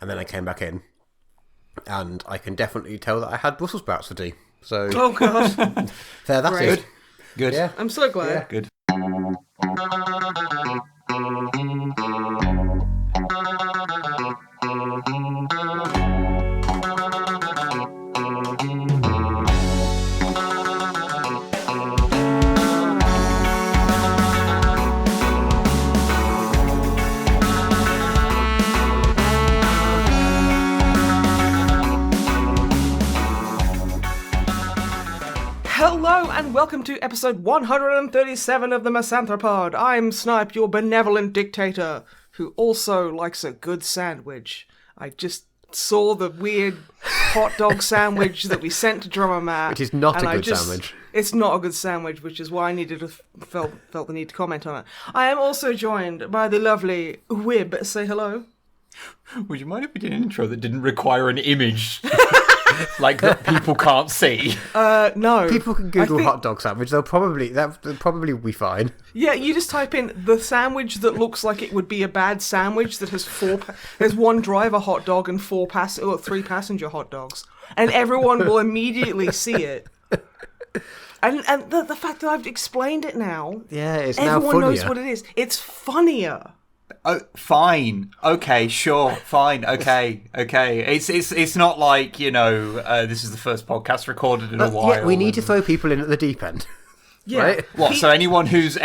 and then I came back in, and I can definitely tell that I had Brussels sprouts for tea. So, Oh god, there, that's Great. it. Good. Yeah. I'm so glad. Yeah. Good. Hello and welcome to episode 137 of the MisanthroPod. I'm Snipe, your benevolent dictator, who also likes a good sandwich. I just saw the weird hot dog sandwich that we sent to Drummer Matt. Which is not a good sandwich. It's not a good sandwich, which is why I needed to felt the need to comment on it. I am also joined by the lovely Wib. Say hello. Would you mind if we did an intro that didn't require an image? Like that people can't see. No. People can Google hot dog sandwich. They'll probably be fine. Yeah, you just type in the sandwich that looks like it would be a bad sandwich that has there's one driver hot dog and three passenger hot dogs, and everyone will immediately see it. And the fact that I've explained it now, Yeah, it's now funnier. everyone knows what it is. It's funnier. Oh, fine. Okay, sure. Fine. Okay. It's not like, this is the first podcast recorded in a while. Yeah, we need to throw people in at the deep end. Yeah. Right? What? So anyone who's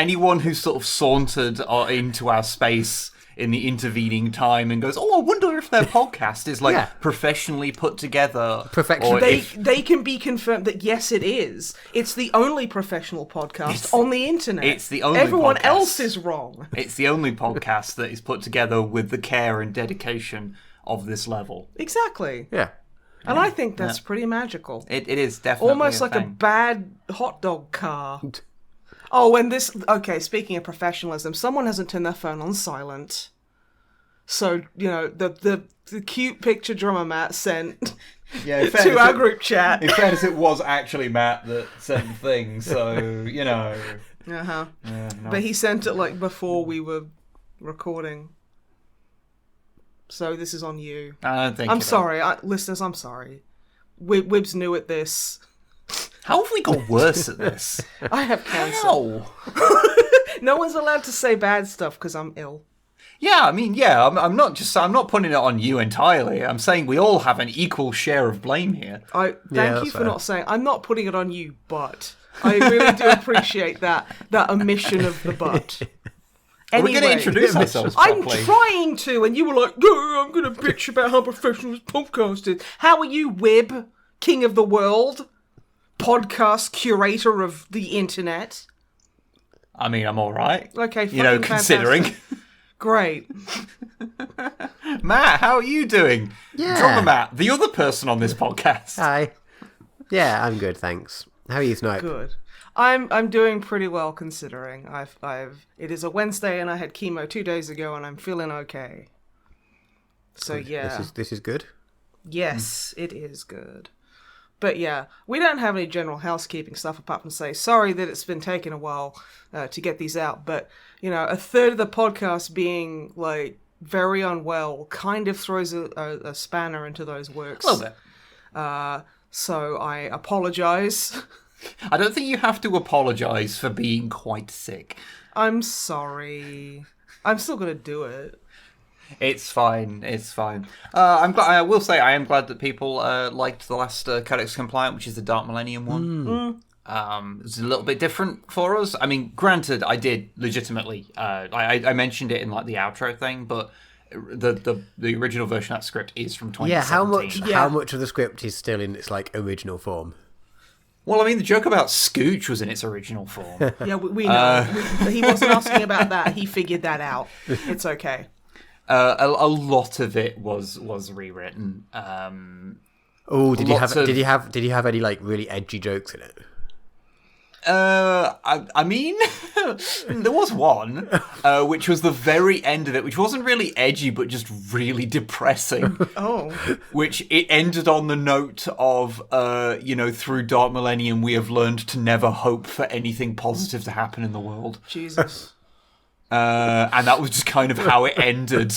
sort of sauntered into our space in the intervening time and goes, oh, I wonder if their podcast is professionally put together. Perfection. They can be confirmed that yes, it is. It's the only professional podcast on the internet. It's the only. Everyone podcast. else is wrong. It's the only podcast that is put together with the care and dedication of this level. Exactly. Yeah. And I think that's pretty magical. It is definitely Almost like a bad hot dog car. Oh, and this... Okay, speaking of professionalism, someone hasn't turned their phone on silent. So, the cute picture Drummer Matt sent to our group chat. In fairness, it was actually Matt that sent the thing, so, Uh-huh. Yeah, no. But he sent it, before we were recording. So this is on you. I'm sorry. Listeners, I'm sorry. Wib's new at this. How have we got worse at this? I have cancer. How? No one's allowed to say bad stuff because I'm ill. Yeah, I mean, I'm not putting it on you entirely. I'm saying we all have an equal share of blame here. Thank you for not saying. I'm not putting it on you, but I really do appreciate that omission of the but. Anyway, we're going to introduce ourselves properly. I'm trying to, and you were like, oh, I'm going to bitch about how professional this podcast is. How are you, Wib, king of the world, podcast curator of the internet? I mean, I'm all right. Okay, considering. Fantastic. Great. Matt, how are you doing? Yeah. Drummer Matt, the other person on this podcast. Hi. Yeah, I'm good, thanks. How are you, Snipe? Good. I'm doing pretty well considering. It is a Wednesday and I had chemo 2 days ago and I'm feeling okay. So yeah. This is good. Yes, it is good. But yeah, we don't have any general housekeeping stuff apart from say sorry that it's been taking a while to get these out. But a third of the podcast being very unwell kind of throws a spanner into those works. A little bit. So I apologize. I don't think you have to apologise for being quite sick. I'm sorry. I'm still gonna do it. It's fine. I'm glad. I will say I am glad that people liked the last Codex Compliant, which is the Dark Millennium one. It was a little bit different for us. I mean, granted, I did legitimately. I mentioned it in the outro thing, but the original version of that script is from 2017. How much of the script is still in its original form? Well, I mean, the joke about Scooch was in its original form. Yeah, we know. He wasn't asking about that. He figured that out. It's okay. A lot of it was rewritten. Did you have any really edgy jokes in it? I mean, there was one, which was the very end of it, which wasn't really edgy, but just really depressing. Oh. Which it ended on the note of, through Dark Millennium, we have learned to never hope for anything positive to happen in the world. Jesus. And that was just kind of how it ended.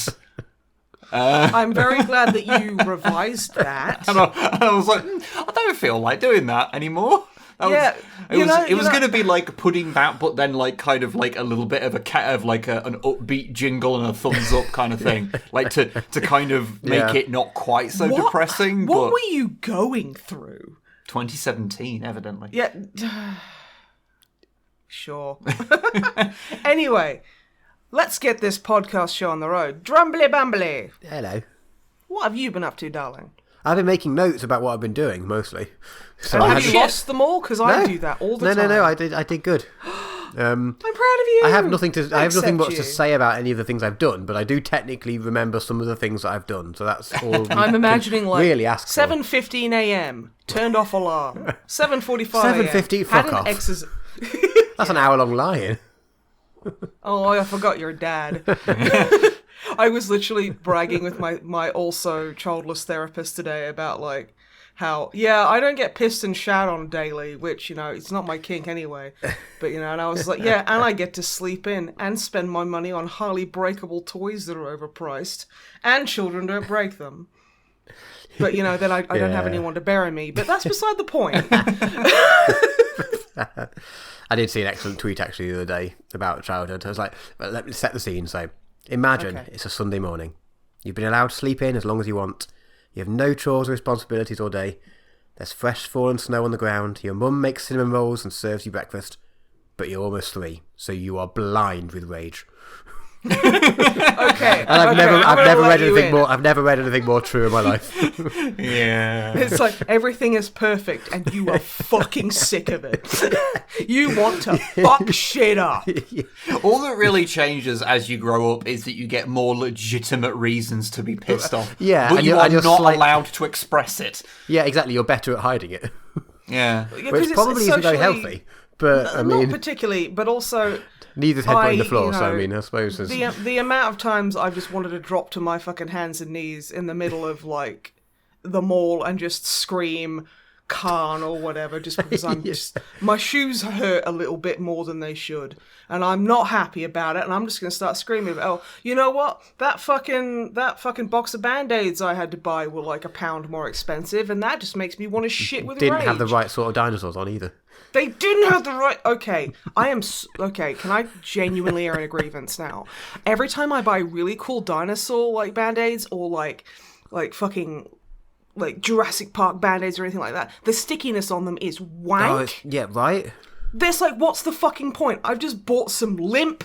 I'm very glad that you revised that. And I was like, I don't feel like doing that anymore. It was going to be like putting that, but then like kind of like a little bit of an upbeat jingle and a thumbs up kind of thing, like to kind of make it not quite so depressing. What were you going through? 2017, evidently. Yeah. Sure. Anyway, let's get this podcast show on the road. Drumbly Bumbly. Hello. What have you been up to, darling? I've been making notes about what I've been doing, mostly. So Have you lost them all? Because I do that all the time. No, I did good. I'm proud of you. I have nothing much you. to say about any of the things I've done, but I do technically remember some of the things that I've done. So that's all. I'm imagining like really ask 7:15 a.m. turned off alarm. 7:45 a.m. 7:50. Fuck off. That's an hour-long lie-in. Oh, I forgot you're dad. I was literally bragging with my also childless therapist today about like how I don't get pissed and shat on daily, which it's not my kink anyway. But and I was like, and I get to sleep in and spend my money on highly breakable toys that are overpriced, and children don't break them. But then I don't have anyone to bury me. But that's beside the point. I did see an excellent tweet actually the other day about childhood. I was like, well, let me set the scene. So imagine it's a Sunday morning. You've been allowed to sleep in as long as you want. You have no chores or responsibilities all day. There's fresh fallen snow on the ground. Your mum makes cinnamon rolls and serves you breakfast. But you're almost 3, so you are blind with rage. Okay. And I've never read anything more. I've never read anything more true in my life. Yeah. It's like everything is perfect, and you are fucking sick of it. You want to fuck shit up. All that really changes as you grow up is that you get more legitimate reasons to be pissed off. Yeah, but and you are you're not allowed to express it. Yeah, exactly. You're better at hiding it. Yeah. Which probably isn't very healthy. But I mean, not particularly, but also. Neither's headbutt in the floor, so I mean, I suppose the amount of times I've just wanted to drop to my fucking hands and knees in the middle of like the mall and just scream Khan or whatever, just because I'm just my shoes hurt a little bit more than they should, and I'm not happy about it, and I'm just gonna start screaming. Oh, you know what? That fucking box of Band-Aids I had to buy were like £1 more expensive, and that just makes me want to shit with rage. Didn't have the right sort of dinosaurs on either. They didn't have the right... Okay, can I genuinely air a grievance now? Every time I buy really cool dinosaur, like, Band-Aids, or, like fucking, like, Jurassic Park Band-Aids or anything like that, the stickiness on them is wank. Yeah, right? There's like, what's the fucking point? I've just bought some limp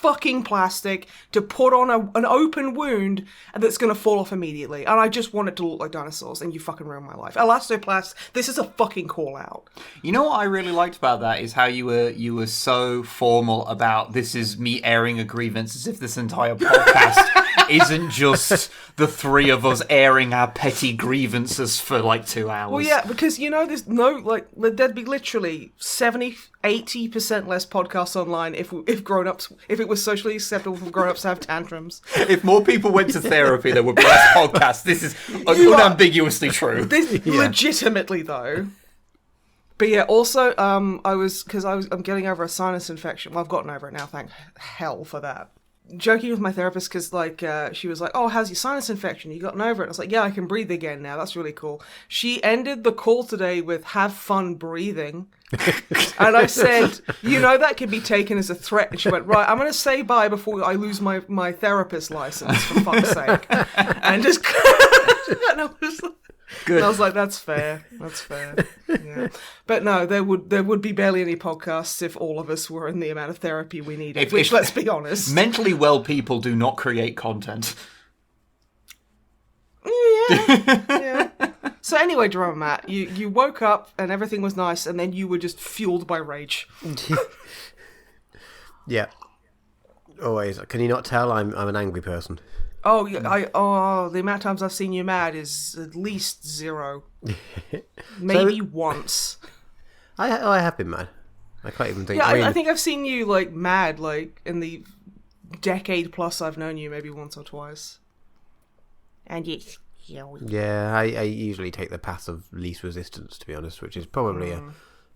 fucking plastic to put on an open wound and that's going to fall off immediately. And I just want it to look like dinosaurs, and you fucking ruined my life. Elastoplast, this is a fucking call out. You know what I really liked about that is how you were so formal about this is me airing a grievance, as if this entire podcast isn't just the three of us airing our petty grievances for like 2 hours. Well, yeah, because there's no, like, there'd be literally 80% less podcasts online if it was socially acceptable for grown-ups to have tantrums. If more people went to therapy, there would be less podcasts. This is unambiguously true. Legitimately, though. But yeah, also, I'm getting over a sinus infection. Well, I've gotten over it now, thank hell for that. Joking with my therapist because, like, she was like, oh, how's your sinus infection? You gotten over it? I was like, yeah, I can breathe again now. That's really cool. She ended the call today with, have fun breathing. And I said, that could be taken as a threat. And she went, right, I'm going to say bye before I lose my therapist license, for fuck's sake. And just... and I was like... Good. And I was like, that's fair. That's fair. Yeah. But no, there would be barely any podcasts if all of us were in the amount of therapy we needed, which, let's be honest. Mentally well people do not create content. Yeah. So anyway, Drama Matt, you woke up and everything was nice, and then you were just fueled by rage. Yeah. Always. Can you not tell I'm an angry person? Oh, the amount of times I've seen you mad is at least 0. Maybe once. I have been mad. I can't even think. Yeah, I think I've seen you, like, mad, like, in the decade plus I've known you, maybe once or twice. And it's... Yeah, I usually take the path of least resistance, to be honest, which is probably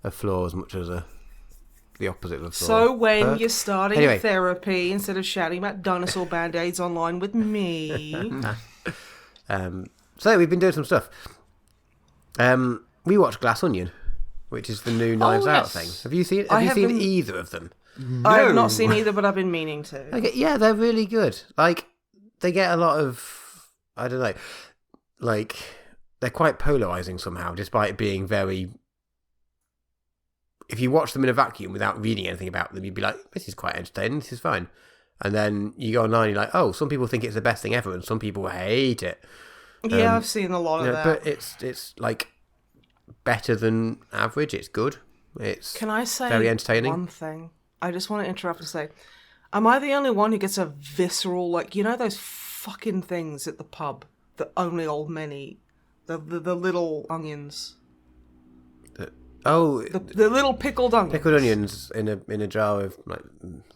a flaw as much as a the opposite of So when perk. you're starting Anyway. therapy, instead of shouting about dinosaur band-aids online with me... So we've been doing some stuff. We watched Glass Onion, which is the new Knives Out thing. Have you seen either of them? I have not seen either, but I've been meaning to. Okay, yeah, they're really good. Like, they get a lot of, I don't know, like, they're quite polarizing somehow, despite being very... If you watch them in a vacuum without reading anything about them, you'd be like, this is quite entertaining, this is fine. And then you go online and you're like, oh, some people think it's the best thing ever, and some people hate it. Yeah, I've seen a lot of that. But it's like better than average. It's good. It's Can I say very entertaining. one thing? I just want to interrupt and say, am I the only one who gets a visceral, like, you know those fucking things at the pub that only old men eat? The little onions. The little pickled onions. Pickled onions in a jar of like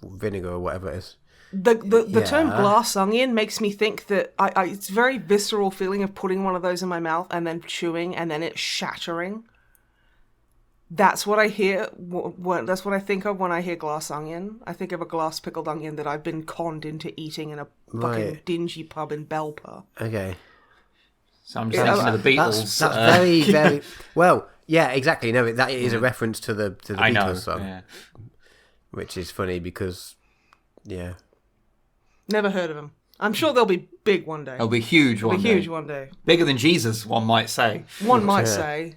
vinegar or whatever it is. The term glass onion makes me think that it's a very visceral feeling of putting one of those in my mouth and then chewing and then it shattering. That's what I hear. That's what I think of when I hear glass onion. I think of a glass pickled onion that I've been conned into eating in a fucking dingy pub in Belper. Okay. So I'm just thinking of the Beatles. That's very, very... Well, yeah, exactly. No, that is a reference to the Beatles song. Yeah. Which is funny because, yeah. Never heard of them. I'm sure they'll be big one day. They'll be huge one day. Huge one day. Bigger than Jesus, one might say. One might say.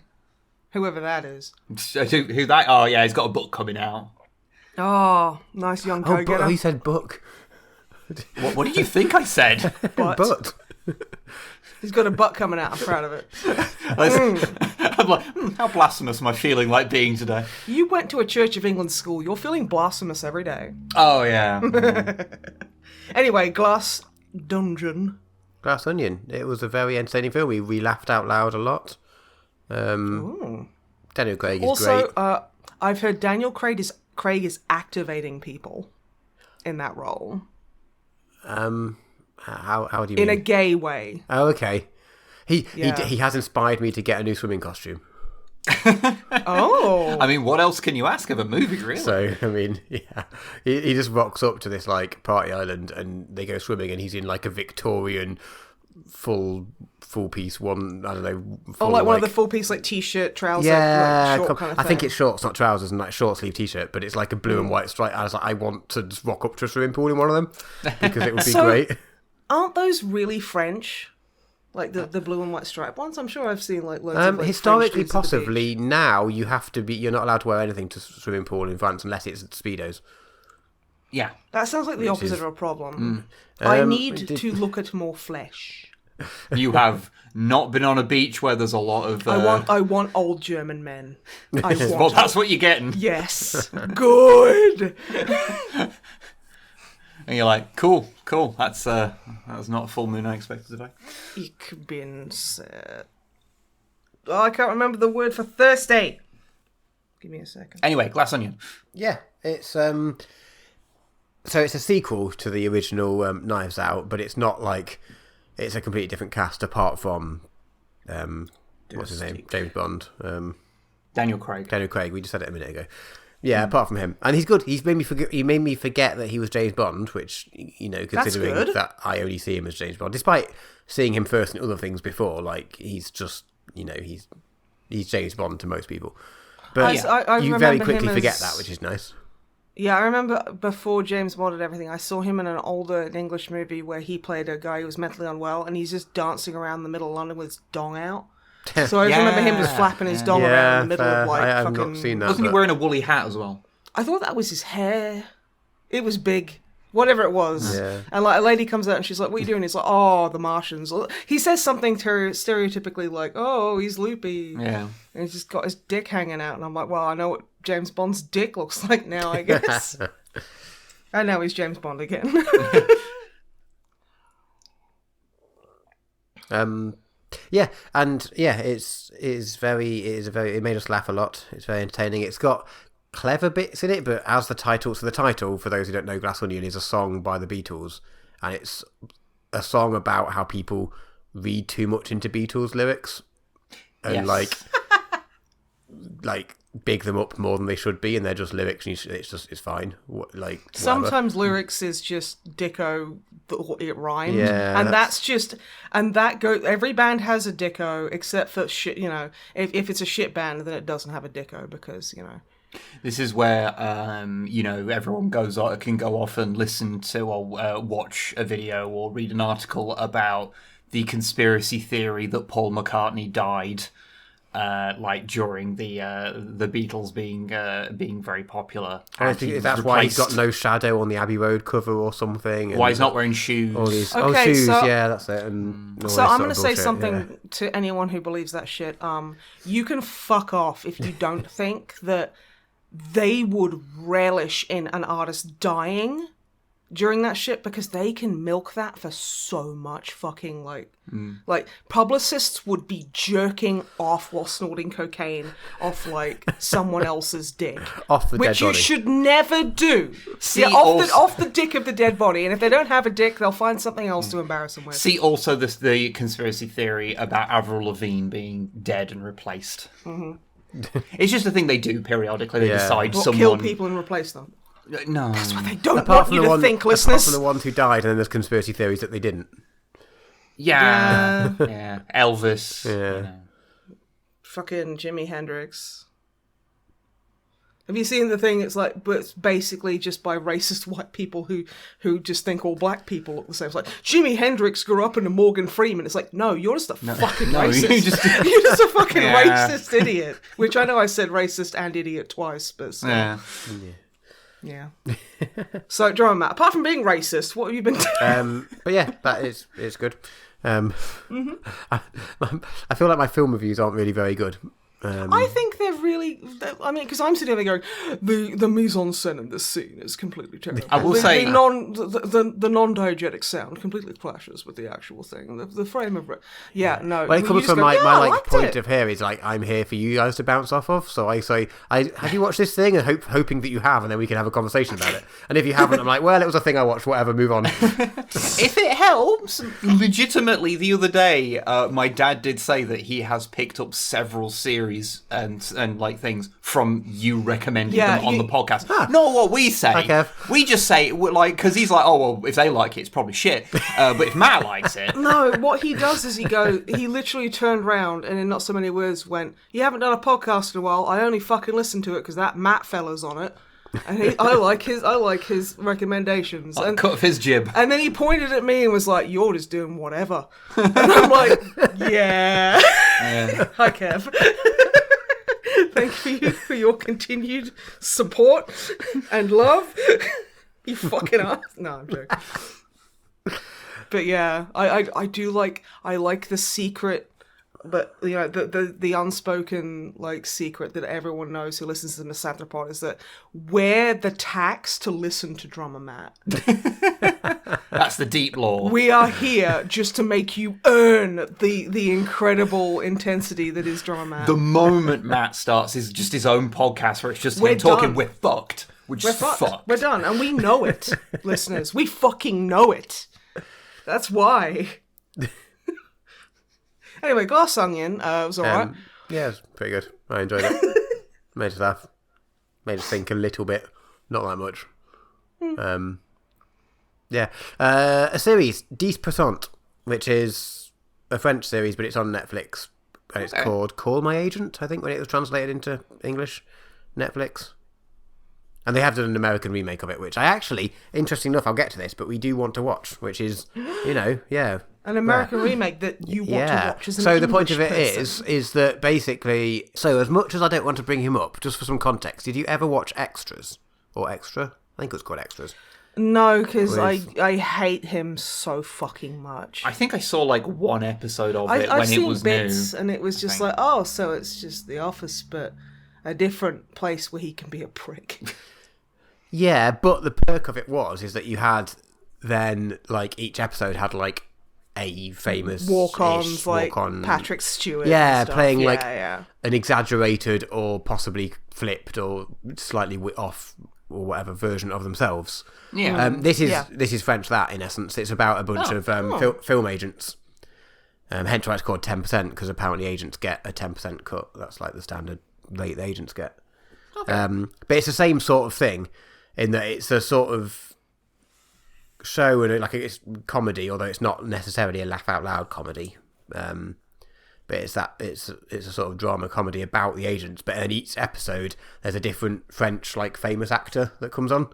Whoever that is. Who that? Oh, yeah, he's got a book coming out. Oh, nice young go-getter. Oh, he said book. What did you think I said? Butt. He's got a butt coming out. I'm proud of it. I'm like, how blasphemous am I feeling like being today? You went to a Church of England school. You're feeling blasphemous every day. Oh, yeah. Anyway, Glass Onion. Glass Onion. It was a very entertaining film. We laughed out loud a lot. Daniel Craig is great. Also, I've heard Daniel Craig is activating people in that role. How do you mean? In a gay way. Oh, okay. He has inspired me to get a new swimming costume. Oh. I mean, what else can you ask of a movie, really? So, I mean, yeah. He just rocks up to this, like, party island and they go swimming and he's in, like, a Victorian full piece one, I don't know. Full, one of the full piece, like, t-shirt, trouser, yeah, like, short kind of thing. I think it's shorts, not trousers, and like short sleeve t-shirt, but it's like a blue and white stripe. I was like, I want to just rock up to a swimming pool in one of them because it would be great. Aren't those really French? Like the blue and white stripe ones? I'm sure I've seen like loads of like, historically, possibly. Now you have to be. You're not allowed to wear anything to swimming pool in France unless it's Speedos. Yeah, that sounds like the opposite of a problem. I need to look at more flesh. You have not been on a beach where there's a lot of. I want old German men. Well, that's what you're getting. Yes, good. And you're like, cool. That's not a full moon I expected today. Ich bin sehr... Oh, I can't remember the word for thirsty. Give me a second. Anyway, Glass Onion. Yeah, it's so it's a sequel to the original Knives Out, but it's not like it's a completely different cast apart from what's his name, James Bond, Daniel Craig. We just said it a minute ago. Yeah, apart from him, and he's good. He made me forget that he was James Bond, which, you know, considering that I only see him as James Bond, despite seeing him first in other things before. Like, he's just, you know, he's James Bond to most people. But I you very quickly forget that, which is nice. Yeah, I remember before James Bond and everything, I saw him in an older English movie where he played a guy who was mentally unwell, and he's just dancing around the middle of London with his dong out. So I just remember him just flapping his dong around in the middle of, like, I have fucking... not seen that. Wasn't he wearing a woolly hat as well? I thought that was his hair. It was big. Whatever it was. Yeah. And, like, a lady comes out and she's like, what are you doing? He's like, oh, the Martians. He says something stereotypically like, oh, he's loopy. Yeah. And he's just got his dick hanging out. And I'm like, well, I know what James Bond's dick looks like now, I guess. And now he's James Bond again. Yeah, and yeah, it made us laugh a lot. It's very entertaining. It's got clever bits in it, but as the title, so the title, for those who don't know, Glass Onion is a song by the Beatles, and it's a song about how people read too much into Beatles lyrics, and like big them up more than they should be, and they're just lyrics, and it's fine. Like sometimes lyrics is just dicko. It rhymed, Yeah, and that's just every band has a dicko except for shit. You know, if it's a shit band, then it doesn't have a dicko because you know. This is where everyone can go off and listen to or watch a video or read an article about the conspiracy theory that Paul McCartney died. During the Beatles being very popular. I think that's why he's got no shadow on the Abbey Road cover or something. Why he's not wearing shoes. All these, okay, shoes, so, yeah, that's it. And so I'm going to say something to anyone who believes that shit. You can fuck off if you don't think that they would relish in an artist dying during that shit, because they can milk that for so much fucking like publicists would be jerking off while snorting cocaine off like someone else's dick, off the which dead body. You should never do. Off the dick of the dead body, and if they don't have a dick, they'll find something else to embarrass them with. See also the conspiracy theory about Avril Lavigne being dead and replaced. Mm-hmm. It's just a thing they do periodically. They decide someone kill people and replace them. No, that's what they don't want you to think, listeners. Apart from the ones who died, and then there's conspiracy theories that they didn't. Yeah. Elvis. Yeah. You know. Fucking Jimi Hendrix. Have you seen the thing? It's like, but it's basically just by racist white people who just think all black people look the same. It's like, Jimi Hendrix grew up in a Morgan Freeman. It's like, no, you're just a fucking racist. You're just a fucking racist idiot. Which I know I said racist and idiot twice, but still. Yeah. So, Drama Matt, apart from being racist, what have you been doing? But yeah, it's good. I feel like my film reviews aren't really very good. I think they're really... I mean, because I'm sitting there going, the mise-en-scène in this scene is completely terrible. I will say... The non-diegetic sound completely clashes with the actual thing. The frame of... Yeah, no. Well, it comes from my point of here is like, I'm here for you guys to bounce off of. So I say, have you watched this thing? And hoping that you have, and then we can have a conversation about it. And if you haven't, I'm like, well, it was a thing I watched, whatever, move on. If it helps, legitimately, the other day, my dad did say that he has picked up several series and like things from you recommending them on the podcast. Not what we say. Okay. We just say, like, because he's like, oh, well, if they like it, it's probably shit. But if Matt likes it... No, what he does is he literally turned round and in not so many words went, you haven't done a podcast in a while, I only fucking listened to it because that Matt fella's on it. And I like his recommendations. And cut off his jib. And then he pointed at me and was like, you're just doing whatever. And I'm like, yeah. Hi, Kev. Thank you for your continued support and love. You fucking ass. No, I'm joking. But yeah, I do like the secret, but you know the unspoken like secret that everyone knows who listens to the MisanthroPod is that we're the tax to listen to Drummer Matt. That's the deep lore. We are here just to make you earn the incredible intensity that is Drummer Matt. The moment Matt starts just his own podcast where it's just him talking, we're fucked. We're fucked. We're done, and we know it, listeners. We fucking know it. That's why. Anyway, Glass Onion was alright. Yeah, it was pretty good. I enjoyed it. Made us laugh. Made us think a little bit. Not that much. Yeah. A series, 10%, which is a French series, but it's on Netflix. And it's called Call My Agent, I think, when it was translated into English. Netflix. And they have done an American remake of it, which I actually, interesting enough, I'll get to this, but we do want to watch, which is, an American remake that you want to watch as an So the point English of it person. is that basically, so as much as I don't want to bring him up, just for some context, did you ever watch Extras? Or Extra? I think it was called Extras. No, because I hate him so fucking much. I think I saw like one episode of it when I've it seen was bits, new. And it was just like, oh, so it's just The Office, but a different place where he can be a prick. Yeah, but the perk of it is that you had then, like, each episode had, like, a famous walk-ons, like Patrick Stewart. Yeah, and stuff. playing, an exaggerated or possibly flipped or slightly off or whatever version of themselves. Yeah. This is French that, in essence. It's about a bunch of film agents. Hence why it's called 10%, because apparently agents get a 10% cut. That's, like, the standard rate the agents get. Okay. But it's the same sort of thing in that it's a sort of show and like it's comedy, although it's not necessarily a laugh out loud comedy. But it's a sort of drama comedy about the agents. But in each episode, there's a different French like famous actor that comes on.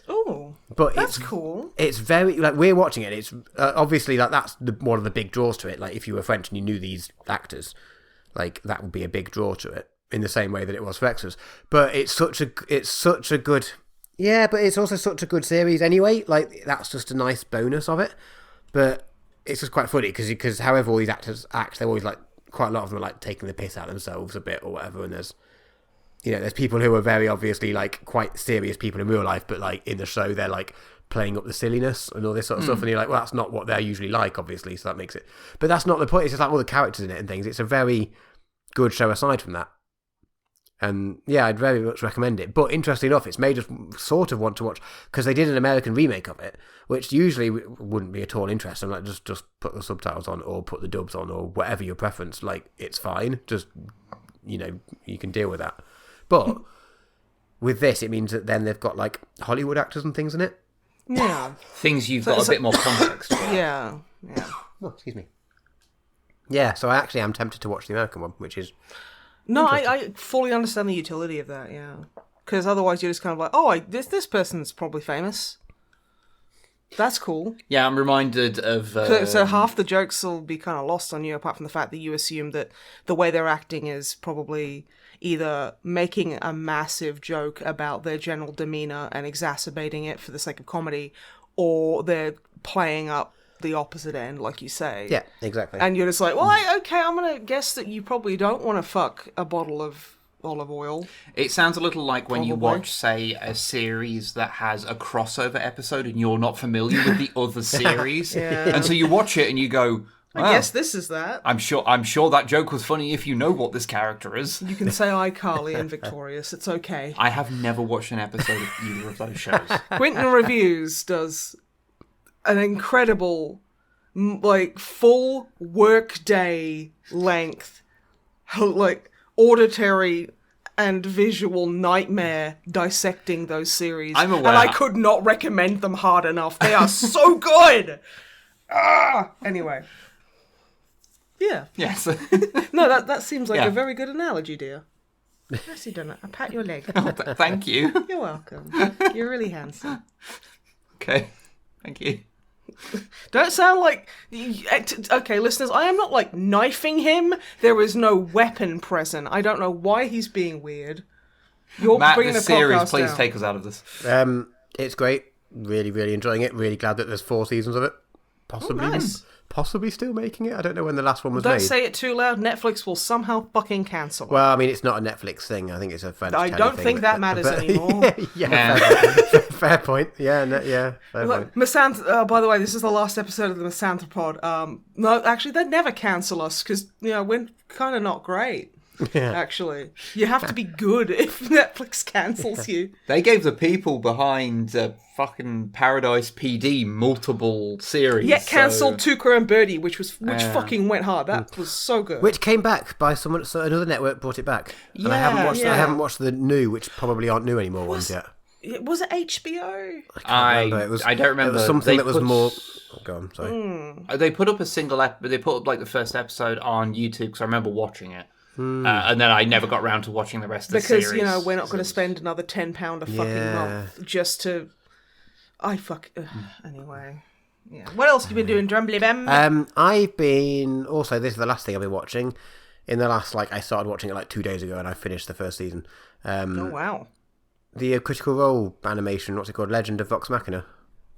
Oh, but that's cool. It's very like we're watching it. It's obviously like that's one of the big draws to it. Like if you were French and you knew these actors, like that would be a big draw to it. In the same way that it was for Extras. But it's such a good. Yeah, but it's also such a good series anyway. Like that's just a nice bonus of it. But it's just quite funny because however all these actors act, they're always like quite a lot of them are like taking the piss out of themselves a bit or whatever. And there's people who are very obviously like quite serious people in real life, but like in the show they're like playing up the silliness and all this sort of stuff. And you're like, well, that's not what they're usually like, obviously. So that makes it. But that's not the point. It's just like all the characters in it and things. It's a very good show aside from that. And yeah, I'd very much recommend it. But interestingly enough, it's made us sort of want to watch because they did an American remake of it, which usually wouldn't be at all interesting. Like just put the subtitles on or put the dubs on or whatever your preference. Like it's fine. Just you can deal with that. But with this, it means that then they've got like Hollywood actors and things in it. Yeah, things you've got a bit more context. Yeah. Oh, excuse me. Yeah, so I actually am tempted to watch the American one, which is. No, I fully understand the utility of that, yeah. Because otherwise you're just kind of like, oh, this person's probably famous. That's cool. Yeah, I'm reminded of... So half the jokes will be kind of lost on you, apart from the fact that you assume that the way they're acting is probably either making a massive joke about their general demeanour and exacerbating it for the sake of comedy, or they're playing up the opposite end, like you say. Yeah, exactly. And you're just like, well, okay, I'm going to guess that you probably don't want to fuck a bottle of olive oil. It sounds a little like when you watch, say, a series that has a crossover episode and you're not familiar with the other series. Yeah. And so you watch it and you go, I guess this is that. I'm sure that joke was funny if you know what this character is. You can say iCarly and Victorious. It's okay. I have never watched an episode of either of those shows. Quentin Reviews does an incredible, like, full workday length, like, auditory and visual nightmare dissecting those series. I'm aware. And I could not recommend them hard enough. They are so good! Anyway. Yeah. Yes. No, that seems like a very good analogy, dear. Nicely done. I pat your leg. Oh, thank you. You're welcome. You're really handsome. Okay. Thank you. Don't sound like... Okay, listeners, I am not, like, knifing him. There is no weapon present. I don't know why he's being weird. You're Matt, bringing this the series, podcast please down. take us out of this. It's great. Really, really enjoying it. Really glad that there's 4 seasons of it. Possibly still making it. I don't know when the last one was made. Don't say it too loud. Netflix will somehow fucking cancel it. Well, I mean, it's not a Netflix thing. I think it's a French I telly don't thing, think that matters anymore. Fair point. Yeah, fair point. By the way, this is the last episode of the MisanthroPod. No, actually, they'd never cancel us because, we're kind of not great. Yeah. Actually, you have to be good if Netflix cancels you. They gave the people behind fucking Paradise PD multiple series. Yet cancelled Tuca and Birdie, which fucking went hard. That was so good. Which came back by someone, so another network brought it back. And I haven't watched the new, which probably aren't new anymore ones yet. Was it HBO? I don't remember. It was something that was more. Oh, go on, sorry. They put up a single they put up like the first episode on YouTube because I remember watching it. And then I never got around to watching the rest of the series. Because, we're not going to spend another £10 a fucking month just to... Anyway. Yeah. What else have you been doing, Drumbly Bam? I've been... Also, this is the last thing I've been watching. In the last, I started watching it 2 days ago and I finished the first season. Oh, wow. The Critical Role animation, what's it called? Legend of Vox Machina.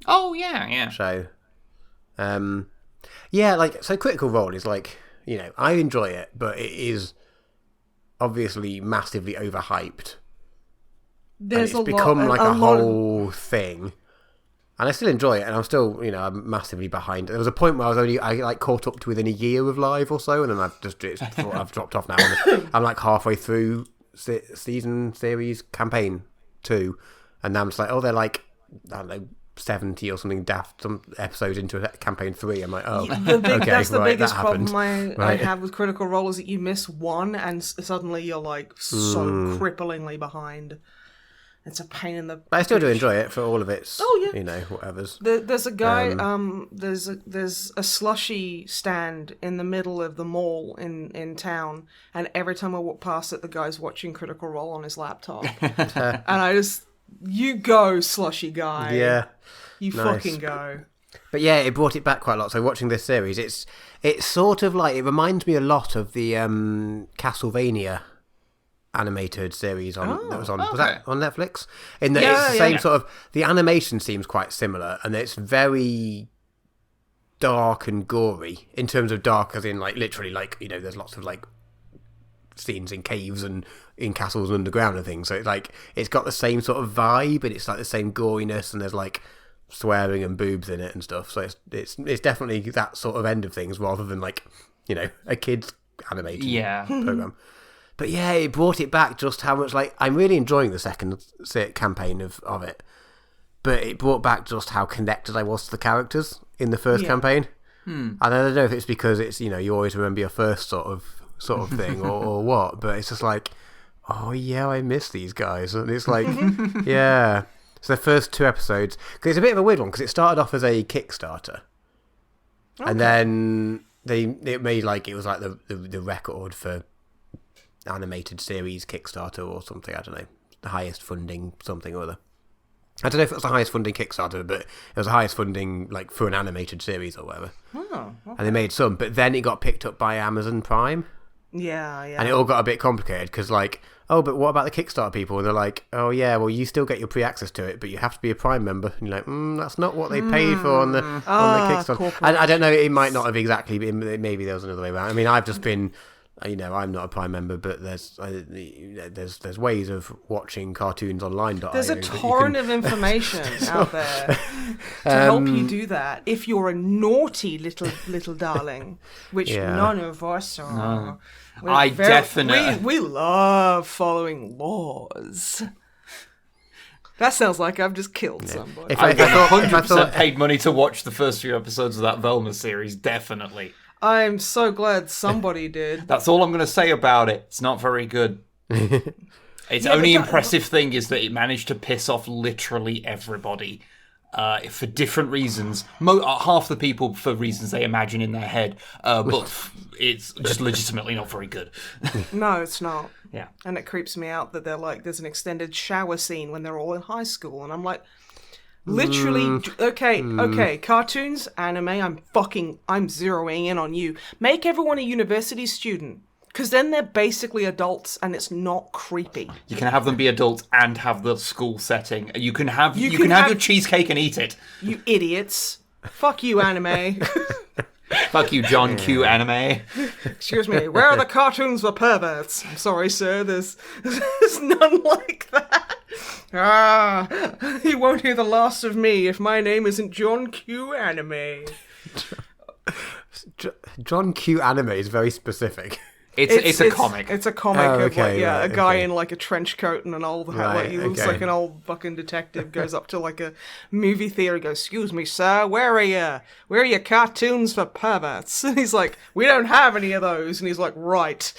Oh, yeah. Show. So Critical Role is I enjoy it, but it is obviously massively overhyped. There's it's become a whole thing. And I still enjoy it, and I'm still, I'm massively behind. There was a point where I caught up to within a year of live or so, and then I've dropped off now. And I'm halfway through season series campaign 2, and now I'm just they're I don't know, 70 or something daft, some episodes into campaign 3. I'm like, that's the biggest happened. problem I have with Critical Role is that you miss one and suddenly you're like so cripplingly behind. It's a pain in the... But I still do enjoy it for all of its, whatever's. There's a guy, there's a slushy stand in the middle of the mall in town, and every time I walk past it, the guy's watching Critical Role on his laptop. And I just... You go, slushy guy. Yeah. You fucking go. But yeah, it brought it back quite a lot. So watching this series, it's sort of like... It reminds me a lot of the Castlevania animated series that was on that on Netflix? In that it's the same sort of, the animation seems quite similar, and it's very dark and gory in terms of dark as in like literally like, you know, there's lots of like scenes in caves and in castles underground and things, so it's like it's got the same sort of vibe, and it's like the same goriness, and there's like swearing and boobs in it and stuff, so it's definitely that sort of end of things rather than like, you know, a kid's animated program. But yeah, it brought it back just how much, like, I'm really enjoying the second campaign of it. But it brought back just how connected I was to the characters in the first campaign. And I don't know if it's because it's, you know, you always remember your first sort of thing or what, but it's just like, oh yeah, I miss these guys. And it's like, yeah. So the first 2 episodes, because it's a bit of a weird one, because it started off as a Kickstarter. Okay. And then it made like, it was like the record for animated series Kickstarter or something, I don't know, the highest funding something or other. I don't know if it was the highest funding Kickstarter, but it was the highest funding like for an animated series or whatever. Okay. And they made some, but then it got picked up by Amazon Prime. Yeah. And it all got a bit complicated because like, oh, but what about the Kickstarter people? And they're like, oh yeah, well you still get your pre-access to it, but you have to be a Prime member. And you're like, that's not what they paid for on the Kickstarter. And I don't know, it might not have exactly been, maybe there was another way around. I mean, I've just been... You know, I'm not a Prime member, but there's ways of watching cartoons online. There's a torrent of information out there to help you do that. If you're a naughty little darling, which none of us are. No. We love following laws. That sounds like I've just killed somebody. I 100% paid money to watch the first few episodes of that Velma series, definitely. I'm so glad somebody did. That's all I'm going to say about it. It's not very good. Its only impressive thing is that it managed to piss off literally everybody for different reasons. Half the people for reasons they imagine in their head, but it's just legitimately not very good. No, it's not. Yeah. And it creeps me out that they're like, there's an extended shower scene when they're all in high school, and I'm like... Literally, okay, cartoons, anime, I'm zeroing in on you. Make everyone a university student, because then they're basically adults and it's not creepy. You can have them be adults and have the school setting. You can have your cheesecake and eat it. You idiots. Fuck you, anime. Fuck you, John Q. Anime. Excuse me, where are the cartoons for perverts? I'm sorry, sir, there's none like that. You won't hear the last of me if my name isn't John Q. Anime. John Q. Anime is very specific. It's a comic. It's a comic of a guy in like a trench coat and an old hat. He looks like an old fucking detective. Goes up to like a movie theater. Goes, "Excuse me, sir, where are you? Where are your cartoons for perverts?" And he's like, "We don't have any of those." And he's like, "Right,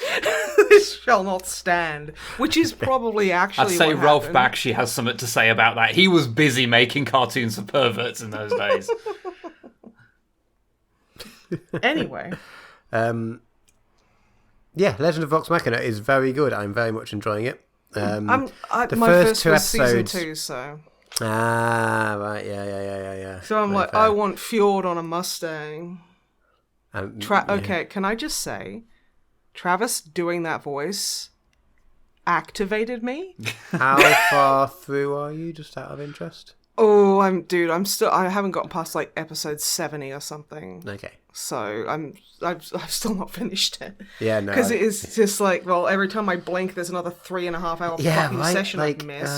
this shall not stand." Which is probably actually. I'd say Ralph Bakshi has something to say about that. He was busy making cartoons for perverts in those days. Anyway. Yeah, Legend of Vox Machina is very good. I'm very much enjoying it. My first 2 episodes. Season 2, so. Right, yeah. So I'm like, fair. I want Fjord on a Mustang. Okay, can I just say, Travis doing that voice activated me. How far through are you, just out of interest? Oh, I haven't gotten past like episode 70 or something. Okay. So I've still not finished it. Yeah, no. Because it is just like, well, every time I blink, there's another 3.5 hour fucking session I've missed.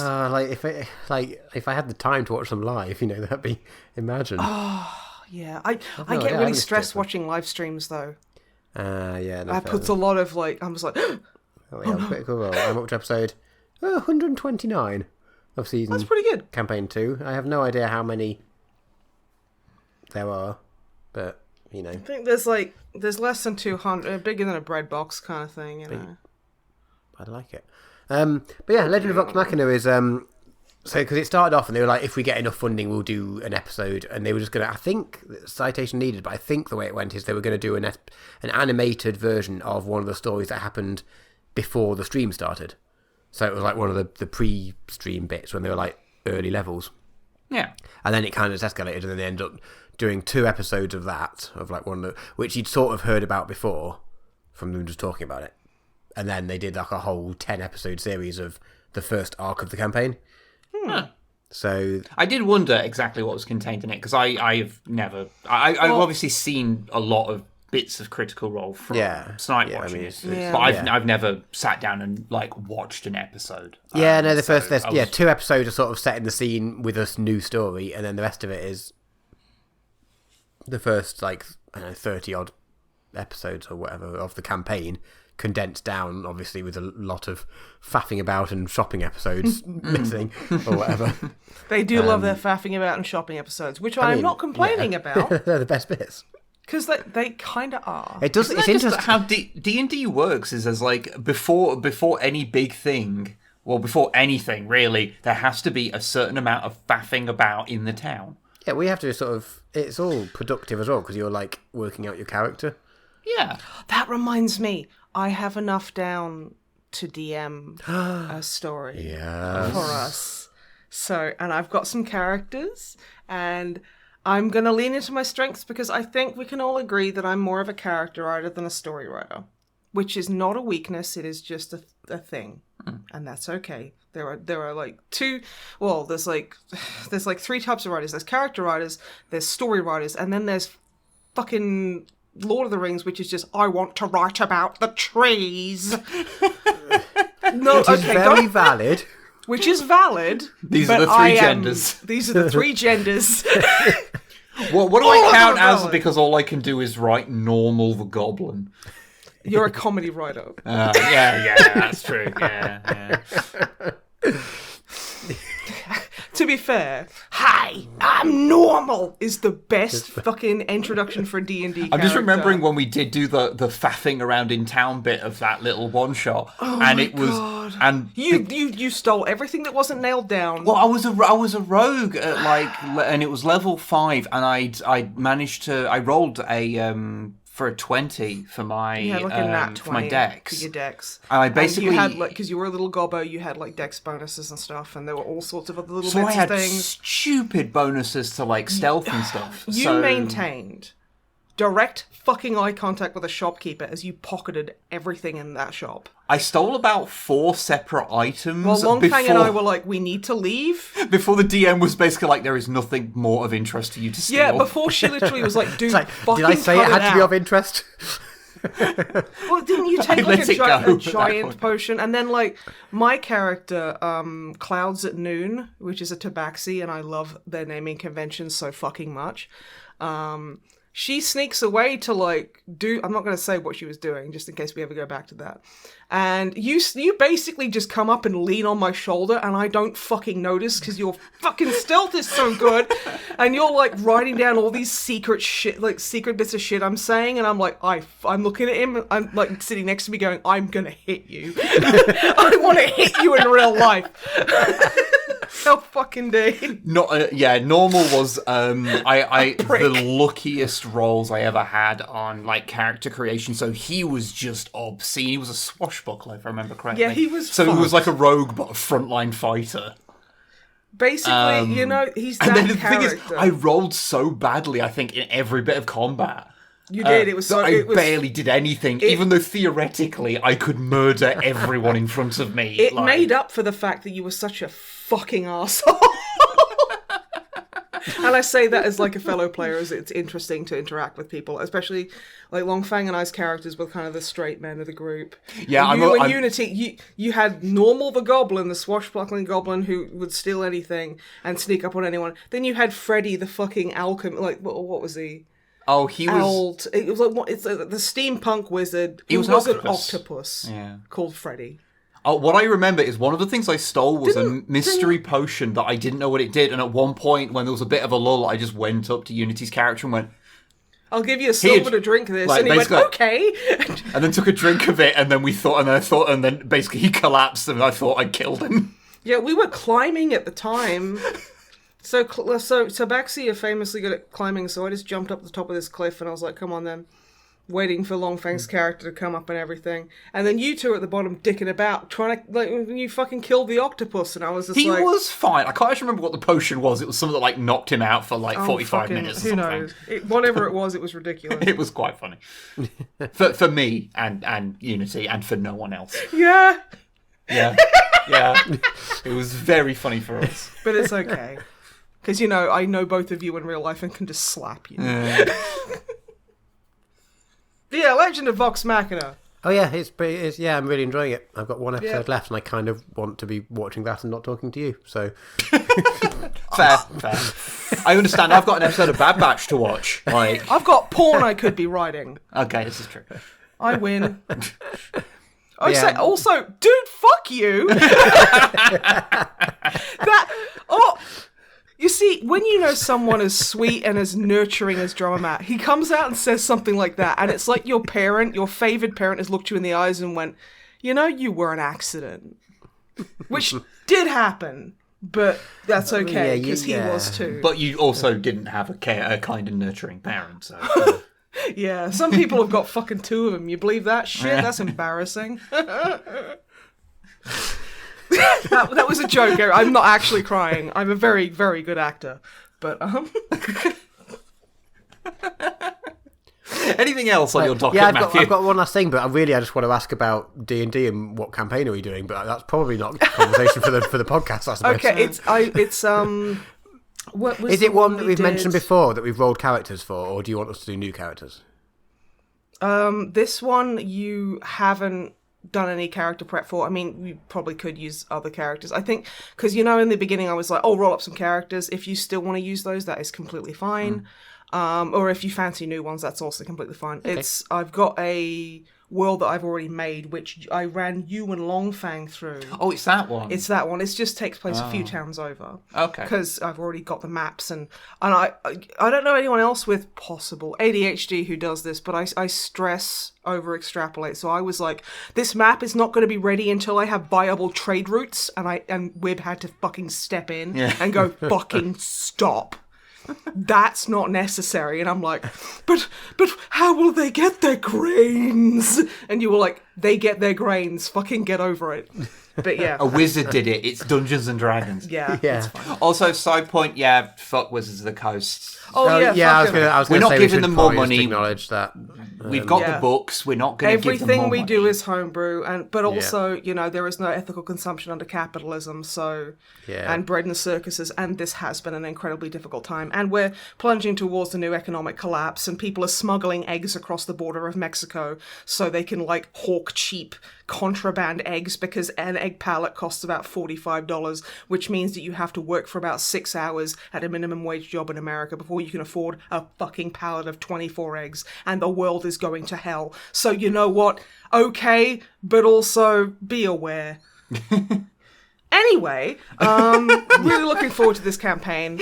If I had the time to watch them live, that'd be, imagine. Oh yeah, I get really stressed watching live streams though. Yeah. No, I put a lot of like, I'm just like, Critical Role. I'm up to episode 129 of season. That's pretty good. Campaign 2. I have no idea how many there are, but you know, I think there's less than 200, bigger than a bread box kind of thing. You know, I like it. But yeah, Legend of Vox Machina is so because it started off and they were like, if we get enough funding, we'll do an episode, and they were just gonna. I think citation needed, but I think the way it went is they were going to do an animated version of one of the stories that happened before the stream started. So it was like one of the pre-stream bits when they were like early levels. Yeah. And then it kind of just escalated, and then they ended up doing 2 episodes of that, of like one of the, which you'd sort of heard about before from them just talking about it. And then they did like a whole 10-episode series of the first arc of the campaign. So I did wonder exactly what was contained in it, because I've obviously seen a lot of bits of Critical Role from Snipe watching it, but I've never sat down and like watched an episode. There's 2 episodes are sort of setting the scene with a new story, and then the rest of it is the first 30 odd episodes or whatever of the campaign, condensed down obviously with a lot of faffing about and shopping episodes missing or whatever. They do love their faffing about and shopping episodes, which I'm not complaining about. They're the best bits. Because they kind of are. It does. It's just interesting how D&D works is as like before any big thing, well, before anything really, there has to be a certain amount of faffing about in the town. Yeah, we have to sort of. It's all productive as well because you're like working out your character. Yeah, that reminds me. I have enough down to DM a story for us. So, and I've got some characters, and I'm going to lean into my strengths because I think we can all agree that I'm more of a character writer than a story writer, which is not a weakness. It is just a thing, and that's okay. There are like there's like 3 types of writers. There's character writers, there's story writers, and then there's fucking Lord of the Rings, which is just, I want to write about the trees. Which is very valid. Which is valid. These are the 3 genders. These are the 3 genders. What do I count as? Because all I can do is write Normal the Goblin. You're a comedy writer. Yeah, that's true. Yeah. To be fair, hi, I'm Normal is the best fucking introduction for a D&D character. I'm just remembering when we did do the faffing around in town bit of that little one shot, and it was God. and you stole everything that wasn't nailed down. Well, I was a rogue at and it was level 5, and I rolled a for a 20 for my you had like a nat 20 for my dex. For your dex. And I basically and you had because you were a little gobbo, you had like dex bonuses and stuff, and there were all sorts of other little bits of things. So I had stupid bonuses to like stealth and stuff. You maintained direct fucking eye contact with a shopkeeper as you pocketed everything in that shop. I stole about 4 separate items. Well, Longfang and I were like, we need to leave. Before the DM was basically like, there is nothing more of interest to you to steal. Yeah, before she literally was like, dude, fucking did I say it had to be of interest? Well, didn't you take like a giant potion? And then like my character, Clouds at Noon, which is a tabaxi, and I love their naming conventions so fucking much. She sneaks away to like do. I'm not going to say what she was doing, just in case we ever go back to that. And you basically just come up and lean on my shoulder, and I don't fucking notice because your fucking stealth is so good. And you're like writing down all these secret bits of shit I'm saying, and I'm like, I'm looking at him. I'm like sitting next to me, going, I'm gonna hit you. I want to hit you in real life. How fucking day. Normal was the luckiest roles I ever had on like character creation. So he was just obscene. He was a swashbuckler, if I remember correctly. Yeah, he was. So he was like a rogue, but a frontline fighter. Basically, he's that and then the character. thing is, I rolled so badly, I think, in every bit of combat. You did. It was so. I barely did anything, even though theoretically I could murder everyone in front of me. It made up for the fact that you were such a fucking arsehole. And I say that as like a fellow player, as it's interesting to interact with people, especially like Longfang and I's characters were kind of the straight men of the group. Yeah, Unity, you had Normal the Goblin, the swashbuckling goblin who would steal anything and sneak up on anyone. Then you had Freddy, the fucking alchemist. Like what was he? Oh, he was. It was like the steampunk wizard. He was an octopus. Yeah. Called Freddy. What I remember is one of the things I stole was a mystery potion that I didn't know what it did, and at one point, when there was a bit of a lull, I just went up to Unity's character and went, I'll give you a silver to drink this. Like, and he went, okay. And then took a drink of it, and then and then basically he collapsed, and I thought I killed him. Yeah, we were climbing at the time. So Baxi are famously good at climbing, so I just jumped up the top of this cliff, and I was like, come on then. Waiting for Longfang's character to come up and everything. And then you two at the bottom dicking about, trying to, like, you fucking killed the octopus, and I was just He was fine. I can't actually remember what the potion was. It was something that, like, knocked him out for, like, 45 minutes or something. Who knows? Whatever it was ridiculous. It was quite funny. for me and Unity, and for no one else. Yeah. Yeah. It was very funny for us. But it's okay. Because, I know both of you in real life and can just slap you. Yeah, Legend of Vox Machina. Oh yeah, I'm really enjoying it. I've got one episode left, and I kind of want to be watching that and not talking to you. So fair. I understand. I've got an episode of Bad Batch to watch. Like, I've got porn I could be writing. Okay, this is true. I win. Say also, dude, fuck you. You see, when you know someone as sweet and as nurturing as Drummer Matt, he comes out and says something like that, and it's like your favoured parent has looked you in the eyes and went, you were an accident. Which did happen, but that's okay, because he was too. But you also didn't have a kind and nurturing parent, so... Yeah, some people have got fucking two of them. You believe that shit? That's embarrassing. That was a joke. I'm not actually crying. I'm a very, very good actor. But, Anything else on your docket, Matthew? I've got one last thing, but I just want to ask about D&D and what campaign are we doing, but that's probably not a conversation for the podcast, I suppose. Okay, what was Is it one that we've mentioned before that we've rolled characters for, or do you want us to do new characters? This one you haven't done any character prep for. I mean, we probably could use other characters. I think, because, in the beginning I was like, roll up some characters. If you still want to use those, that is completely fine. Or if you fancy new ones, that's also completely fine. Okay. I've got a world that I've already made, which I ran you and Longfang through. Oh, it's that one? It's that one. It just takes place a few towns over. Okay. Because I've already got the maps, and I don't know anyone else with possible ADHD who does this, but I stress over extrapolate. So I was like, this map is not going to be ready until I have viable trade routes, and Wib had to fucking step in and go, fucking stop. That's not necessary. And I'm like, but how will they get their grains? And you were like, they get their grains, fucking get over it. But yeah, a wizard did it. It's Dungeons and Dragons. Yeah. It's fine. Also, side point, fuck Wizards of the Coast. Oh yeah, I was going to say not giving them more money. Acknowledge that we've got the books. We're not going to give them more money. Everything we do is homebrew, but also there is no ethical consumption under capitalism. So and bread and circuses, and this has been an incredibly difficult time, and we're plunging towards a new economic collapse, and people are smuggling eggs across the border of Mexico so they can hawk cheap contraband eggs, because an egg pallet costs about $45, which means that you have to work for about 6 hours at a minimum wage job in America before you can afford a fucking pallet of 24 eggs, and the world is going to hell. So you know what? Okay, but also be aware. Anyway, really looking forward to this campaign.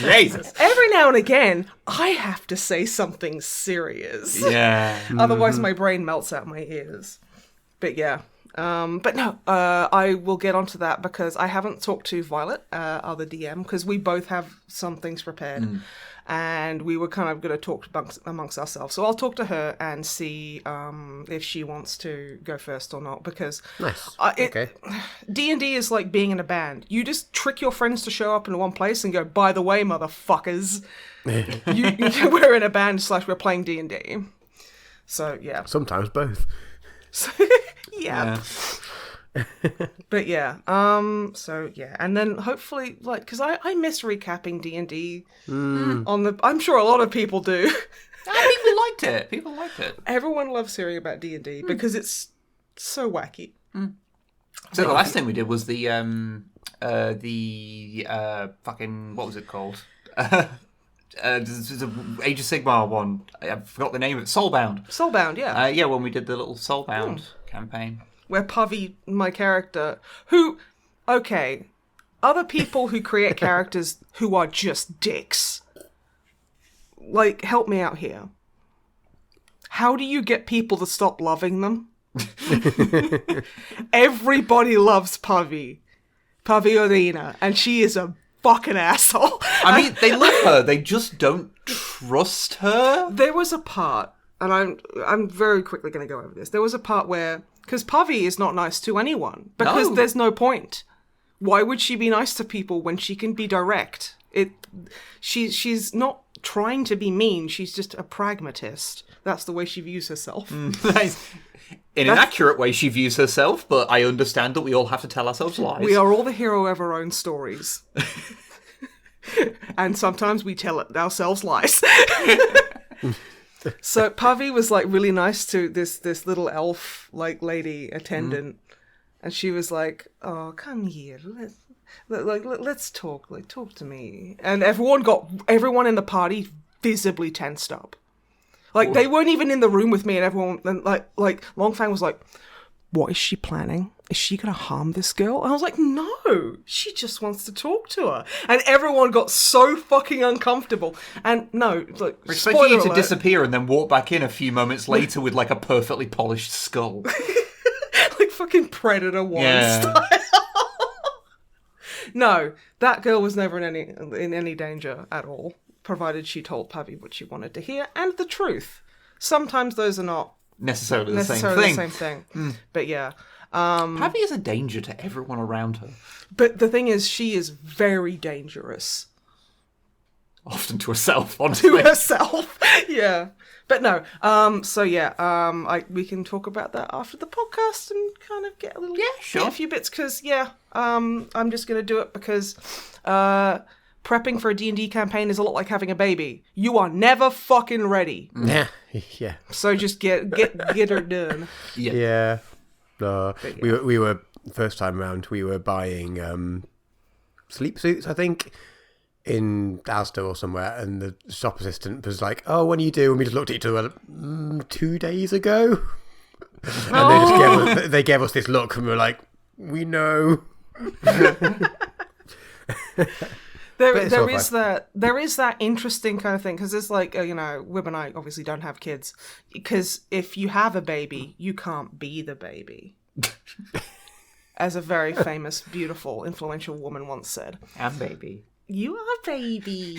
Jesus. Every now and again, I have to say something serious. Yeah. Otherwise, my brain melts out my ears. But yeah. But no, I will get onto that because I haven't talked to Violet, other DM, because we both have some things prepared. And we were kind of going to talk amongst ourselves. So I'll talk to her and see if she wants to go first or not. Because D&D is like being in a band. You just trick your friends to show up in one place and go, by the way, motherfuckers, we're in a band / we're playing D&D. So, yeah. Sometimes both. Yeah. But yeah, so yeah, and then hopefully, because I miss recapping D&D on the. I'm sure a lot of people do. People liked it. Everyone loves hearing about D&D because it's so wacky. So the last thing we did was the fucking, what was it called? There's an Age of Sigmar one. I forgot the name of it. Soulbound. Soulbound, yeah. Yeah, when we did the little Soulbound campaign. Where Puffy, my character, who... Okay, other people who create characters who are just dicks. Like, help me out here. How do you get people to stop loving them? Everybody loves Puffy. Puffy-Orina, and she is a fucking asshole. I mean, they love her. They just don't trust her. There was a part, and I'm very quickly going to go over this. There was a part where, because Puffy is not nice to anyone, because there's no point. Why would she be nice to people when she can be direct? She's not trying to be mean. She's just a pragmatist. That's the way she views herself. Nice. In an accurate way, she views herself, but I understand that we all have to tell ourselves lies. We are all the hero of our own stories. And sometimes we tell ourselves lies. So Puffy was like really nice to this little elf like lady attendant. And she was like, "Oh, come here. Let's talk. Like, talk to me." And everyone in the party visibly tensed up. Like, they weren't even in the room with me, and everyone, and like Longfang was like, "What is she planning? Is she gonna harm this girl?" And I was like, "No, she just wants to talk to her." And everyone got so fucking uncomfortable. And no, like, we're expecting you to disappear and then walk back in a few moments later with like a perfectly polished skull. Like fucking Predator 1 style. No, that girl was never in any danger at all, provided she told Puffy what she wanted to hear and the truth. Sometimes those are not necessarily the same thing. But yeah. Puffy is a danger to everyone around her. But the thing is, she is very dangerous. Often to herself, honestly. To herself, yeah. But no, so yeah, we can talk about that after the podcast and kind of get a little, sure, get a few bits, because I'm just gonna do it because prepping for a D&D campaign is a lot like having a baby. You are never fucking ready. Yeah. So just get her done. Yeah. No, we were first time round. We were buying sleep suits, I think, in Asda or somewhere, and the shop assistant was like, "Oh, when are you due?" And we just looked at each other, 2 days ago. And they gave us this look, and we were like, "We know." There is that interesting kind of thing, because it's like, Wib and I obviously don't have kids, because if you have a baby, you can't be the baby. As a very famous, beautiful, influential woman once said. I'm baby. You are baby.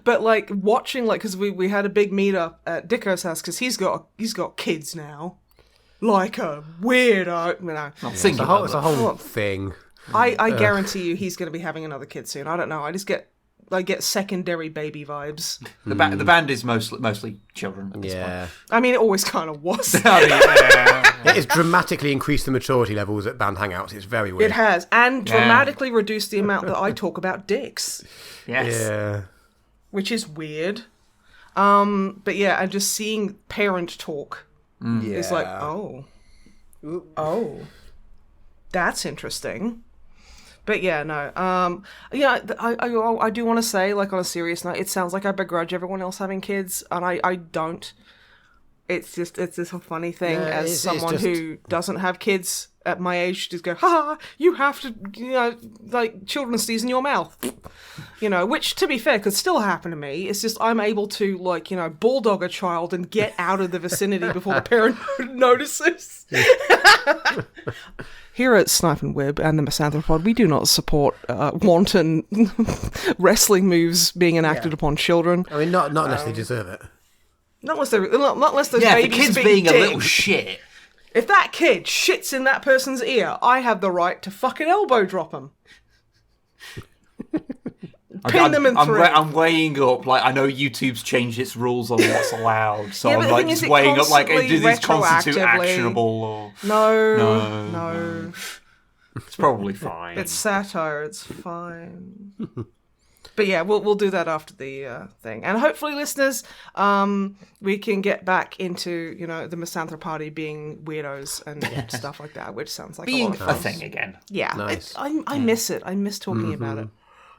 But like watching, like, because we had a big meetup at Dicko's house, because he's got kids now. Like a weirdo, It's a whole thing. I guarantee you he's going to be having another kid soon. I don't know. I get secondary baby vibes. The band is mostly children at this point. I mean, it always kind of was. It has dramatically increased the maturity levels at band hangouts. It's very weird. It has, and dramatically reduced the amount that I talk about dicks. Yes. Yeah. Which is weird. But yeah, and just seeing parent talk is like, oh, that's interesting. But yeah, no. I do want to say, like, on a serious note, it sounds like I begrudge everyone else having kids, and I don't. It's just a funny thing as someone who doesn't have kids at my age, just go, ha, you have to, like, children's teeth in your mouth. Which, to be fair, could still happen to me. It's just I'm able to, like, bulldog a child and get out of the vicinity before the parent notices. Here at Snipe and Wib and the MisanthroPod, we do not support wanton wrestling moves being enacted upon children. I mean, not unless they deserve it. Not unless those babies the kid's being a little shit. If that kid shits in that person's ear, I have the right to fucking elbow drop him. Pin them in three. I'm weighing up, like, I know YouTube's changed its rules on what's allowed, so I'm like just weighing up, like, do these constitute actionable or... No. It's probably fine. It's satire, it's fine. But yeah, we'll do that after the thing, and hopefully, listeners, we can get back into the MisanthroPod being weirdos and stuff like that, which sounds like being a lot of fun. a thing again. Yeah, Nice. I miss it. I miss talking about it.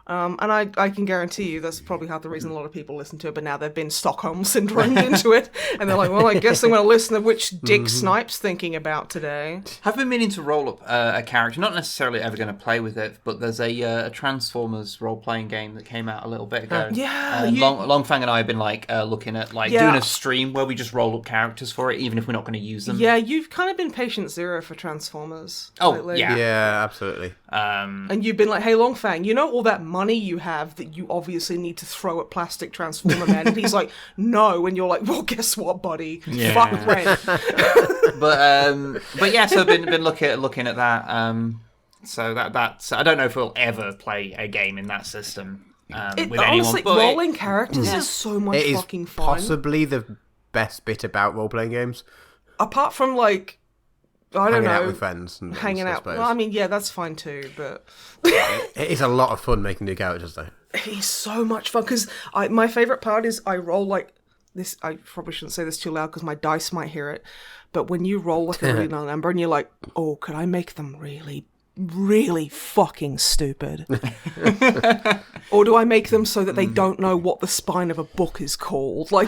And I can guarantee you that's probably half the reason a lot of people listen to it, but now they've been Stockholm syndromed into it, and they're like, well, I guess I'm going to listen to which Dick Snipe's thinking about today. I've been meaning to roll up a character, not necessarily ever going to play with it, but there's a Transformers role-playing game that came out a little bit ago. Longfang and I have been looking at doing a stream where we just roll up characters for it, even if we're not going to use them. Yeah, you've kind of been patient zero for Transformers lately. Yeah, absolutely. And you've been like, hey, Longfang, all that money you have that you obviously need to throw at plastic Transformer Man, and he's like, no, and you're like, well, guess what, buddy? Yeah. Fuck rent. but yeah, so I've been looking at that. So that's I don't know if we'll ever play a game in that system with honestly, anyone. But rolling characters is so much It is fucking fun. possibly the best bit about role-playing games. Apart from Hanging out with friends. Hanging out. Well, I mean, yeah, that's fine too, but it is a lot of fun making new characters, though. it's so much fun because my favorite part is I roll like this. I probably shouldn't say this too loud because my dice might hear it. But when you roll like a really low number and you're like, oh, could I make them really, really fucking stupid? Or do I make them so that they don't know what the spine of a book is called? I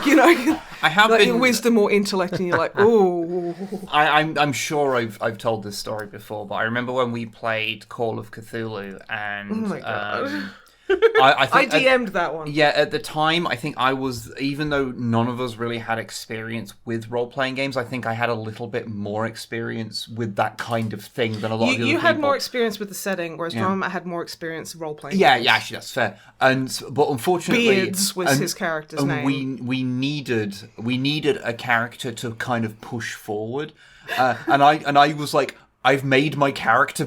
have been wisdom or intellect, and you're like, oh. I'm sure I've told this story before, but I remember when we played Call of Cthulhu, and Oh my God. I I DM'd that one. Yeah, at the time, I think I was, even though none of us really had experience with role-playing games, I think I had a little bit more experience with that kind of thing than a lot of other people. You had more experience with the setting, whereas John had more experience role-playing Yeah, games. yeah, actually, that's fair. But unfortunately... Beards was his character's name. We needed a character to kind of push forward. And I was like... I've made my character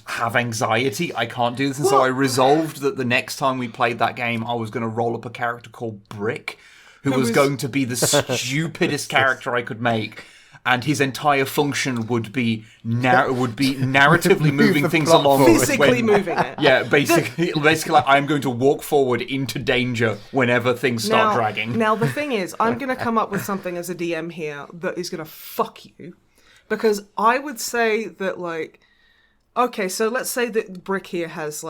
have anxiety. I can't do this. And so I resolved that the next time we played that game, I was going to roll up a character called Brick, who was going to be the stupidest character I could make. And his entire function would be narratively moving things along. Physically moving it. Yeah, basically I'm going to walk forward into danger whenever things start dragging. Now, the thing is, I'm going to come up with something as a DM here that is going to fuck you. Because I would say that, okay, so let's say that Brick here has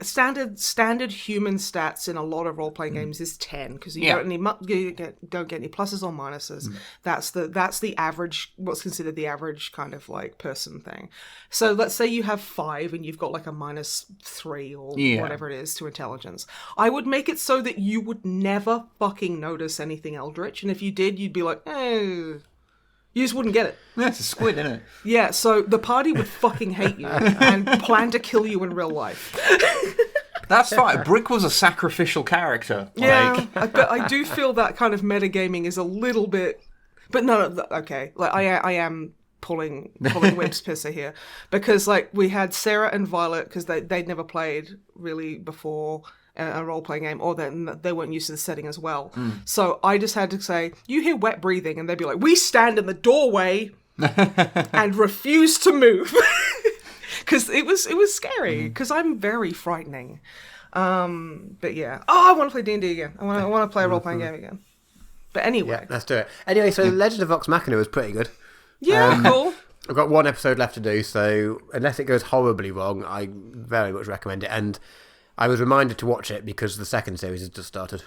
standard human stats in a lot of role playing games is 10 because you don't get any pluses or minuses. That's the average, what's considered the average kind of person thing. So let's say you have 5 and you've got a -3 or whatever it is to intelligence. I would make it so that you would never fucking notice anything eldritch, and if you did, you'd be like, oh. You just wouldn't get it. Yeah, it's a squid, isn't it? Yeah, so the party would fucking hate you and plan to kill you in real life. That's fine. Brick was a sacrificial character. Yeah, but I do feel that kind of metagaming is a little bit... But no, okay. I am pulling Wimp's pisser here. Because, we had Sarah and Violet, because they'd never played really before... a role-playing game, or they weren't used to the setting as well. So I just had to say, you hear wet breathing, and they'd be like, we stand in the doorway and refuse to move. Because it was scary, because I'm very frightening. But yeah. Oh, I want to play D&D again. I want to play a role-playing game again. But anyway. Yeah, let's do it. Anyway, so Legend of Vox Machina was pretty good. Yeah, cool. I've got one episode left to do, so unless it goes horribly wrong, I very much recommend it. And I was reminded to watch it because the second series has just started.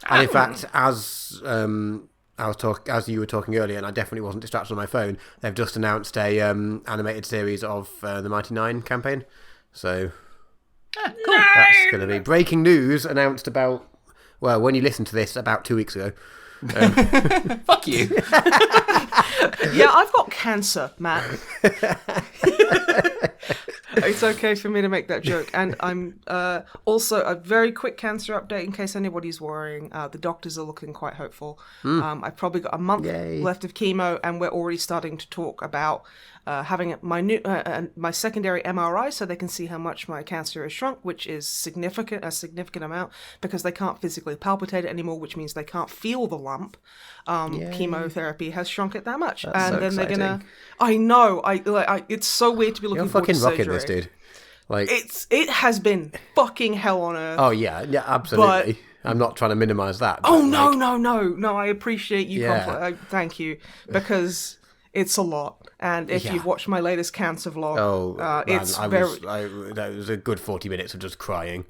And in fact, as you were talking earlier, and I definitely wasn't distracted on my phone, they've just announced a animated series of the Mighty Nine campaign. So Cool. That's going to be breaking news announced about, well, when you listen to this, about 2 weeks ago. Fuck you. Yeah, I've got cancer, Matt. It's okay for me to make that joke. And I'm also a very quick cancer update in case anybody's worrying. The doctors are looking quite hopeful. I've probably got a month left of chemo, and we're already starting to talk about having my secondary MRI so they can see how much my cancer has shrunk, which is a significant amount, because they can't physically palpitate it anymore, which means they can't feel the lump. Chemotherapy has shrunk it that much. That's and so then exciting. they're gonna... I know. It's so weird to be looking You're forward to fucking rocking surgery. this, dude. Like, it has been fucking hell on earth. oh yeah, absolutely. I'm not trying to minimise that. Oh no! I appreciate you. Yeah. Thank you, because it's a lot. And if you've watched my latest cancer vlog, it's that was a good 40 minutes of just crying.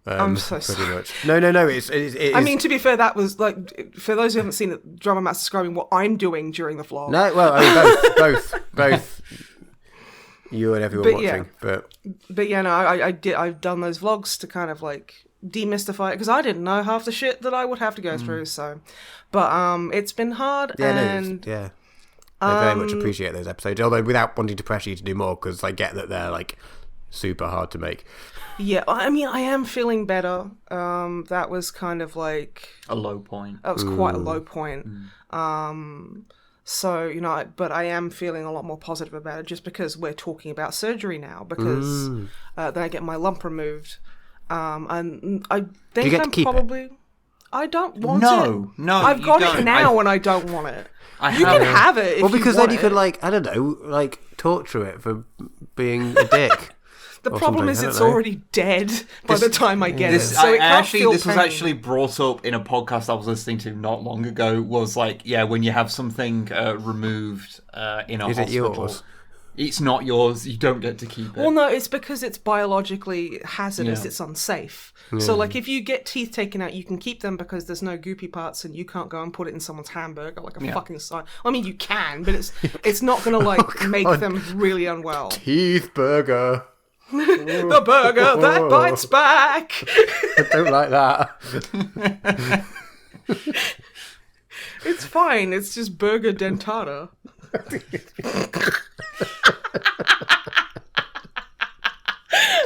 I'm so pretty sorry. much. No. It I mean, to be fair, that was like, for those who haven't seen it, Drummer Matt's describing what I'm doing during the vlog. No, well, I mean, both. You and everyone watching, but yeah, no, I've done those vlogs to kind of like demystify it, because I didn't know half the shit that I would have to go through. So, but it's been hard, and I very much appreciate those episodes, although without wanting to pressure you to do more, because I get that they're like super hard to make. Yeah, I mean, I am feeling better. That was kind of like a low point. That was quite a low point. So, you know, but I am feeling a lot more positive about it, just because we're talking about surgery now, because then I get my lump removed. And I think I'm probably... I don't want it. No, I've got it now and I don't want it. You can have it if you want it. Well, because then you could, like, I don't know, like, torture it for being a dick. The problem is it's already dead by the time I get it. So this was actually brought up in a podcast I was listening to not long ago. Was like, when you have something removed in a hospital. Is it yours? It's not yours. You don't get to keep it. Well, no, it's because it's biologically hazardous. It's unsafe. So, like, if you get teeth taken out, you can keep them because there's no goopy parts, and you can't go and put it in someone's hamburger like a fucking sign. I mean, you can, but it's not going to like make them really unwell. Teeth burger. The burger that bites back. I don't like that. It's fine. It's just burger dentata.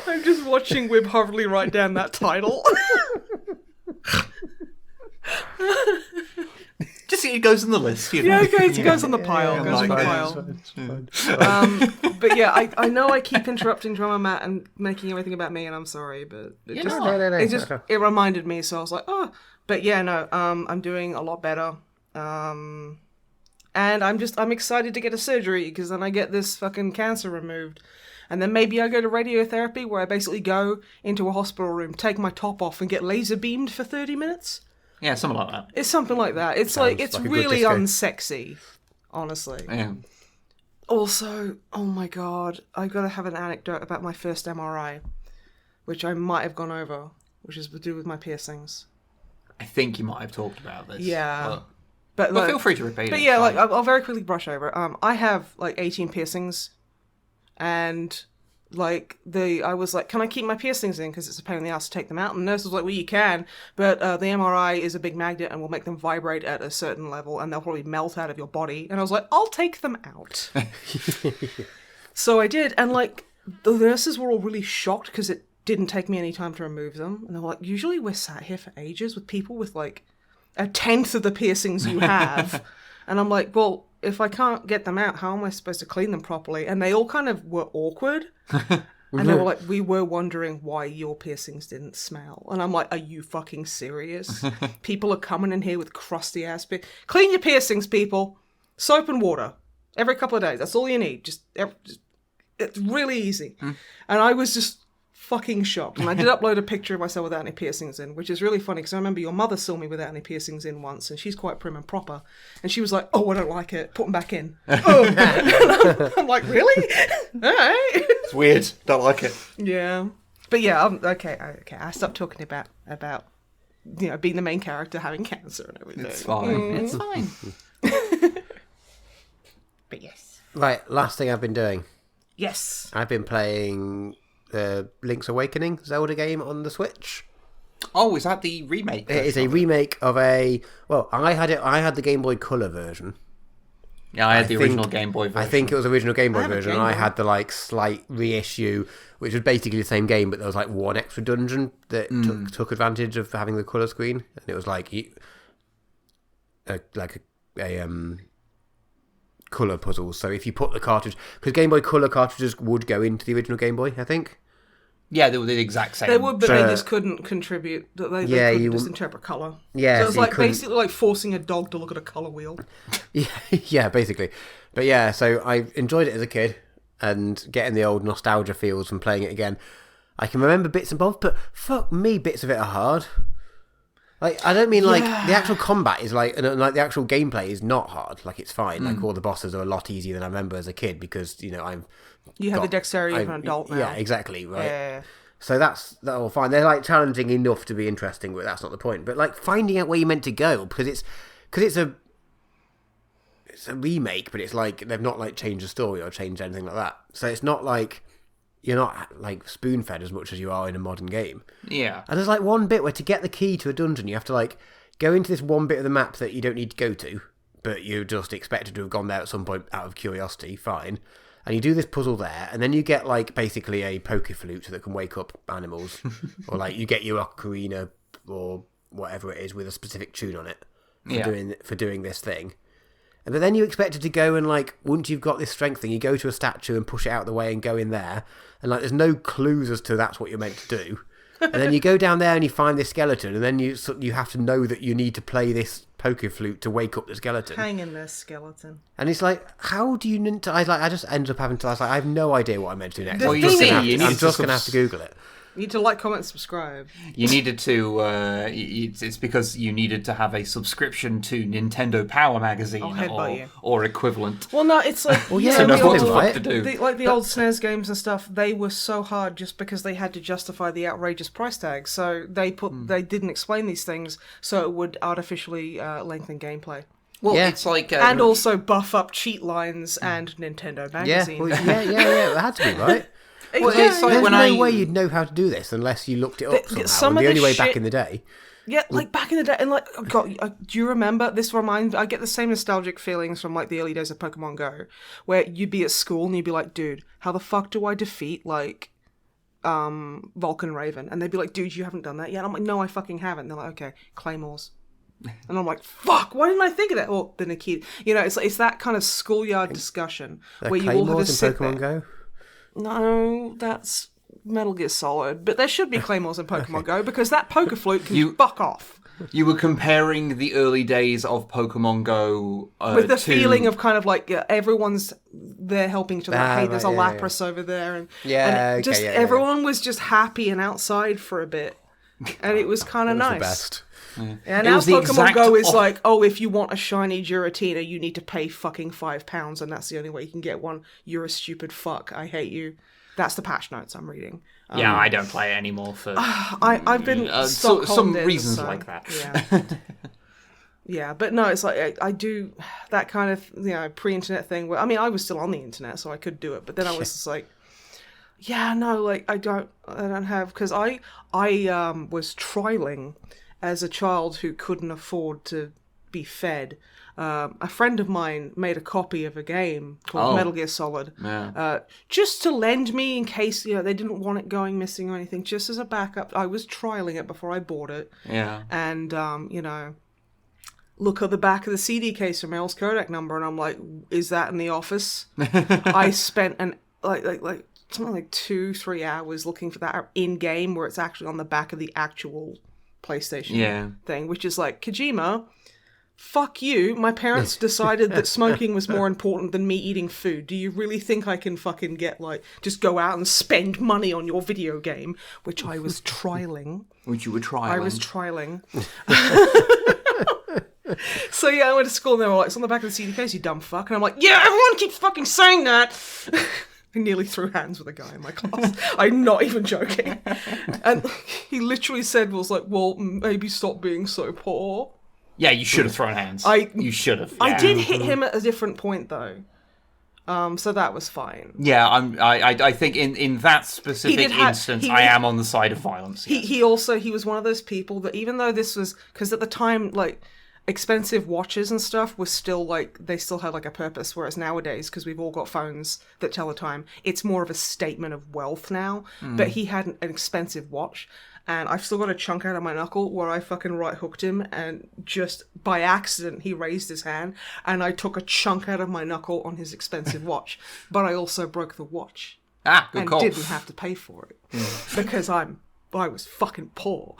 I'm just watching Wib Hoverly write down that title. Just it goes in the list. You know? Yeah, it goes on the pile. But yeah, I know I keep interrupting Drummer Matt and making everything about me, and I'm sorry, but it reminded me, so I was like, oh. But yeah, no, I'm doing a lot better. And I'm excited to get a surgery, because then I get this fucking cancer removed. And then maybe I go to radiotherapy, where I basically go into a hospital room, take my top off, and get laser beamed for 30 minutes. Yeah, something like that. It's something like that. It's like, it's really unsexy, honestly. Yeah. Also, oh my god, I gotta have an anecdote about my first MRI, which I might have gone over, which is to do with my piercings. I think you might have talked about this. Yeah. But feel free to repeat it. But yeah, like, I'll very quickly brush over it. I have like 18 piercings, and like I was like, can I keep my piercings in, because it's a pain in the ass to take them out? And the nurse was like, well, you can, but the MRI is a big magnet and will make them vibrate at a certain level, and they'll probably melt out of your body. And I was like, I'll take them out. So I did, and like the nurses were all really shocked, because it didn't take me any time to remove them. And they're like, usually we're sat here for ages with people with like a tenth of the piercings you have. And I'm like, well, if I can't get them out, how am I supposed to clean them properly? And they all kind of were awkward. And they were like, we were wondering why your piercings didn't smell. And I'm like, are you fucking serious? People are coming in here with crusty ass clean your piercings, people. Soap and water. Every couple of days. That's all you need. It's really easy. And I was just fucking shocked. And I did upload a picture of myself without any piercings in, which is really funny, because I remember your mother saw me without any piercings in once, and she's quite prim and proper, and she was like, oh, I don't like it, put them back in. I'm like, really? All right. It's weird, don't like it. Yeah. But yeah, okay, I stopped talking about you know, being the main character, having cancer and everything. It's fine. It's fine. But yes. Right, last thing I've been doing. Yes. I've been playing the Link's Awakening Zelda game on the Switch. Oh, is that the remake? It is a remake of I had the Game Boy Color version. Yeah, I had the original Game Boy version. I think it was the original Game Boy version. And I had the like slight reissue, which was basically the same game, but there was like one extra dungeon that took advantage of having the color screen, and it was like a color puzzle. So if you put the cartridge, because Game Boy Color cartridges would go into the original Game Boy, I think. Yeah, they were the exact same. They would, but they just couldn't contribute. They couldn't just interpret colour. Yeah, so it was like basically like forcing a dog to look at a colour wheel. Yeah, basically. But yeah, so I enjoyed it as a kid. and getting the old nostalgia feels from playing it again. I can remember bits and bobs, but fuck me, bits of it are hard. Like, I don't mean like the actual combat is like the actual gameplay is not hard. Like, it's fine. Like, all the bosses are a lot easier than I remember as a kid because you have the dexterity of an adult now. Yeah, exactly. Right. Yeah. So that's all fine. They're like challenging enough to be interesting, but that's not the point. But like finding out where you're meant to go because it's a remake, but it's like they've not like changed the story or changed anything like that. So it's not like you're not like spoon fed as much as you are in a modern game. Yeah. And there's like one bit where to get the key to a dungeon, you have to like go into this one bit of the map that you don't need to go to, but you just expected to have gone there at some point out of curiosity. Fine. And you do this puzzle there, and then you get like basically a poker flute that can wake up animals, or like you get your ocarina or whatever it is with a specific tune on it for doing this thing. But then you expect it to go and like once you've got this strength thing, you go to a statue and push it out of the way and go in there, and like there's no clues as to that's what you're meant to do. And then you go down there and you find this skeleton, and then you have to know that you need to play this poker flute to wake up the skeleton. Hang in there, skeleton. And it's like, how do you? I just ended up having to. I was like, I have no idea what I'm meant to do next. Well, I'm just gonna have to Google it. You need to like, comment, and subscribe. You needed to. It's because you needed to have a subscription to Nintendo Power Magazine or equivalent. Well, no, it's like well, yeah, to know what the right? fuck to do. The old SNES games and stuff. They were so hard just because they had to justify the outrageous price tag. So they didn't explain these things, so it would artificially lengthen gameplay. Well, it's like and also buff up cheat lines and Nintendo Magazine. Yeah. It had to be right. Well, it's like There's no way you'd know how to do this unless you looked it up somehow. The only way back in the day. Yeah, like back in the day, and like, oh God, do you remember? I get the same nostalgic feelings from like the early days of Pokemon Go, where you'd be at school and you'd be like, dude, how the fuck do I defeat like Vulcan Raven? And they'd be like, dude, you haven't done that yet. And I'm like, no, I fucking haven't. And they're like, okay, Claymores. And I'm like, fuck, why didn't I think of that? Well, the Nikita, it's that kind of schoolyard discussion where you all have to sit Pokemon there. Go? No, that's Metal Gear Solid. But there should be Claymores in Pokemon Go because that poker flute can fuck off. You were comparing the early days of Pokemon Go with the feeling of kind of like everyone's there helping each other. Hey, there's a Lapras over there, and everyone was just happy and outside for a bit, and it was kind of nice. The best. Yeah. And now Pokemon Go is like, oh, if you want a shiny Giratina, you need to pay fucking £5, and that's the only way you can get one. You're a stupid fuck. I hate you. That's the patch notes I'm reading. Yeah, I don't play it anymore for I've been some reasons like that. Yeah. Yeah, but no, it's like I do that kind of pre-internet thing where I was still on the internet, so I could do it, but then I was just like, yeah, no, like I don't have, because I was trialing as a child who couldn't afford to be fed. A friend of mine made a copy of a game called Metal Gear Solid, just to lend me in case they didn't want it going missing or anything, just as a backup. I was trialing it before I bought it. Yeah. And look at the back of the CD case for Mel's Kodak number, and I'm like, is that in the office? I spent something like 2-3 hours looking for that in game where it's actually on the back of the actual PlayStation thing, which is like, Kojima, fuck you. My parents decided that smoking was more important than me eating food. Do you really think I can fucking just go out and spend money on your video game? Which I was trialing. Which you were trialing. I was trialing. So I went to school and they were like, it's on the back of the CD case, you dumb fuck. And I'm like, yeah, everyone keeps fucking saying that. I nearly threw hands with a guy in my class. I'm not even joking. And he literally said, well, maybe stop being so poor. Yeah, you should have thrown hands. You should have. Yeah. I did hit him at a different point, though. So that was fine. Yeah, I think in that specific instance, I am on the side of violence. Yes. He was one of those people that, even though this was, because at the time, expensive watches and stuff was still they still had a purpose, whereas nowadays, because we've all got phones that tell the time, it's more of a statement of wealth now. But he had an expensive watch, and I've still got a chunk out of my knuckle where I fucking right hooked him, and just by accident he raised his hand and I took a chunk out of my knuckle on his expensive watch. But I also broke the watch good call. Didn't have to pay for it because I was fucking poor.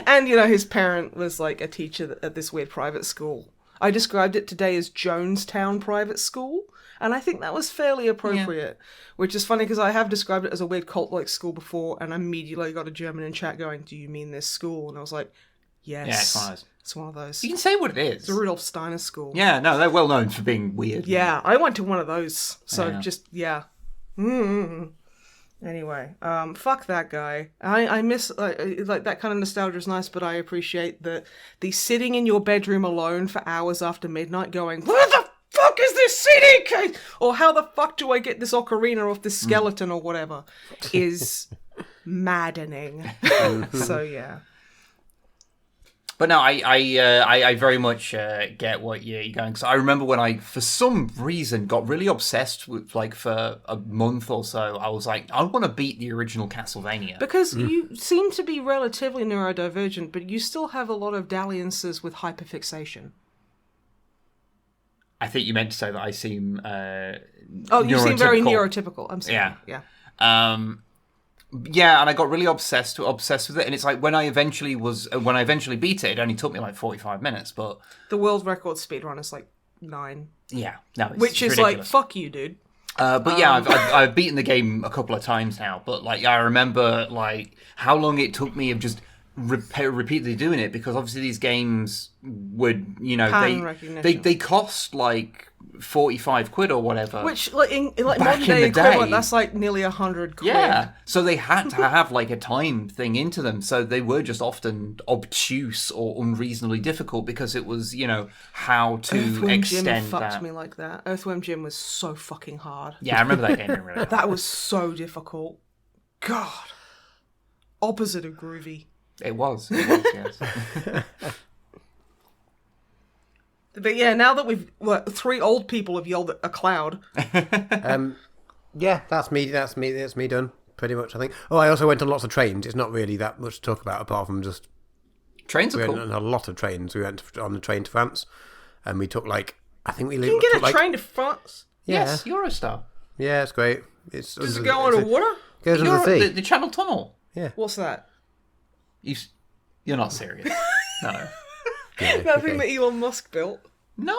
And, his parent was, a teacher at this weird private school. I described it today as Jonestown Private School, And I think that was fairly appropriate, which is funny because I have described it as a weird cult-like school before, and immediately got a German in chat going, "Do you mean this school?" And I was like, yes. Yeah, it's one of those. It's one of those. You can say what it is. It's a Rudolf Steiner school. Yeah, no, they're well known for being weird. Yeah, I went to one of those. So Yeah. Anyway, fuck that guy. I miss, like, that kind of nostalgia is nice, but I appreciate the sitting in your bedroom alone for hours after midnight going, where the fuck is this CD case? Or how the fuck do I get this ocarina off this skeleton or whatever is maddening. So, yeah. But no, I very much get what you're going. So I remember when I, for some reason, got really obsessed with, like, for a month or so. I was like, I want to beat the original Castlevania. Because you seem to be relatively neurodivergent, but you still have a lot of dalliances with hyperfixation. I think you meant to say that I seem you seem very neurotypical. I'm sorry. Yeah. Yeah, and I got really obsessed with it, and it's like when I eventually beat it, it only took me like 45 minutes, but the world record speedrun is like 9. Yeah, no, which is ridiculous. Like, fuck you, dude. But yeah, I've beaten the game a couple of times now, but like I remember like how long it took me of just repeatedly doing it, because obviously these games would, you know, they cost like 45 quid or whatever, which like in like modern day equivalent, that's like nearly 100 quid. Yeah, so they had to have like a time thing into them, so they were just often obtuse or unreasonably difficult, because it was, you know, how to Earthworm extend Jim that. fucked me like that. Earthworm Jim was so fucking hard. Yeah, I remember that game. Really that was so difficult. God, opposite of groovy. It was yes. But yeah, now that we've 3 old people have yelled at a cloud. Yeah, that's me done pretty much, I think. Oh, I also went on lots of trains. It's not really that much to talk about apart from just trains are cool. We went on a lot of trains. We went on the train to France, and we took like You can get a train to France. Yeah. Yes, Eurostar. Yeah, it's great. Does it go underwater? Goes under the sea. The Channel Tunnel. Yeah. What's that? You're not serious. No. Yeah, that thing that Elon Musk built. No.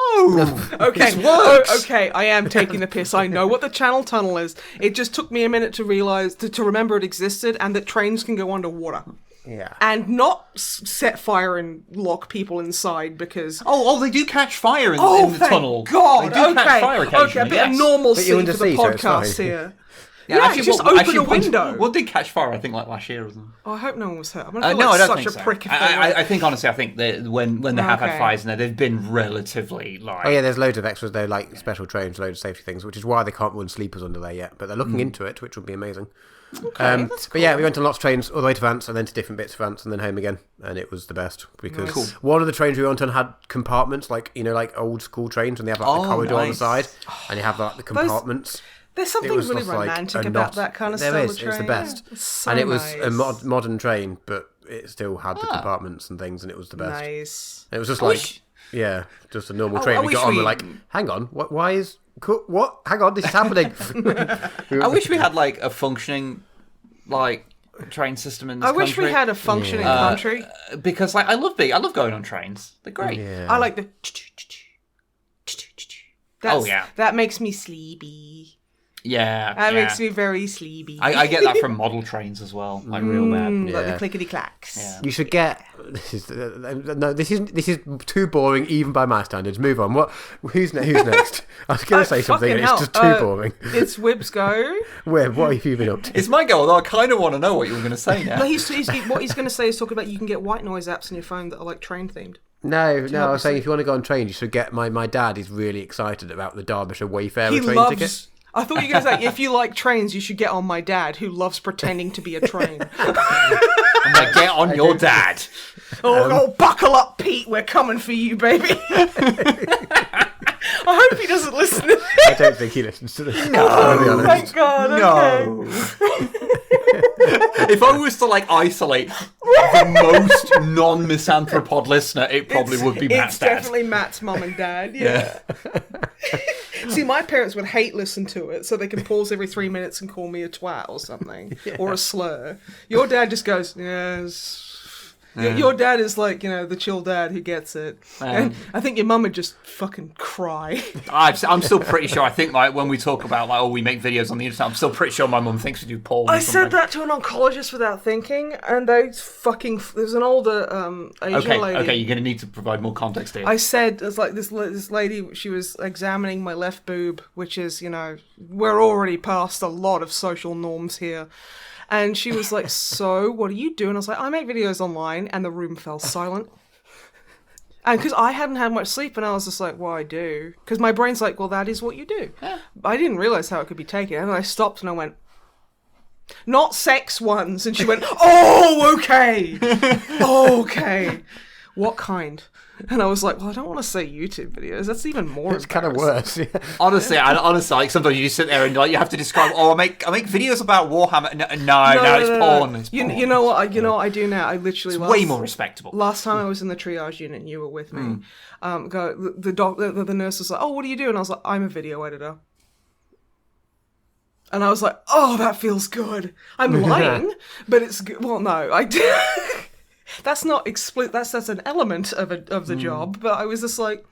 Okay. This works. Okay, I am taking the piss. I know what the Channel Tunnel is. It just took me a minute to realize to remember it existed, and that trains can go underwater. Yeah. And not set fire and lock people inside because... Oh, they do catch fire in the tunnel. God. They do catch fire occasionally. Okay, a bit of normalcy for the podcast so here. Yeah, actually, just open a window. What did catch fire, I think, like last year or something? Oh, I hope no one was hurt. I'm No, I don't such think a so. prick if I think, honestly, that when they have had fires in there, they've been relatively, like... Oh, yeah, there's loads of extras there, like special trains, loads of safety things, which is why they can't run sleepers under there yet. But they're looking into it, which would be amazing. Okay, that's cool. But yeah, we went on lots of trains all the way to France and then to different bits of France and then home again, and it was the best because one of the trains we went on had compartments, like, you know, like old school trains, and they have like the corridor on the side, and you have like the compartments. There's something really romantic about that kind of style of train. It's the best. Yeah, it's so and it was nice. a modern train, but it still had the compartments and things, and it was the best. Nice. And it was just like, just a normal train. We got on, we're like, hang on, why is... What? Hang on, this is happening. I wish we had like a functioning like train system in this country. I wish we had a functioning country. Because like I love going on trains. They're great. Yeah. I like the... yeah. That makes me sleepy. Yeah. That makes me very sleepy. I get that from model trains as well. Like real bad. Like the clickety clacks. Yeah. You should get... This is too boring even by my standards. Move on. Who's next? I was going to say something and it's just too boring. It's Wib's go. What have you been up to? It's my go, although I kind of want to know what you were going to say now. No, what he's going to say is talk about you can get white noise apps on your phone that are like train themed. No, I was saying if you want to go on train, you should get... My dad is really excited about the Derbyshire Wayfarer train ticket. I thought you were going to say, if you like trains, you should get on my dad, who loves pretending to be a train. I'm like, get on your dad. Buckle up, Pete. We're coming for you, baby. I hope he doesn't listen to this. I don't think he listens to this. No, thank God. No. If I was to like isolate the most non-MisanthroPod listener, it probably would be Matt's dad. It's definitely Matt's mum and dad. Yeah. See, my parents would hate listen to it, so they can pause every 3 minutes and call me a twat or something, or a slur. Your dad just goes, yes. Your dad is like, the chill dad who gets it. And I think your mum would just fucking cry. I'm still pretty sure, I think, like, when we talk about, we make videos on the internet, I'm still pretty sure my mum thinks we do porn. I said that to an oncologist without thinking, and there's an older Asian lady. Okay, you're going to need to provide more context here. I said, it's like this lady, she was examining my left boob, which is, we're already past a lot of social norms here. And she was like, so, what are you doing? I was like, I make videos online, and the room fell silent. And because I hadn't had much sleep, and I was just like, well, I do. Because my brain's like, well, that is what you do. Yeah. I didn't realize how it could be taken. And I stopped and I went, not sex ones. And she went, oh, okay. Okay. What kind? And I was like, well, I don't want to say YouTube videos. That's even more It's kind of worse. Yeah. Honestly, like, sometimes you just sit there and like you have to describe. Oh, I make videos about Warhammer. No, it's porn. It's porn. You know what I do now? I literally way more respectable. Last time I was in the triage unit, and you were with me. The nurse was like, "Oh, what do you do?" And I was like, "I'm a video editor." And I was like, "Oh, that feels good." I'm lying, but it's good. Well, no, I do. That's not explicit. That's an element of the job. But I was just like,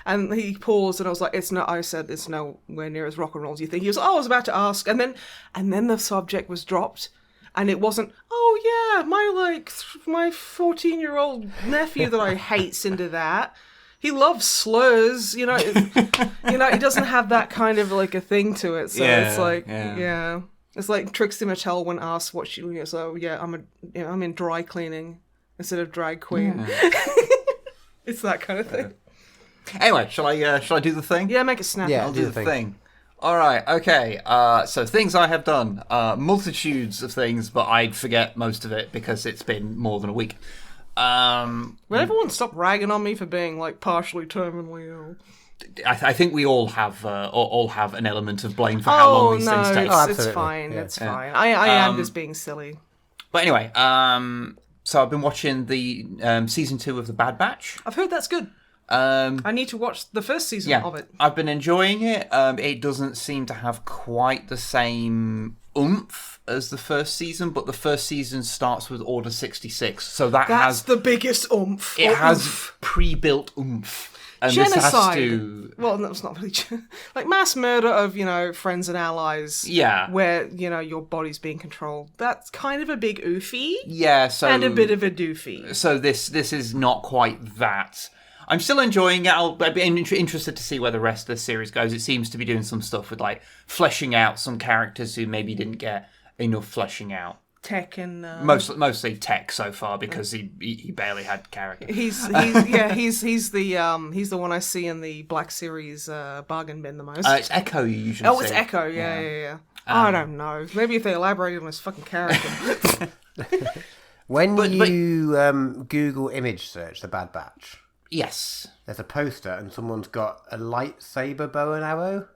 and he paused, and I was like, "It's not." I said, "It's nowhere near as rock and roll as you think." He was, "Oh, I was about to ask," and then the subject was dropped, and it wasn't. Oh yeah, my 14-year-old nephew that I hate's into that. He loves slurs, He doesn't have that kind of like a thing to it. So it's like, yeah. It's like Trixie Mattel when asked what she. So yeah, I'm in dry cleaning instead of drag queen. It's that kind of thing. Anyway, shall I do the thing? Yeah, make it snappy. I'll do the thing. All right, okay. So things I have done, multitudes of things, but I'd forget most of it because it's been more than a week. Will everyone stop ragging on me for being like partially terminally ill? I think we all have an element of blame for how long these things take. It's fine. It's fine. I am just being silly. But anyway, so I've been watching the season 2 of The Bad Batch. I've heard that's good. I need to watch the first season of it. I've been enjoying it. It doesn't seem to have quite the same oomph as the first season, but the first season starts with Order 66, so that's the biggest oomph. It has pre-built oomph. And genocide. This has to... Well, that's not really like mass murder of friends and allies. Yeah, where your body's being controlled. That's kind of a big oofy. Yeah, and a bit of a doofy. So this is not quite that. I'm still enjoying it. I'll be interested to see where the rest of the series goes. It seems to be doing some stuff with like fleshing out some characters who maybe didn't get enough fleshing out. Tech and mostly Tech so far because he barely had character. He's the one I see in the Black Series bargain bin the most. It's Echo you usually. Oh, it's Echo. Yeah. I don't know. Maybe if they elaborated on his fucking character. When you Google image search The Bad Batch, yes, there's a poster and someone's got a lightsaber bow and arrow.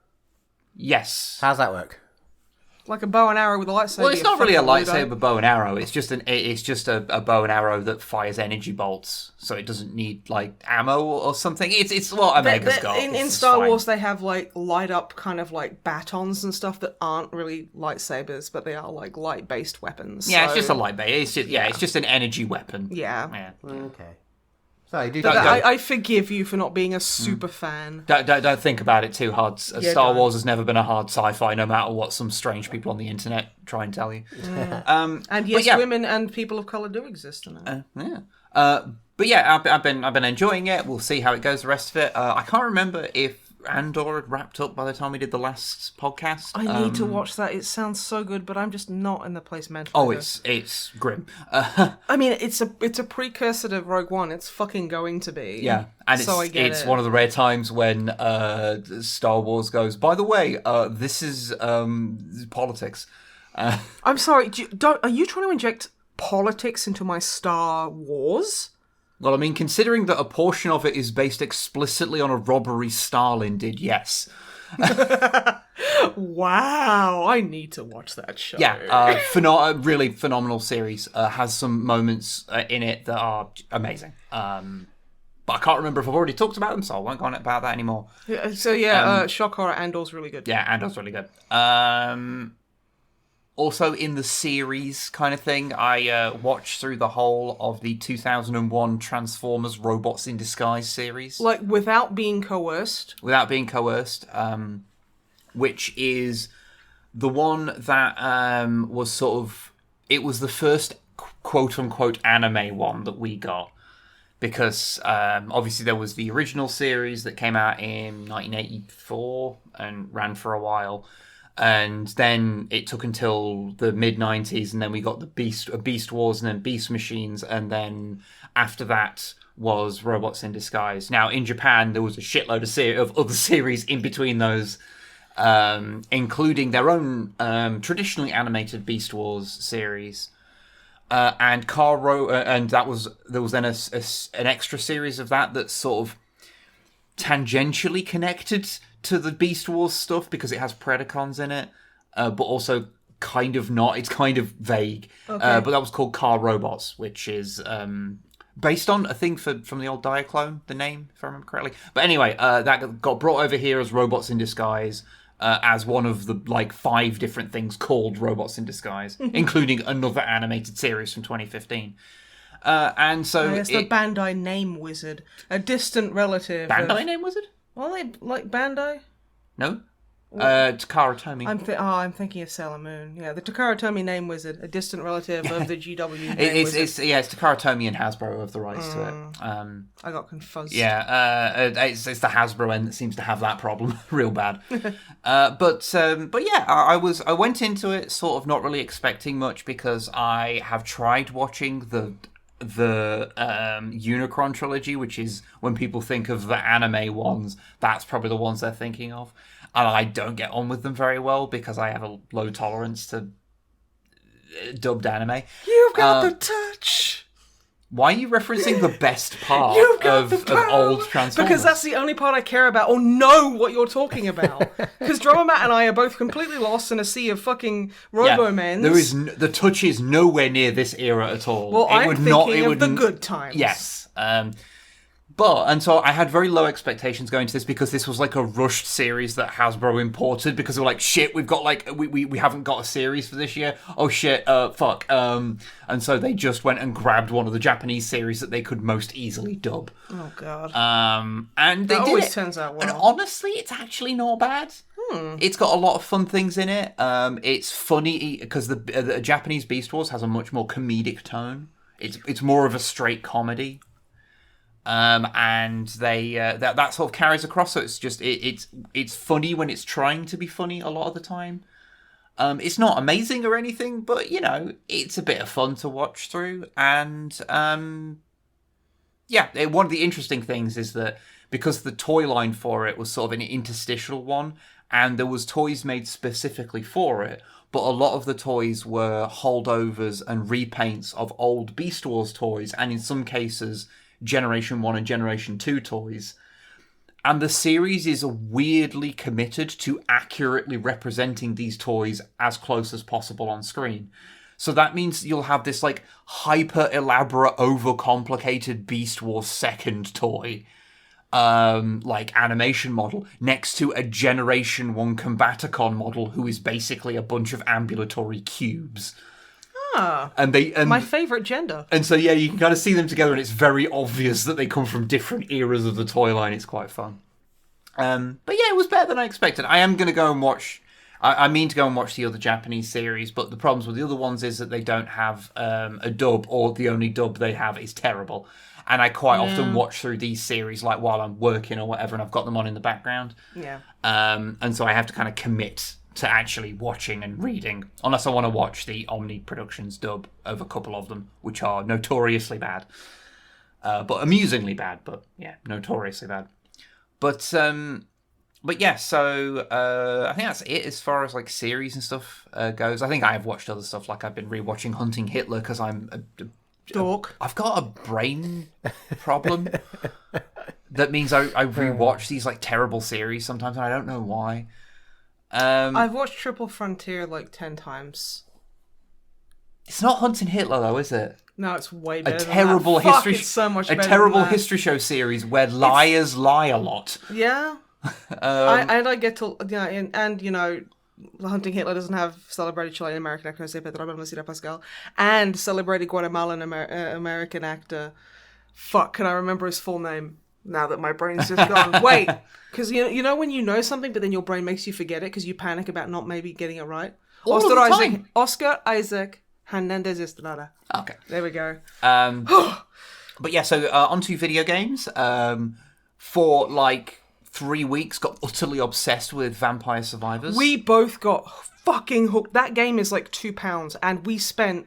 Yes. How's that work? Like a bow and arrow with a lightsaber. Well, it's not really a lightsaber bow and arrow. It's just a bow and arrow that fires energy bolts, so it doesn't need like ammo or something. It's what Omega's got. In Star Wars, they have like light up kind of like batons and stuff that aren't really lightsabers, but they are like light based weapons. Yeah, so... it's just a light base. It's just an energy weapon. Yeah. Okay. So I forgive you for not being a super fan. Don't think about it too hard. Star Wars has never been a hard sci-fi, no matter what some strange people on the internet try and tell you. And yes, women and people of color do exist in it. But yeah, I've been enjoying it. We'll see how it goes. The rest of it, I can't remember if Andor had wrapped up by the time we did the last podcast. I need to watch that. It sounds so good, but I'm just not in the place mentally. Oh, it's grim. I mean, it's a precursor to Rogue One. It's fucking going to be. Yeah, and it's one of the rare times when Star Wars goes, by the way, this is politics. I'm sorry. Are you trying to inject politics into my Star Wars? Well, I mean, considering that a portion of it is based explicitly on a robbery Stalin did, yes. Wow, I need to watch that show. Yeah, really phenomenal series. Has some moments in it that are amazing. But I can't remember if I've already talked about them, so I won't go on about that anymore. So shock horror, Andor's really good. Yeah, Andor's really good. Also in the series kind of thing, I watched through the whole of the 2001 Transformers Robots in Disguise series. Like, without being coerced? Without being coerced, which is the one that was sort of... It was the first quote-unquote anime one that we got. Because obviously there was the original series that came out in 1984 and ran for a while. And then it took until the mid-90s, and then we got the Beast Wars, and then Beast Machines, and then after that was Robots in Disguise. Now, in Japan, there was a shitload of other series in between those, including their own traditionally animated Beast Wars series. And there was then an extra series of that that's sort of tangentially connected to the Beast Wars stuff because it has Predacons in it, but also kind of not. It's kind of vague. Okay. But that was called Car Robots, which is based on a thing from the old Diaclone, the name, if I remember correctly. But anyway, that got brought over here as Robots in Disguise, as one of the 5 different things called Robots in Disguise, including another animated series from 2015. And so it's the Bandai Name Wizard, a distant relative. Bandai Name Wizard? Well, they like Bandai. No. Takara Tomy. I'm thinking of Sailor Moon. Yeah, the Takara Tomy Name Wizard, a distant relative of the GW Name Wizard. It's Takara Tomy and Hasbro have the rights to it. I got confused. Yeah, it's the Hasbro end that seems to have that problem real bad. But yeah, I went into it sort of not really expecting much because I have tried watching the Unicron trilogy, which is when people think of the anime ones, that's probably the ones they're thinking of. And I don't get on with them very well because I have a low tolerance to dubbed anime. You've got the touch. Why are you referencing the best part of old Transformers? Because that's the only part I care about or know what you're talking about. Because Drummer Matt and I are both completely lost in a sea of fucking Robo-Men. The touch is nowhere near this era at all. Well, I'm thinking of the good times. Yes. And so I had very low expectations going to this because this was like a rushed series that Hasbro imported because they were like, shit, we've got we haven't got a series for this year. Oh shit, fuck. And so they just went and grabbed one of the Japanese series that they could most easily dub. Oh god. And they that did always it. Turns out well. And honestly, it's actually not bad. It's got a lot of fun things in it. It's funny because the Japanese Beast Wars has a much more comedic tone. It's more of a straight comedy. And they that sort of carries across. So it's just it's funny when it's trying to be funny a lot of the time. It's not amazing or anything, but it's a bit of fun to watch through. And one of the interesting things is that because the toy line for it was sort of an interstitial one, and there was toys made specifically for it, but a lot of the toys were holdovers and repaints of old Beast Wars toys, and in some cases Generation 1 and Generation 2 toys. And the series is weirdly committed to accurately representing these toys as close as possible on screen. So that means you'll have this hyper elaborate, overcomplicated Beast Wars second toy, animation model next to a Generation 1 Combaticon model who is basically a bunch of ambulatory cubes. And my favourite gender. And so, you can kind of see them together, and it's very obvious that they come from different eras of the toy line. It's quite fun. It was better than I expected. I am going to go and watch... I mean to go and watch the other Japanese series, but the problems with the other ones is that they don't have a dub, or the only dub they have is terrible. And I quite often watch through these series while I'm working or whatever, and I've got them on in the background. Yeah. And so I have to kind of commit to actually watching and reading, unless I want to watch the Omni Productions dub of a couple of them, which are notoriously bad. But amusingly bad, but notoriously bad. But yeah, so I think that's it as far as series and stuff goes. I think I have watched other stuff, I've been rewatching Hunting Hitler because I'm dork. I've got a brain problem that means I rewatch these terrible series sometimes, and I don't know why. I've watched Triple Frontier 10 times. It's not Hunting Hitler though, is it? No, it's way better. A terrible than that. history. It's so much better. A terrible than that. history show series where liars lie a lot. Yeah. I get to Hunting Hitler doesn't have celebrated Chilean American actor Jose Pedro Almacida Pascal and celebrated Guatemalan American actor. Fuck, can I remember his full name now that my brain's just gone? Wait, because you know when you know something, but then your brain makes you forget it because you panic about not maybe getting it right. Oscar Isaac Hernandez Estrada. Okay, there we go. But yeah, so onto video games. For like 3 weeks, got utterly obsessed with Vampire Survivors. We both got fucking hooked. That game is like £2, and we spent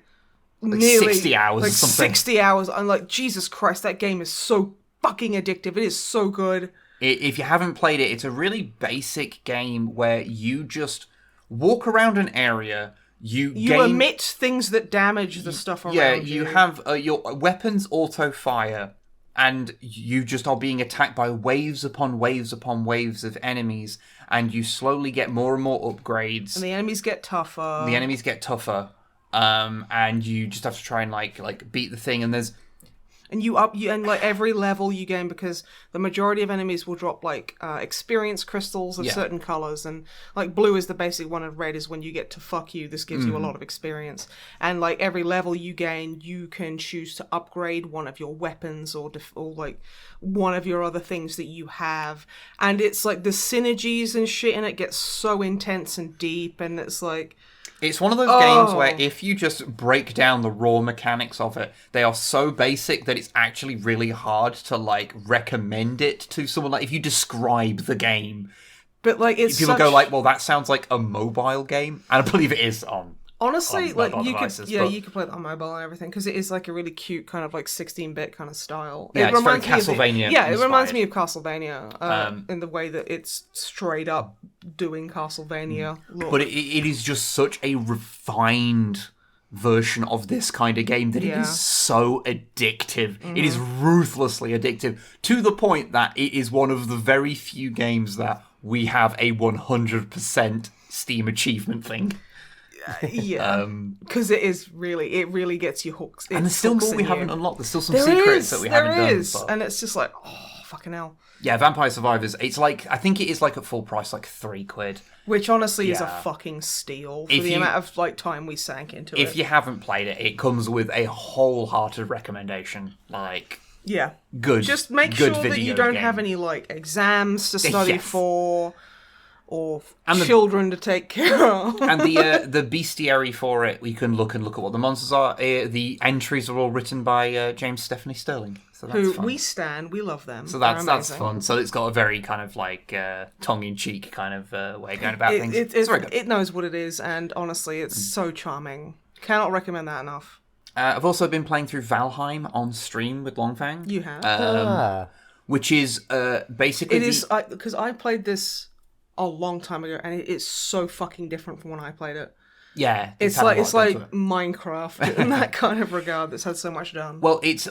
like nearly 60 hours like or something. 60 hours. I'm like, Jesus Christ, that game is so fucking addictive. It is so good. If you haven't played it, it's a really basic game where you just walk around an area. You emit things that damage the stuff around you. Yeah, you have your weapons auto-fire, and you just are being attacked by waves upon waves upon waves of enemies, and you slowly get more and more upgrades. And the enemies get tougher. And you just have to try and like beat the thing, and there's... And and like every level you gain, because the majority of enemies will drop like experience crystals of certain colors, and like blue is the basic one, and red is when you get to fuck you. This gives you a lot of experience, and like every level you gain, you can choose to upgrade one of your weapons or like one of your other things that you have, and it's like the synergies and shit, and it gets so intense and deep, and it's like. It's one of those games where if you just break down the raw mechanics of it, they are so basic that it's actually really hard to, like, recommend it to someone. Like, if you describe the game, but like people go like, well, that sounds like a mobile game. And I believe it is on. Honestly, like you devices, could, you could play that on mobile and everything because it is like a really cute kind of like 16-bit kind of style. Yeah, it's very Castlevania. It reminds me of Castlevania in the way that it's straight up doing Castlevania look. But it is just such a refined version of this kind of game that it is so addictive. It is ruthlessly addictive to the point that it is one of the very few games that we have a 100% Steam achievement thing. Yeah, because it really gets you hooked. And there's still more we haven't unlocked. There's still some secrets that we haven't done. But... And it's just like, oh, fucking hell. Yeah, Vampire Survivors, it's like, I think it is like at full price, like £3. Which honestly is a fucking steal for the amount of like time we sank into it. If you haven't played it, it comes with a wholehearted recommendation. Like, yeah, good. Just make sure that you don't have any like exams to study for. Or children to take care of. And the bestiary for it, we can look at what the monsters are. The entries are all written by James Stephanie Sterling. So that's fun. We love them. So that's fun. So it's got a very kind of like tongue-in-cheek kind of way of going about things. It's very good. It knows what it is, and honestly, it's so charming. Cannot recommend that enough. I've also been playing through Valheim on stream with Longfang. You have? Which is basically... It is, because I played this... a long time ago, and it's so fucking different from when I played it. Yeah, it's like Minecraft in that kind of regard that's had so much done. Well, it's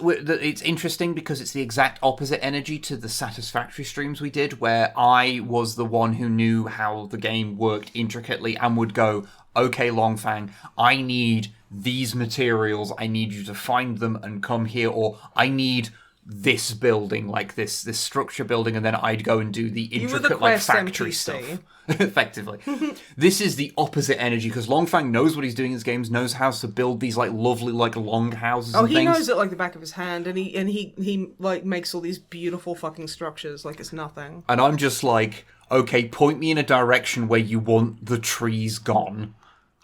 interesting because it's the exact opposite energy to the Satisfactory streams we did, where I was the one who knew how the game worked intricately and would go, okay, Longfang, I need these materials, I need you to find them and come here, or I need this building, like this structure building, and then I'd go and do the intricate like factory stuff. Effectively. This is the opposite energy, because Longfang knows what he's doing in his games, knows how to build these like lovely like long houses and things. He knows it like the back of his hand, and he like makes all these beautiful fucking structures like it's nothing. And I'm just like, okay, point me in a direction where you want the trees gone.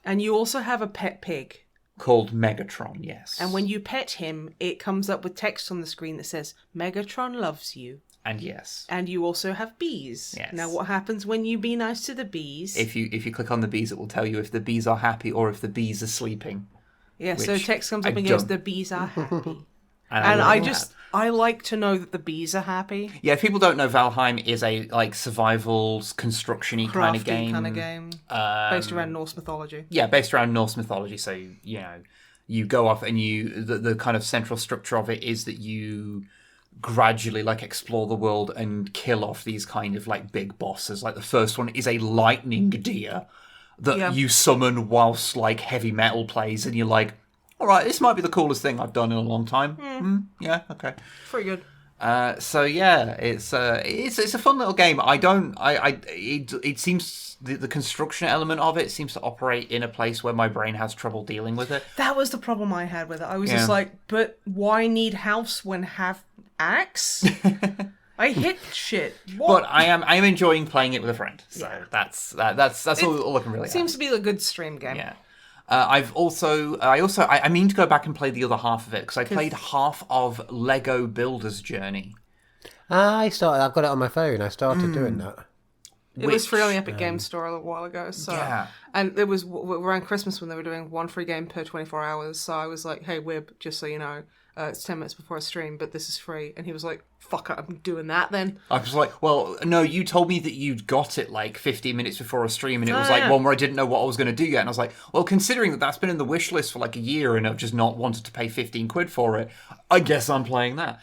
And you also have a pet pig. Called Megatron, yes. And when you pet him, it comes up with text on the screen that says, Megatron loves you. And yes. And you also have bees. Yes. Now, what happens when you be nice to the bees? If you click on the bees, it will tell you if the bees are happy or if the bees are sleeping. Yeah, so text comes up and goes, the bees are happy. And I like to know that the bees are happy. Yeah, if people don't know, Valheim is a like survival construction-y kind of game. Based around Norse mythology. Yeah, based around Norse mythology. So, you know, you go off and the kind of central structure of it is that you gradually like explore the world and kill off these kind of like big bosses. Like the first one is a lightning deer that you summon whilst like heavy metal plays, and you're like, all right, this might be the coolest thing I've done in a long time. Yeah, okay. Pretty good. So yeah, it's a fun little game. It seems the construction element of it seems to operate in a place where my brain has trouble dealing with it. That was the problem I had with it. I was just like, but why need house when have axe? I hit shit. What? But I am enjoying playing it with a friend. So that's all I can really. Seems to be a good stream game. Yeah. I mean to go back and play the other half of it because I played half of Lego Builder's Journey. I've got it on my phone. I started doing that. It was free on the Epic Games Store a little while ago. So, yeah. And it was around Christmas when they were doing one free game per 24 hours. So I was like, hey, Wib, just so you know, it's 10 minutes before I stream, but this is free. And he was like, fuck it, I'm doing that then. I was like, well, no, you told me that you'd got it like 15 minutes before a stream, and it was like one where I didn't know what I was going to do yet. And I was like, well, considering that that's been in the wish list for like a year and I've just not wanted to pay 15 quid for it, I guess I'm playing that.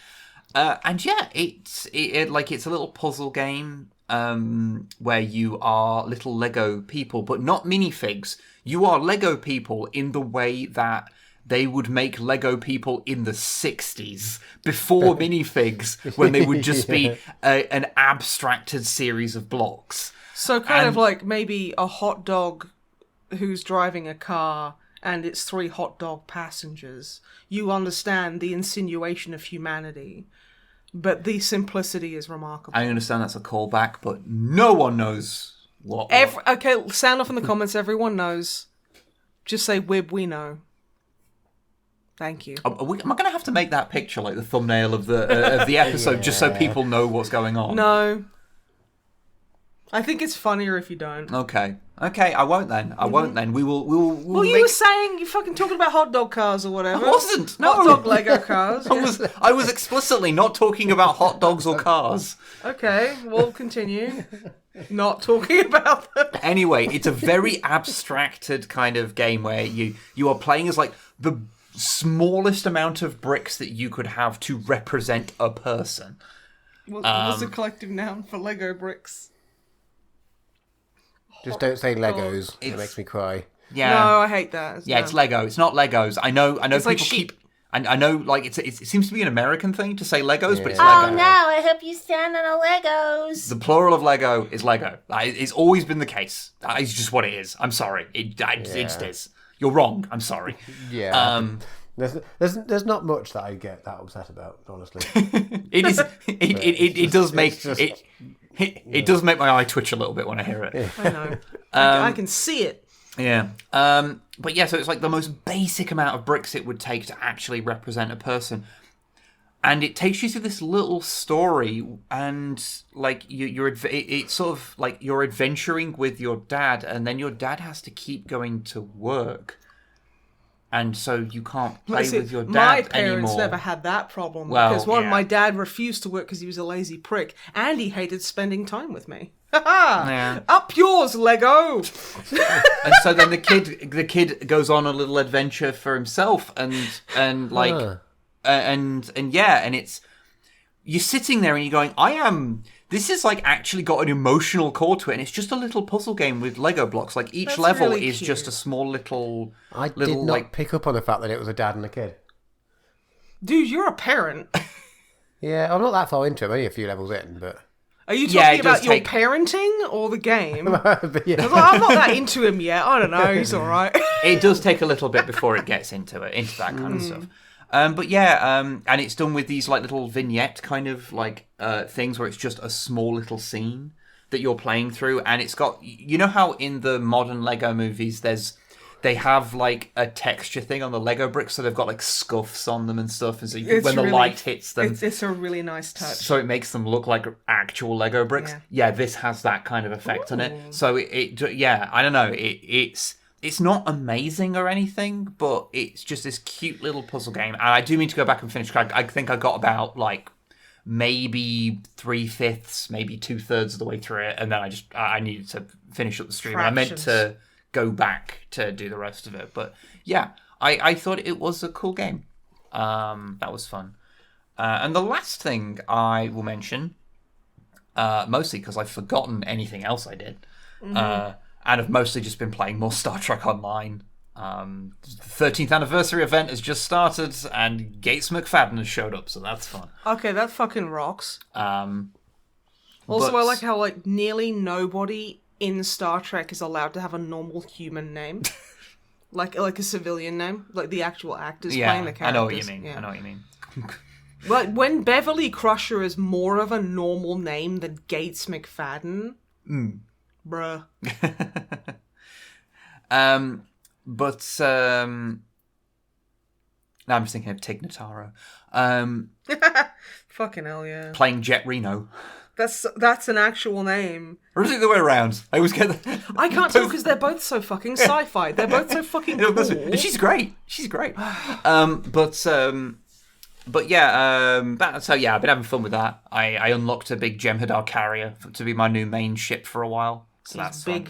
And yeah, it's a little puzzle game where you are little Lego people, but not minifigs. You are Lego people in the way that they would make Lego people in the 60s, before minifigs, when they would just be an abstracted series of blocks. So kind of like maybe a hot dog who's driving a car and it's 3 hot dog passengers. You understand the insinuation of humanity. But the simplicity is remarkable. I understand that's a callback, but no one knows what. Okay, sound off in the comments. Everyone knows. Just say, Wib, we know. Thank you. Am I going to have to make that picture like the thumbnail of the episode just so people know what's going on? No. I think it's funnier if you don't. Okay, I won't then. I won't then. We will. Well, you were saying you fucking talking about hot dog cars or whatever. I wasn't. No. Hot dog Lego cars. I was explicitly not talking about hot dogs or cars. Okay, we'll continue. Not talking about them. Anyway, it's a very abstracted kind of game where you are playing as like the smallest amount of bricks that you could have to represent a person. What's a collective noun for Lego bricks? Just don't say Legos. It makes me cry. Yeah. No, I hate that. It's Lego. It's not Legos. I know it's people like sheep. I know, like, it seems to be an American thing to say Legos, but it's Oh Lego. no, I hope you stand on a Legos. The plural of Lego is Lego. It's always been the case. It's just what it is. I'm sorry. It just is. You're wrong. I'm sorry. Yeah. There's not much that I get that upset about, honestly. It is. It does make it. It does make my eye twitch a little bit when I hear it. Yeah. I know. I can see it. Yeah. But yeah, so it's like the most basic amount of bricks it would take to actually represent a person. And it takes you through this little story, and like it's sort of like you're adventuring with your dad, and then your dad has to keep going to work. And so you can't play with your dad My parents anymore. never had that problem. Well, because my dad refused to work because he was a lazy prick. And he hated spending time with me. Ha-ha! Up yours, Lego! And so then the kid goes on a little adventure for himself. And it's... You're sitting there and you're going, this is like actually got an emotional core to it, and it's just a little puzzle game with Lego blocks. Like each level really is cute. just a small little. I did not pick up on the fact that it was a dad and a kid. Dude, you're a parent. Yeah, I'm not that far into it. I'm only a few levels in, but. Are you talking about your parenting or the game? But yeah. I'm not that into him yet. I don't know. He's all right. It does take a little bit before it gets into that kind of stuff. But yeah, and it's done with these like little vignette kind of like things where it's just a small little scene that you're playing through, and it's got, you know how in the modern Lego movies they have like a texture thing on the Lego bricks, so they've got like scuffs on them and stuff, and so when the light hits them, it's a really nice touch. So it makes them look like actual Lego bricks. Yeah, this has that kind of effect on it. So I don't know, It's not amazing or anything, but it's just this cute little puzzle game. And I do mean to go back and finish. I think I got about like maybe 3/5, maybe 2/3 of the way through it, and then I needed to finish up the stream. Fractions. I meant to go back to do the rest of it, but yeah, I thought it was a cool game. That was fun. And the last thing I will mention, mostly because I've forgotten anything else I did. And have mostly just been playing more Star Trek Online The 13th anniversary event has just started, and Gates McFadden has showed up, so that's fun. Okay, that fucking rocks. Also, But- I like how like nearly nobody in Star Trek is allowed to have a normal human name, like a civilian name, like the actual actors playing the characters. I know what you mean. Yeah. I know what you mean. Like when Beverly Crusher is more of a normal name than Gates McFadden, bruh. Now I'm just thinking of Tig Notaro. Fucking hell, yeah. Playing Jet Reno. That's an actual name. Or is it the way around? I always get I can't tell because they're both so fucking sci-fi. They're both so fucking cool. And she's great. She's great. But yeah, so yeah, I've been having fun with that. I unlocked a big Jem'Hadar carrier to be my new main ship for a while. So that's big.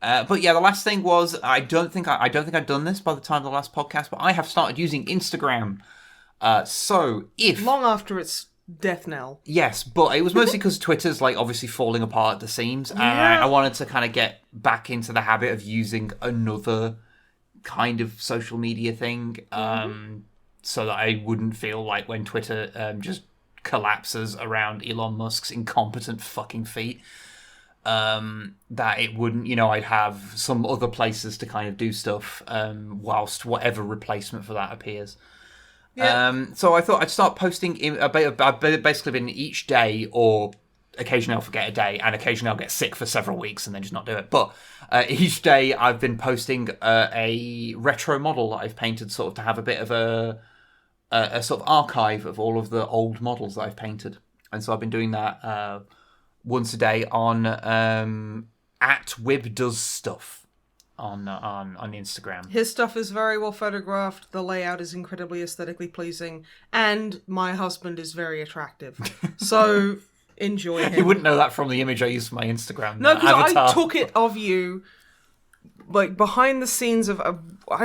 Fun. But yeah, the last thing was I don't think I'd done this by the time of the last podcast, but I have started using Instagram. So if Long after its death knell. yes, but it was mostly because Twitter's like obviously falling apart at the seams, and I wanted to kind of get back into the habit of using another kind of social media thing, so that I wouldn't feel like when Twitter just collapses around Elon Musk's incompetent fucking feet. That it wouldn't, I'd have some other places to kind of do stuff whilst whatever replacement for that appears. Yeah. So I thought I'd start posting. I've basically been each day, or occasionally I'll forget a day, and occasionally I'll get sick for several weeks and then just not do it. But each day I've been posting a retro model that I've painted, sort of to have a bit of a sort of archive of all of the old models that I've painted. And so I've been doing that once a day on at Wib Does Stuff on Instagram. His stuff is very well photographed. The layout is incredibly aesthetically pleasing, and my husband is very attractive. So enjoy him. You wouldn't know that from the image I used for my Instagram. No, because avatar. I took it of you, like behind the scenes of. I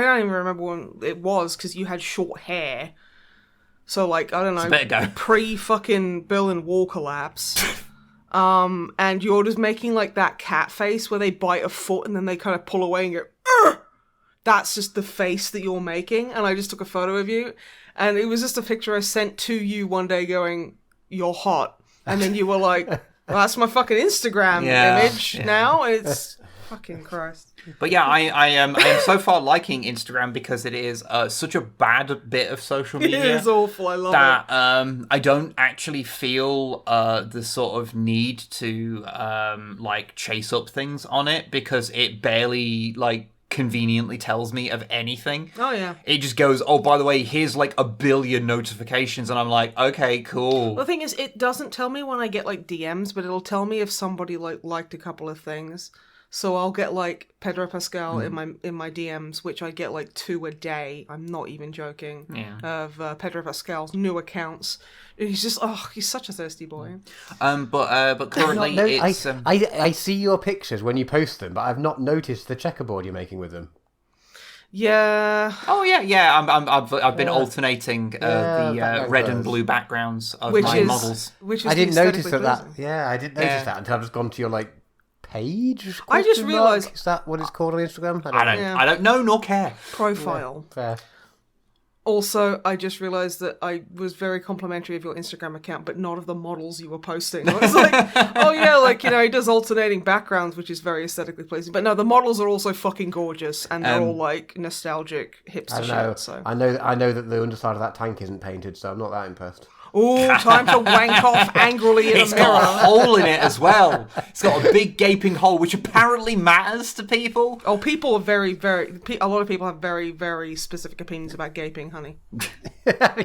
don't even remember when it was because you had short hair. So like I don't know, a bit ago. pre-fucking Berlin Wall collapse. And you're just making like that cat face where they bite a foot and then they kind of pull away and go, "Ugh!" That's just the face that you're making. And I just took a photo of you, and it was just a picture I sent to you one day going, "You're hot," and then you were like, well, "That's my fucking Instagram image now." And it's fucking Christ. But yeah, I am so far liking Instagram because it is such a bad bit of social media. It is awful. I love that it. I don't actually feel the sort of need to like chase up things on it, because it barely like conveniently tells me of anything. Oh yeah. It just goes, oh, by the way, here's like a billion notifications, and I'm like, okay, cool. The thing is, it doesn't tell me when I get like DMs, but it'll tell me if somebody like liked a couple of things. So I'll get like Pedro Pascal in my DMs, which I get like 2 a day. I'm not even joking. Yeah. Of Pedro Pascal's new accounts. He's just he's such a thirsty boy. But currently it's I see your pictures when you post them, but I've not noticed the checkerboard you're making with them. Yeah. Oh yeah. I've been alternating the red and blue backgrounds of my models. Which is I didn't notice that. pleasing. I didn't notice that until I've just gone to your like page. I just realised, is that what it's called on Instagram? I don't know nor care. Profile. Fair. Also, I just realised that I was very complimentary of your Instagram account, but not of the models you were posting. I was like, oh yeah, like, he does alternating backgrounds, which is very aesthetically pleasing. But no, the models are also fucking gorgeous, and they're all like nostalgic hipster shit. So I know that the underside of that tank isn't painted, so I'm not that impressed. ooh, time to wank off angrily in a It's mirror. got a hole in it as well. It's got a big gaping hole, which apparently matters to people. Oh, people are very, very... A lot of people have very, very specific opinions about gaping, honey.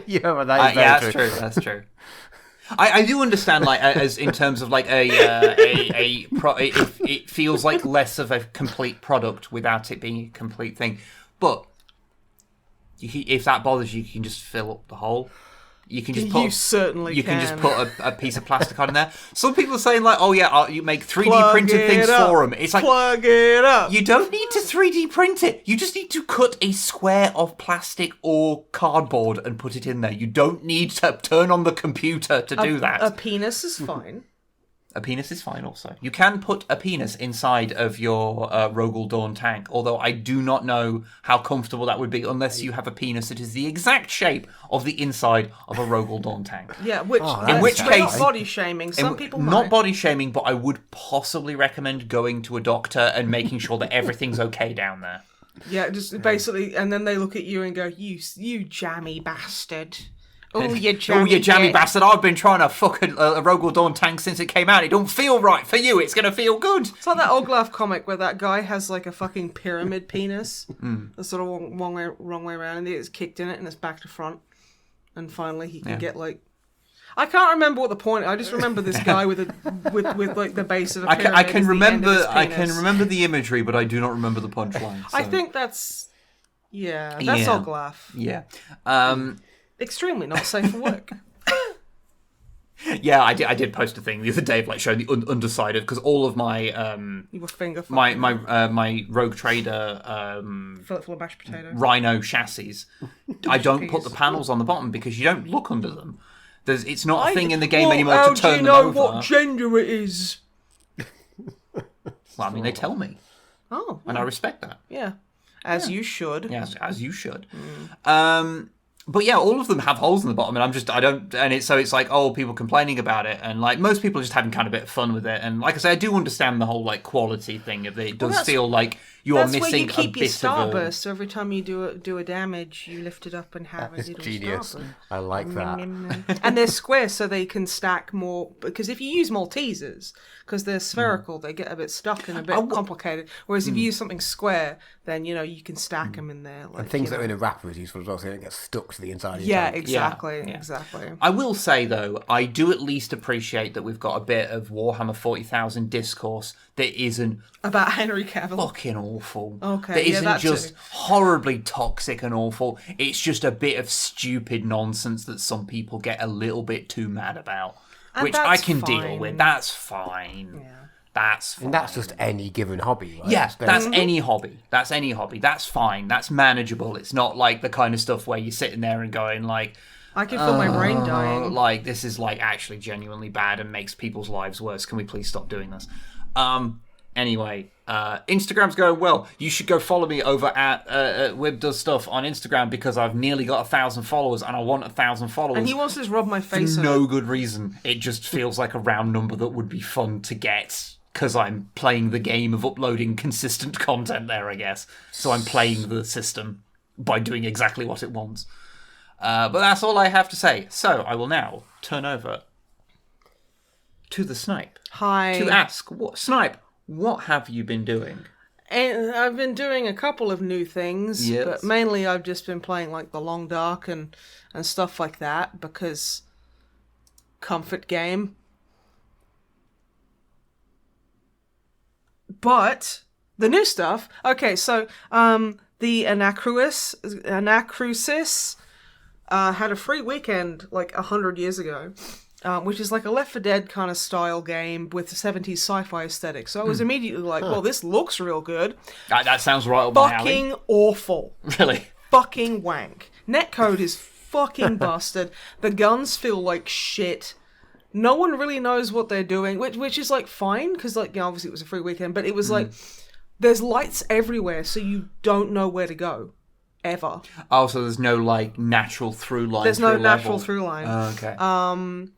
Yeah, that's true. That's true. I do understand, like, as in terms of like if it feels like less of a complete product without it being a complete thing, but if that bothers you, you can just fill up the hole. You can just put. You certainly You can just put a piece of plastic on there. Some people are saying like, oh yeah, you make 3D Plug printed things it up. for them. It's like, plug it up. you don't need to 3D print it. You just need to cut a square of plastic or cardboard and put it in there. You don't need to turn on the computer to do that. A penis is fine. A penis is fine also. You can put a penis inside of your Rogel Dawn tank, although I do not know how comfortable that would be unless you have a penis that is the exact shape of the inside of a Rogel Dawn tank. Yeah, which in which not case body shaming. Some people not might. body shaming, but I would possibly recommend going to a doctor and making sure that everything's okay down there. Yeah, just basically, and then they look at you and go, "You jammy bastard." Oh, you jammy bastard. I've been trying to fuck a Rogel Dawn tank since it came out. It don't feel right for you. It's going to feel good. It's like that Oglaf comic where that guy has like a fucking pyramid penis. That's sort of wrong way around, and he gets kicked in it and it's back to front. And finally he can get like... I can't remember what the point... I just remember this guy with like the base of a pyramid. I can remember the imagery, but I do not remember the punchline. So. I think that's... Yeah, that's Oglaf. Yeah. Extremely not safe for work. Yeah, I did post a thing the other day of like showing the underside because all of my you were finger my Rogue Trader full of mashed potato Rhino chassis. I don't put the panels on the bottom because you don't look under them. It's not a thing in the game anymore to turn them over. How do you know what gender it is? Well, I mean, they tell me. Oh, and I respect that. Yeah, as you should. Yes, as you should. But yeah, all of them have holes in the bottom, and it's like, oh, people complaining about it, and like most people are just having kind of a bit of fun with it, and like I say, I do understand the whole like quality thing of it. It does feel like you are missing a bit of That's where you keep your starburst. So every time you do a damage, you lift it up and have a little genius. starburst. I like that. And they're square, so they can stack more. Because if you use Maltesers, because they're spherical, they get a bit stuck and a bit complicated. Whereas if you use something square, then you can stack them in there. Like, and things that are in a wrapper is useful as well, so they don't get stuck to the inside of your yeah, tank. exactly. I will say though, I do at least appreciate that we've got a bit of Warhammer 40,000 discourse that isn't about Henry Cavill. Fucking awful. Okay, that isn't just horribly toxic and awful. It's just a bit of stupid nonsense that some people get a little bit too mad about, which I can deal with. That's fine. Yeah. That's fine. And that's just any given hobby, right? Yeah, that's any hobby. That's any hobby. That's fine. That's manageable. It's not like the kind of stuff where you're sitting there and going like, I can feel my brain dying. Like, this is like actually genuinely bad and makes people's lives worse. Can we please stop doing this? Anyway, Instagram's going well. You should go follow me over at Wib Does Stuff on Instagram because I've nearly got 1,000 followers and I want 1,000 followers. And he wants to just rub my face for no good reason. It just feels like a round number that would be fun to get because I'm playing the game of uploading consistent content there, I guess. So I'm playing the system by doing exactly what it wants. But that's all I have to say. So I will now turn over to the Snipe. Hi. To ask, Snipe, what have you been doing? And I've been doing a couple of new things, but mainly I've just been playing like The Long Dark and stuff like that because comfort game. But the new stuff, okay, so the Anacrusis had a free weekend like 100 years ago. Which is like a Left 4 Dead kind of style game with 70s sci-fi aesthetic. So I was immediately like, well, this looks real good. That sounds right up my alley. Fucking awful. Really? Fucking wank. Netcode is fucking busted. The guns feel like shit. No one really knows what they're doing, which is like fine, because like, obviously it was a free weekend, but it was like, there's lights everywhere, so you don't know where to go. Ever. Oh, so there's no like natural through line. There's no natural through line. Oh, okay.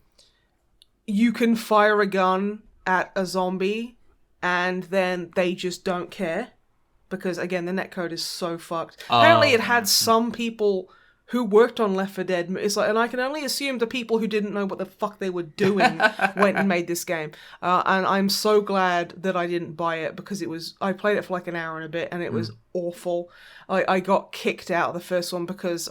You can fire a gun at a zombie and then they just don't care because, again, the netcode is so fucked. Apparently it had some people who worked on Left 4 Dead. It's like, and I can only assume the people who didn't know what the fuck they were doing went and made this game. And I'm so glad that I didn't buy it because I played it for like an hour and a bit and it was awful. I got kicked out of the first one because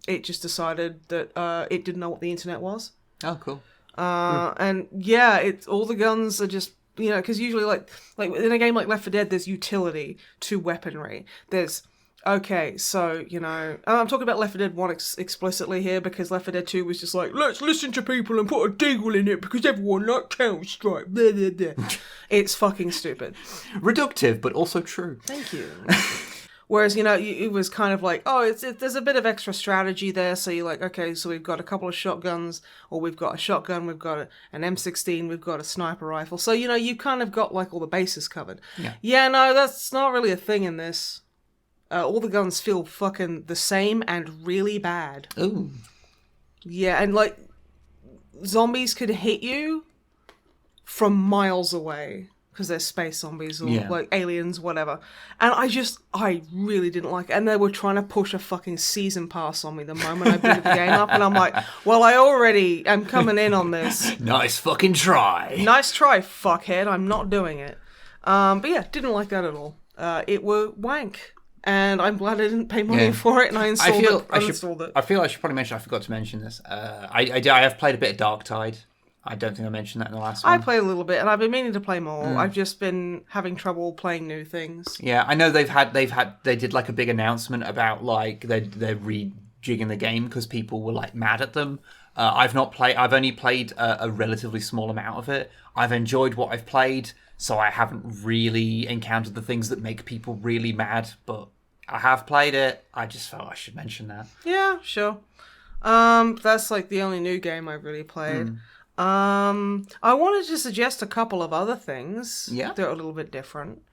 it just decided that it didn't know what the internet was. Oh, cool. And yeah, all the guns are just, because usually like in a game like Left 4 Dead, there's utility to weaponry. There's, okay, so, I'm talking about Left 4 Dead 1 explicitly here because Left 4 Dead 2 was just like, let's listen to people and put a deagle in it because everyone likes Counter-Strike. Blah, blah, blah. It's fucking stupid. Reductive, but also true. Thank you. Whereas, it was kind of like, there's a bit of extra strategy there. So you're like, okay, so we've got a couple of shotguns, or we've got a shotgun, we've got an M16, we've got a sniper rifle. So, you kind of got like all the bases covered. Yeah, no, that's not really a thing in this. All the guns feel fucking the same and really bad. Ooh. Yeah, and like, zombies could hit you from miles away. Because they're space zombies or like aliens, whatever. And I really didn't like it. And they were trying to push a fucking season pass on me the moment I booted the game up. And I'm like, well, I already am coming in on this. Nice fucking try. Nice try, fuckhead. I'm not doing it. But yeah, didn't like that at all. It were wank. And I'm glad I didn't pay money for it, and I uninstalled it. I feel I should probably mention, I forgot to mention this. I have played a bit of Darktide. I don't think I mentioned that in the last one. I played a little bit, and I've been meaning to play more. I've just been having trouble playing new things. Yeah, I know they did like a big announcement about like they're rejigging the game because people were like mad at them. I've only played a relatively small amount of it. I've enjoyed what I've played, so I haven't really encountered the things that make people really mad, but I have played it. I just felt I should mention that. Yeah, sure. That's like the only new game I've really played. I wanted to suggest a couple of other things that are a little bit different.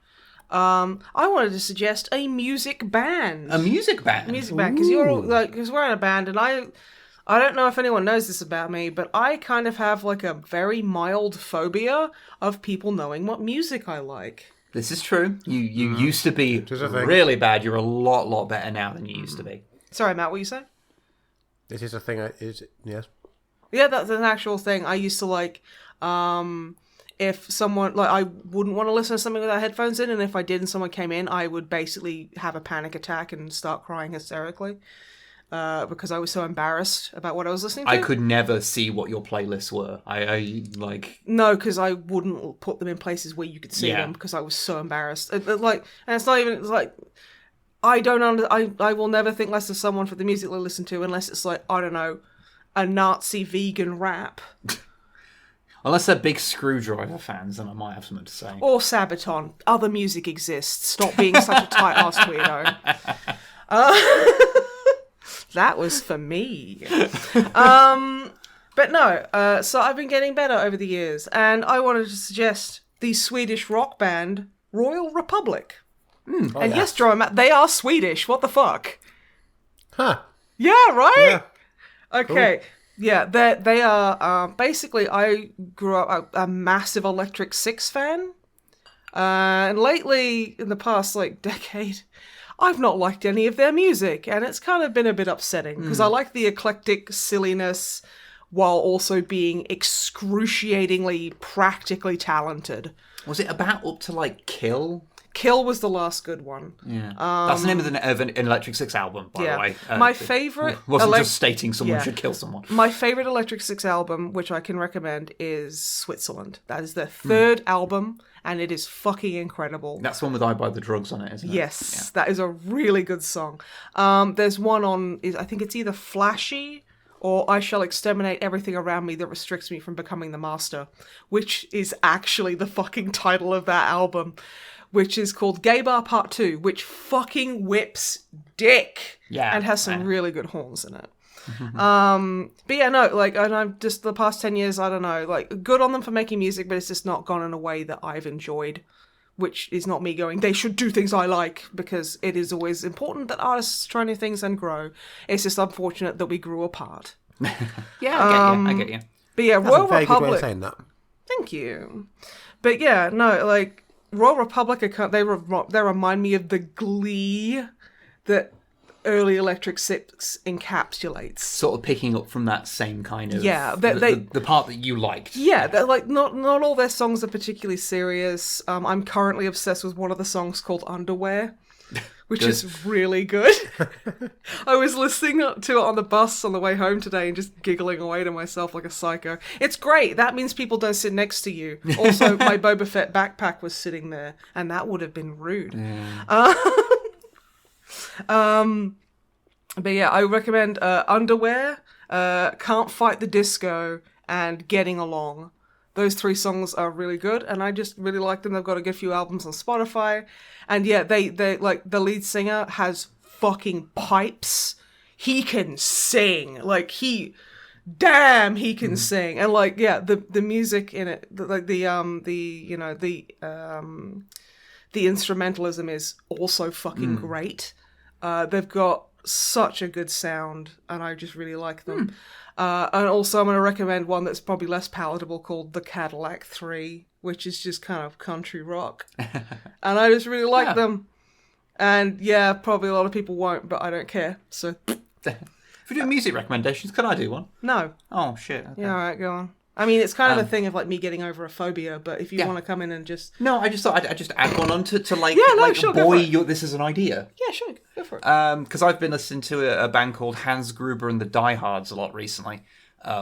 I wanted to suggest a music band. A music band? Music band, because we're in a band, and I don't know if anyone knows this about me, but I kind of have like a very mild phobia of people knowing what music I like. This is true. You used to be really bad. You're a lot better now than you used to be. Sorry, Matt, what you say? This is a thing, yes. Yeah, that's an actual thing. I used to like, if someone, like, I wouldn't want to listen to something without headphones in, and if I did and someone came in, I would basically have a panic attack and start crying hysterically, because I was so embarrassed about what I was listening to. I could never see what your playlists were. I like... No, because I wouldn't put them in places where you could see them, because I was so embarrassed. And it's not even, it's like... I will never think less of someone for the music they listen to unless it's like, I don't know, a Nazi vegan rap. Unless they're big Screwdriver fans, then I might have something to say. Or Sabaton. Other music exists. Stop being such a tight-ass weirdo. That was for me. But no, so I've been getting better over the years, and I wanted to suggest the Swedish rock band Royal Republic. Yes, Joe and Matt, they are Swedish. What the fuck? Huh. Yeah, right? Yeah. Okay. Cool. Yeah, they are, basically, I grew up a massive Electric Six fan. And lately, in the past, like, decade, I've not liked any of their music. And it's kind of been a bit upsetting. Because I like the eclectic silliness while also being excruciatingly, practically talented. Was it about up to, like, Kill? Kill was the last good one. Yeah, that's the name of an Electric Six album, by the way. My favorite wasn't just stating someone should kill someone. My favorite Electric Six album, which I can recommend, is Switzerland. That is their third album, and it is fucking incredible. That's one with "I Buy the Drugs" on it, isn't it? Yes, that is a really good song. There's one on, I think it's either Flashy or I Shall Exterminate Everything Around Me That Restricts Me From Becoming the Master, which is actually the fucking title of that album. Which is called Gay Bar Part 2, which fucking whips dick. Yeah. And has some really good horns in it. But yeah, no, like, and I've just, the past 10 years, I don't know, like, good on them for making music, but it's just not gone in a way that I've enjoyed. Which is not me going, they should do things I like, because it is always important that artists try new things and grow. It's just unfortunate that we grew apart. Yeah, I get you. But yeah, That's Royal a very Republic. good way of saying that. Thank you. But yeah, no, like, Royal Republic, they remind me of the glee that early Electric Six encapsulates. Sort of picking up from that same kind of... Yeah. The part that you liked. Yeah, they're like, not all their songs are particularly serious. I'm currently obsessed with one of the songs called Underwear, which is really good. I was listening to it on the bus on the way home today and just giggling away to myself like a psycho. It's great. That means people don't sit next to you. Also, my Boba Fett backpack was sitting there, and that would have been rude. Yeah. But yeah, I recommend Underwear, Can't Fight the Disco, and Getting Along. Those 3 songs are really good, and I just really like them. They've got a good few albums on Spotify, and yeah, they like the lead singer has fucking pipes. He can sing, like he can sing, and like yeah, the music in it, like the instrumentalism is also fucking great. They've got such a good sound, and I just really like them. And also I'm going to recommend one that's probably less palatable called The Cadillac 3, which is just kind of country rock. And I just really like them. And yeah, probably a lot of people won't, but I don't care. So if we do music recommendations, can I do one? No. Oh, shit. Okay. Yeah, alright, go on. I mean, it's kind of a thing of like me getting over a phobia, but if you want to come in and just... No, I just thought I'd just add one on to like, sure, this is an idea. Yeah, sure, go for it. Because I've been listening to a band called Hans Gruber and the Diehards a lot recently,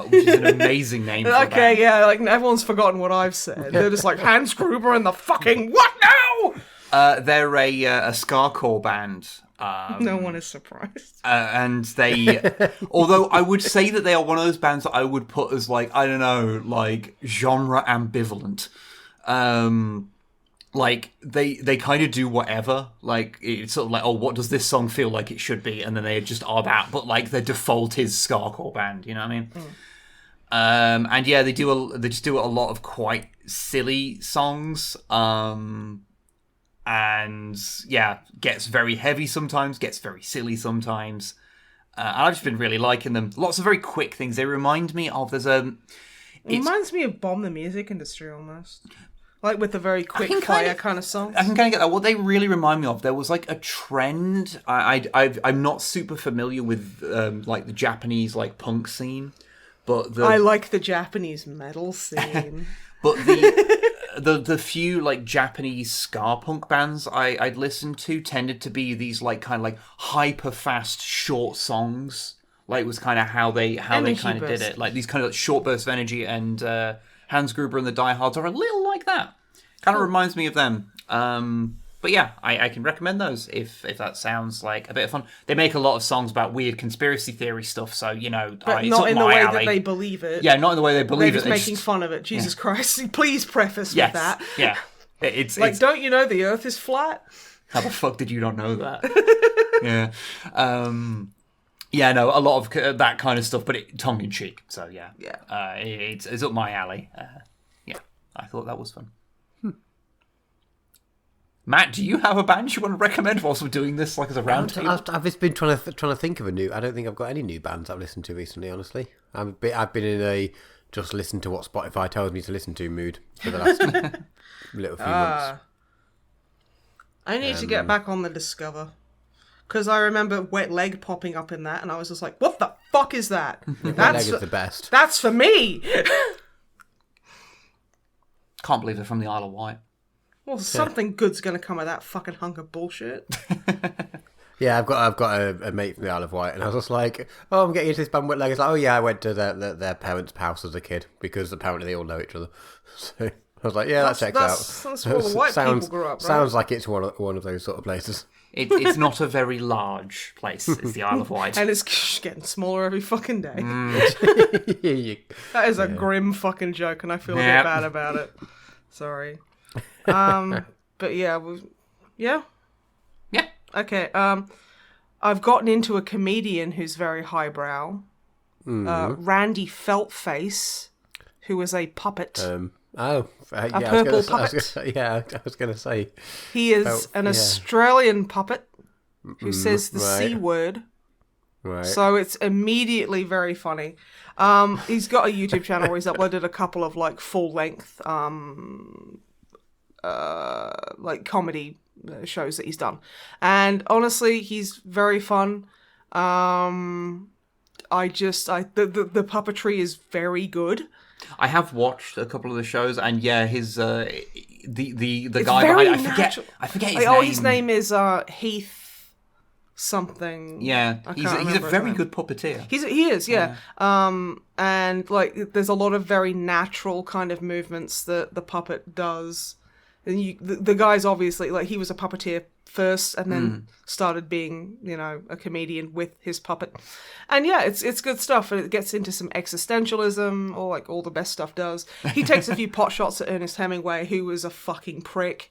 which is an amazing name for a band. Okay, yeah, like everyone's forgotten what I've said. They're just like, Hans Gruber and the fucking what now? They're a skacore band. No one is surprised. And they, although I would say that they are one of those bands that I would put as like, I don't know, like genre ambivalent. Like they kind of do whatever. Like it's sort of like, oh, what does this song feel like it should be? And then they just are that. But like their default is skacore band. You know what I mean? And yeah, they just do a lot of quite silly songs. And yeah, gets very heavy sometimes, gets very silly sometimes. And I've just been really liking them. Lots of very quick things. They remind me of it reminds me of Bomb the Music Industry almost. Like with the very quick fire kind of songs. I can kind of get that. What they really remind me of, there was like a trend. I'm not super familiar with like the Japanese like punk scene, but I like the Japanese metal scene. But the few like Japanese ska punk bands I'd listened to tended to be these like kind of like hyper fast short songs. Like it was kind of how they kind of did it. Like these kind of like, short bursts of energy, and Hans Gruber and the Diehards are a little like that. Kind of reminds me of them. But yeah, I can recommend those if that sounds like a bit of fun. They make a lot of songs about weird conspiracy theory stuff, so, you know... But not in the way that they believe it. Yeah, not in the way they believe it. They're just making fun of it. Jesus Christ. Please preface with that. Yeah. It's don't you know the Earth is flat? How the fuck did you not know that? Yeah. Yeah, no, a lot of that kind of stuff, but tongue-in-cheek, so yeah. Yeah. It's up my alley. Yeah, I thought that was fun. Matt, do you have a band you want to recommend whilst we're doing this, like as a round table? I've just been trying to think of a new. I don't think I've got any new bands I've listened to recently. Honestly, I've been in a just listen to what Spotify tells me to listen to mood for the last little few months. I need to get back on the Discover, because I remember Wet Leg popping up in that, and I was just like, "What the fuck is that?" Wet Leg is the best. That's for me. Can't believe they're from the Isle of Wight. Well, something good's going to come of that fucking hunk of bullshit. Yeah, I've got a mate from the Isle of Wight, and I was just like, "Oh, I'm getting into this band Wet Leg." It's like, "Oh yeah, I went to their parents' house as a kid because apparently they all know each other." So I was like, "Yeah, that checks out." That's where the white people grew up, right? Sounds like it's one of those sort of places. It's not a very large place. It's the Isle of Wight, and it's getting smaller every fucking day. That is a grim fucking joke, and I feel a bit bad about it. Sorry. But yeah, yeah. Okay. I've gotten into a comedian who's very highbrow, Randy Feltface, who is a puppet. A purple puppet. I was going to say. He is an Australian puppet who says the C word. Right. So it's immediately very funny. He's got a YouTube channel where he's uploaded a couple of like full length like comedy shows that he's done, and honestly he's very fun. The puppetry is very good. I have watched a couple of the shows, and yeah, his the guy very behind, I forget his name. Oh, his name is Heath something. Yeah, he's a very good puppeteer. He is, yeah. And like there's a lot of very natural kind of movements that the puppet does. And the guy's obviously, like, he was a puppeteer first and then started being, you know, a comedian with his puppet. And yeah, it's good stuff. And it gets into some existentialism, or like all the best stuff does. He takes a few pot shots at Ernest Hemingway, who was a fucking prick.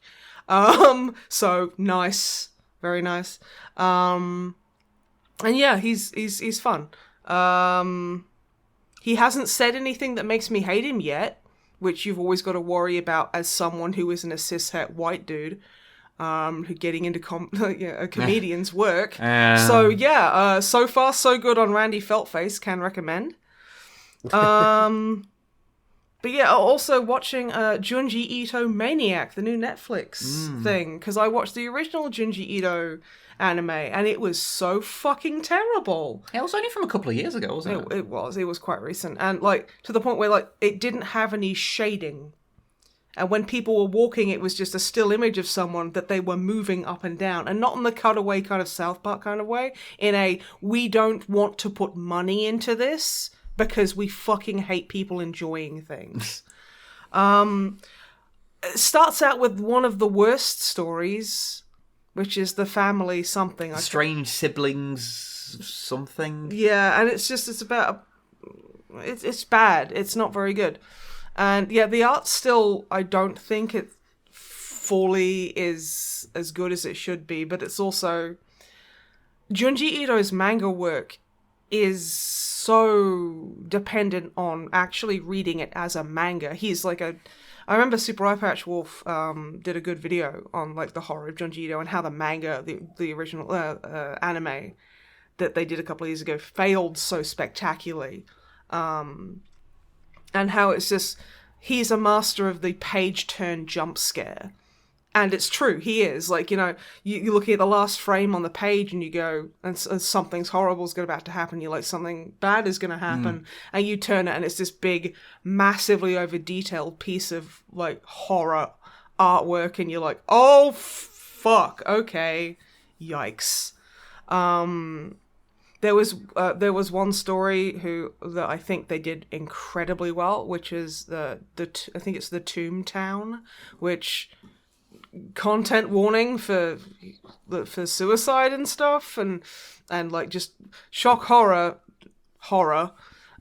So nice. Very nice. And yeah, he's fun. He hasn't said anything that makes me hate him yet, which you've always got to worry about as someone who isn't a cishet white dude, who getting into a comedian's work. So yeah, so far so good on Randy Feltface, can recommend. But yeah, also watching Junji Ito Maniac, the new Netflix thing, because I watched the original Junji Ito anime, and it was so fucking terrible. It was only from a couple of years ago, wasn't it? It was quite recent, and like to the point where like it didn't have any shading, and when people were walking, it was just a still image of someone that they were moving up and down, and not in the cutaway kind of South Park kind of way, in a we don't want to put money into this because we fucking hate people enjoying things. It starts out with one of the worst stories, which is the family something. Strange siblings something. Yeah, and it's about... It's bad. It's not very good. And yeah, the art still, I don't think it fully is as good as it should be, but it's also... Junji Ito's manga work is so dependent on actually reading it as a manga. He's like I remember Super Eye Patch Wolf did a good video on like the horror of Junji Ito and how the manga, the original anime that they did a couple of years ago, failed so spectacularly. And how it's just, he's a master of the page turn jump scare. And it's true, he is. Like, you know, you're looking at the last frame on the page and you go, and something's horrible is about to happen. You're like, something bad is going to happen. And you turn it and it's this big, massively over-detailed piece of, like, horror artwork. And you're like, oh, fuck, okay, yikes. There was one story that I think they did incredibly well, which is I think it's the Toontown, which... content warning for suicide and stuff, and like just shock horror,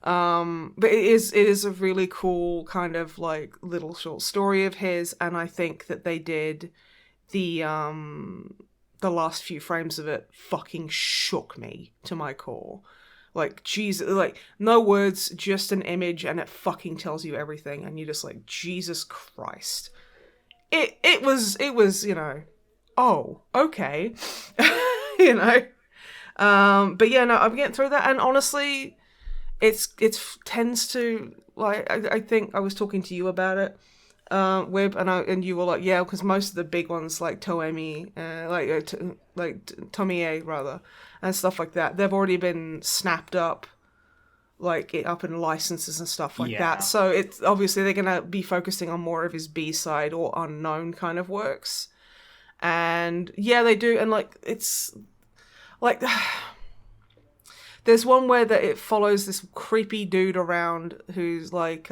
but it is a really cool kind of like little short story of his, and I think that they did the last few frames of it fucking shook me to my core. Like, Jesus, like, no words, just an image, and it fucking tells you everything, and you're just like, Jesus Christ. It was, you know, oh, okay, you know, but yeah, no, I'm getting through that, and honestly, it tends to, like, I think I was talking to you about it, Wib, and you were like, yeah, because most of the big ones, like Toei, like Tomie, rather, and stuff like that, they've already been snapped up, like up in licenses and stuff like that. So it's obviously they're gonna be focusing on more of his B-side or unknown kind of works. And yeah, they do, and like it's like there's one where that it follows this creepy dude around who's like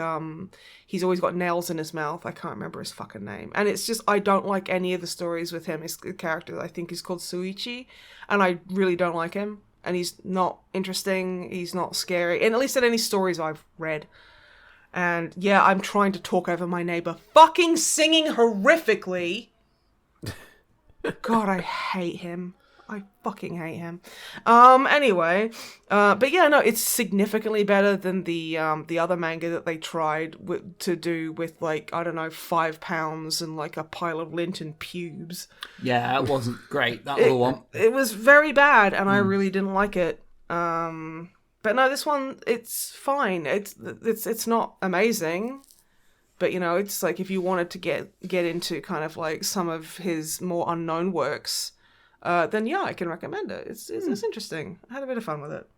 he's always got nails in his mouth. I can't remember his fucking name. And it's just, I don't like any of the stories with him. His character, I think, is called Suichi, and I really don't like him. And he's not interesting, he's not scary, and at least in any stories I've read. And yeah, I'm trying to talk over my neighbor fucking singing horrifically. God, I hate him. I fucking hate him. Anyway, but yeah, no, it's significantly better than the other manga that they tried to do with, like, I don't know, 5 pounds and like a pile of lint and pubes. Yeah, it wasn't great, that little one. It was very bad, and I really didn't like it. But no, this one, it's fine. It's not amazing. But, you know, it's like if you wanted to get into kind of like some of his more unknown works, then yeah, I can recommend it. It's interesting. I had a bit of fun with it.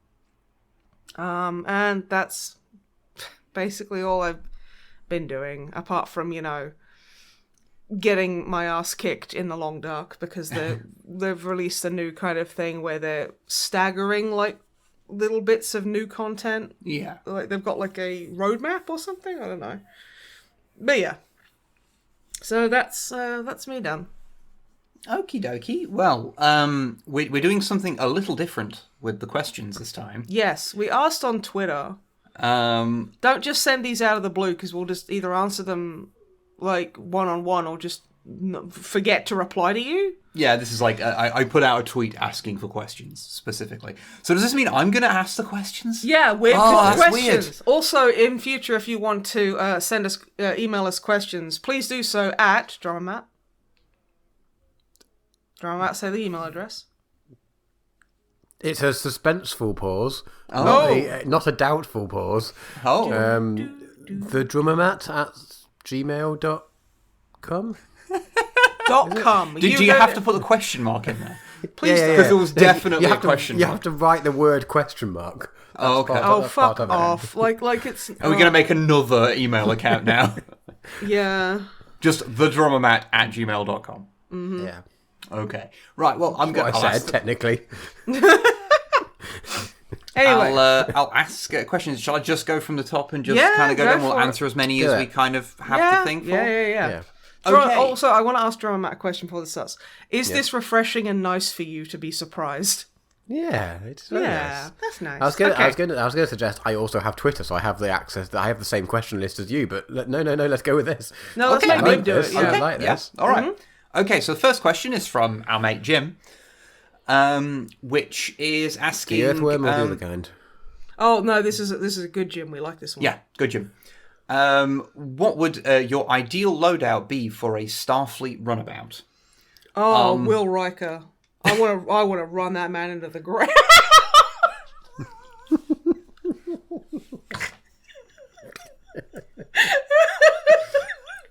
And that's basically all I've been doing, apart from, you know, getting my ass kicked in the long dark, because they've released a new kind of thing where they're staggering like little bits of new content. Yeah. Like they've got like a roadmap or something. I don't know. But yeah. So that's me done. Okie dokie. Well, we're doing something a little different with the questions this time. Yes, we asked on Twitter. Don't just send these out of the blue, because we'll just either answer them like one-on-one or just forget to reply to you. Yeah, this is like, I put out a tweet asking for questions, specifically. So does this mean I'm going to ask the questions? Yeah, weird that's questions. weird. Also, in future, if you want to email us questions, please do so at DramaMatt. DramaMatt, say the email address. It's a suspenseful pause, Oh. not a doubtful pause. Oh. The drummermat at gmail.com. .com. Do you have to put the question mark in there? Please Yeah, don't. Because there was definitely you a have question to, You mark. have to write the word question mark. Oh, okay. That's part of it. Off. Like it's... Are we going to make another email account now? Yeah. Just thedrummermat@gmail.com. Yeah. Okay. Right, well, I'm going What to I said, technically. Anyway. I'll ask questions. Shall I just go from the top and just Yeah, kind of go go down? We'll for it. answer as many Do as it. we kind of have to think for. Yeah. Okay. Also, I want to ask DramaMatt a question before this starts. Is this refreshing and nice for you to be surprised? Yeah, it's very Yeah, nice. that's nice. I was going Okay. to suggest I also have Twitter, so I have the access. I have the same question list as you. But no, let's go with this. No, let's Okay, make I him like do this. it. I Yeah. like Yeah. this. All right. Okay, so the first question is from our mate Jim, which is asking... The earthworm or the other kind? Oh no, this is a good Jim. We like this one. Yeah, good, Jim. What would your ideal loadout be for a Starfleet runabout? Oh, Will Riker. I want to run that man into the ground.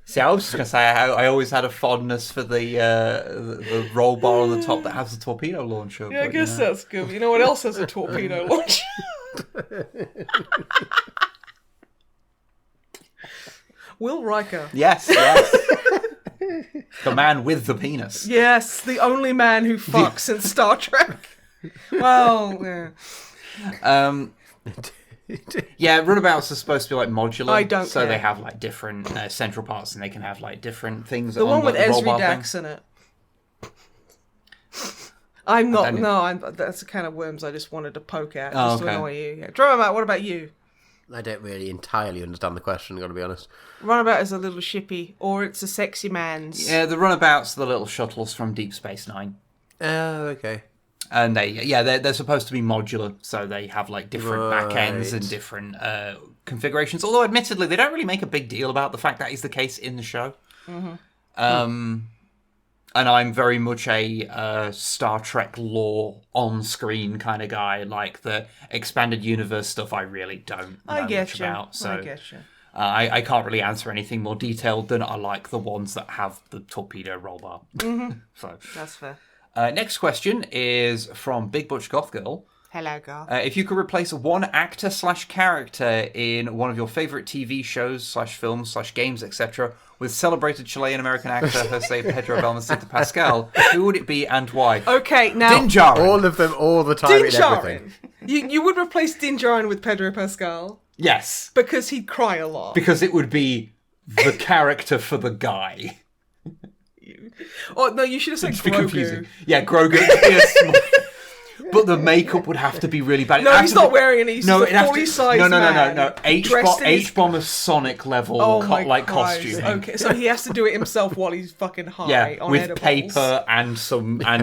See, I was just going to say I always had a fondness for the roll bar on the top that has the torpedo launcher. Yeah, I but, guess that's good. You know what else has a torpedo launcher? Will Riker. Yes. The man with the penis. Yes, the only man who fucks in Star Trek. Well, yeah. Yeah, runabouts are supposed to be like modular. I don't So care. they have like different central parts, and they can have like different things. The on one with the roll Esri bar Dax thing. in it. I'm not. don't No, that's the kind of worms I just wanted to poke at, Oh, just to okay. annoy you. Yeah. DramaMatt, what about you? I don't really entirely understand the question. Got to be honest. Runabout is a little shippy, or it's a sexy man's. Yeah, the runabouts are the little shuttles from Deep Space Nine. Oh, okay. And they're supposed to be modular, so they have like different back ends and Right. different configurations. Although, admittedly, they don't really make a big deal about the fact that is the case in the show. And I'm very much a Star Trek lore on-screen kind of guy. Like the expanded universe stuff, I really don't know I get much you. about. So I get you. I can't really answer anything more detailed than I like the ones that have the torpedo roll bar. So. That's fair. Next question is from Big Butch Goth Girl. Hello, Garth. If you could replace one actor/character in one of your favourite TV shows/films/games, etc., with celebrated Chilean-American actor Jose Pedro Balmaceda Pascal, who would it be and why? Okay, now Din Djarin. All of them, all the time, Din in everything. Djarin. You would replace Din Djarin with Pedro Pascal Yes, because he'd cry a lot. because it would be the character for the guy. Oh no, you should have said It'd be Grogu. confusing. Yeah, Grogu. Yes. But the makeup would have to be really bad. No, he's not wearing any. He's No, just it'd a have fully to, sized no, man. dressed in his- H-bomber Sonic level Oh my like Christ. costume. Okay, so he has to do it himself while he's fucking high Yeah, on with edibles. paper and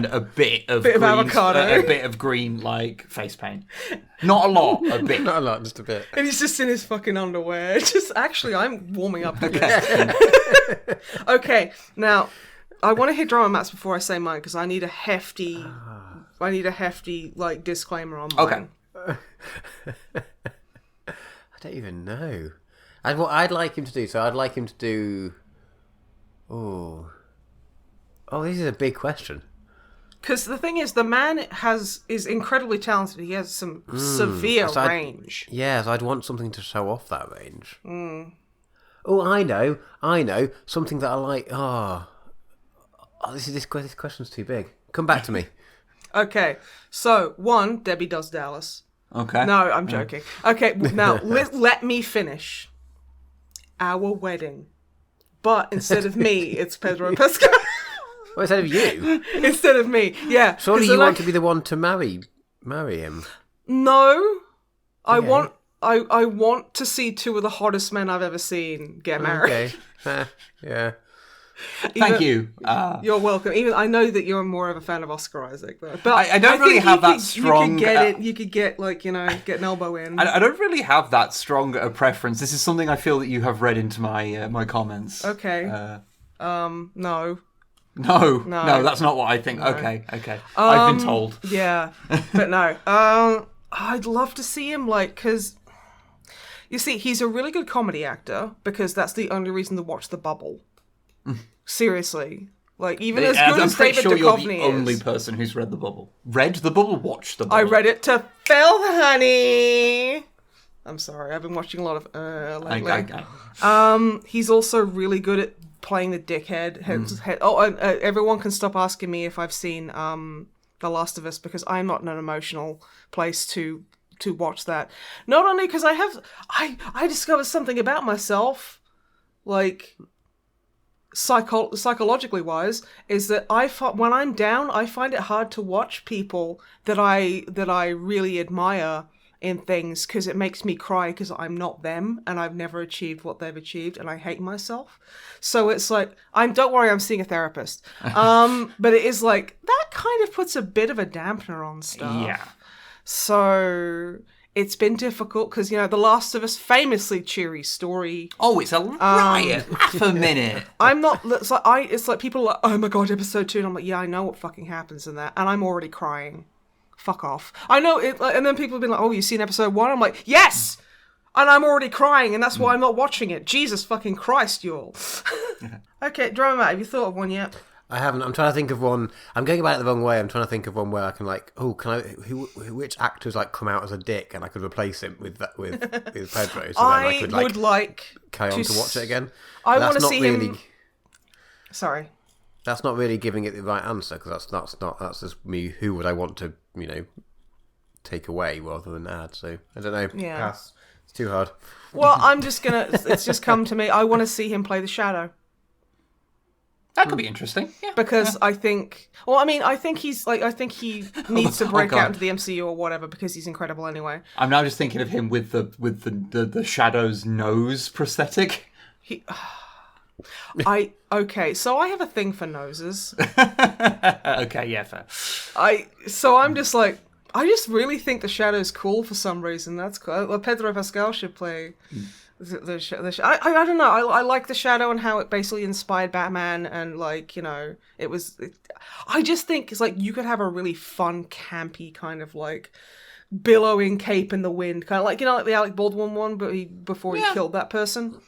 a bit of Bit of green, avocado. a bit of green like face paint. Not a lot, a bit. Not a lot, just a bit. And he's just in his fucking underwear. Just actually, I'm warming up to this. Okay, now I want to hear Drama Mats before I say mine because I need a hefty, like disclaimer on mine. Okay. I don't even know. And what I'd like him to do, so I'd like him to do... Oh, this is a big question. Because the thing is, the man is incredibly talented. He has some severe so range. Yeah, so I'd want something to show off that range. Oh, I know. Something that I like. This question's too big. Come back to me. Okay, so one, Debbie Does Dallas. Okay. No, I'm joking. Okay, now let me finish. Our wedding. but instead of me, it's Pedro Pascal. Well, instead of you? Instead of me, yeah. Surely you want to be the one to marry him. No. I Okay. want to see two of the hottest men I've ever seen get married. Okay. Yeah. Thank you. You're welcome. Even I know that you're more of a fan of Oscar Isaac, though. But I don't really think have that you strong. could get it. You could get get an elbow in. I don't really have that strong a preference. This is something I feel that you have read into my my comments. Okay. No. No, that's not what I think. No. Okay. I've been told. Yeah, but no. I'd love to see him because you see, he's a really good comedy actor because that's the only reason to watch The Bubble. Seriously, even as good I'm as pretty David sure you're Duchovny the is. only person who's read The Bubble. Read The Bubble? Watched The Bubble? I read it to Phil, honey. I'm sorry, I've been watching a lot of lately. He's also really good at playing the dickhead. Everyone can stop asking me if I've seen The Last of Us because I'm not in an emotional place to watch that. Not only because I discovered something about myself, psychologically wise, is that when I'm down, I find it hard to watch people that I really admire in things because it makes me cry because I'm not them and I've never achieved what they've achieved and I hate myself. So it's don't worry, I'm seeing a therapist. But it is that kind of puts a bit of a dampener on stuff. Yeah. So it's been difficult because, The Last of Us, famously cheery story. Oh, it's a riot. Half a minute. I'm not, it's like people are like, oh my God, episode 2. And I'm like, yeah, I know what fucking happens in that. And I'm already crying. Fuck off. I know it. And then people have been like, oh, you seen episode 1? I'm like, yes! And I'm already crying, and that's why I'm not watching it. Jesus fucking Christ, you all. Okay, Drama Matt, have you thought of one yet? I haven't. I'm trying to think of one. I'm going about it the wrong way. I'm trying to think of one where I can which actors come out as a dick and I could replace him with Pedro. So I then I would like carry on to watch it again. I want to That's see not really, him. Sorry. That's not really giving it the right answer because that's just me. Who would I want to take away rather than add? So I don't know. Yeah. Pass. It's too hard. Well, I'm just gonna. It's just come to me. I want to see him play the Shadow. That could be interesting. Yeah. Because I think. Well, I mean, I think he's I think he needs to break out into the MCU or whatever because he's incredible anyway. I'm now just thinking of him with the Shadow's nose prosthetic. Okay, so I have a thing for noses. Okay, yeah, fair. I'm just I just really think the Shadow's cool for some reason. That's cool. Pedro Pascal should play the I don't know. I like the Shadow and how it basically inspired Batman and I just think it's you could have a really fun, campy kind of billowing cape in the wind, kind of like the Alec Baldwin one, but before he killed that person,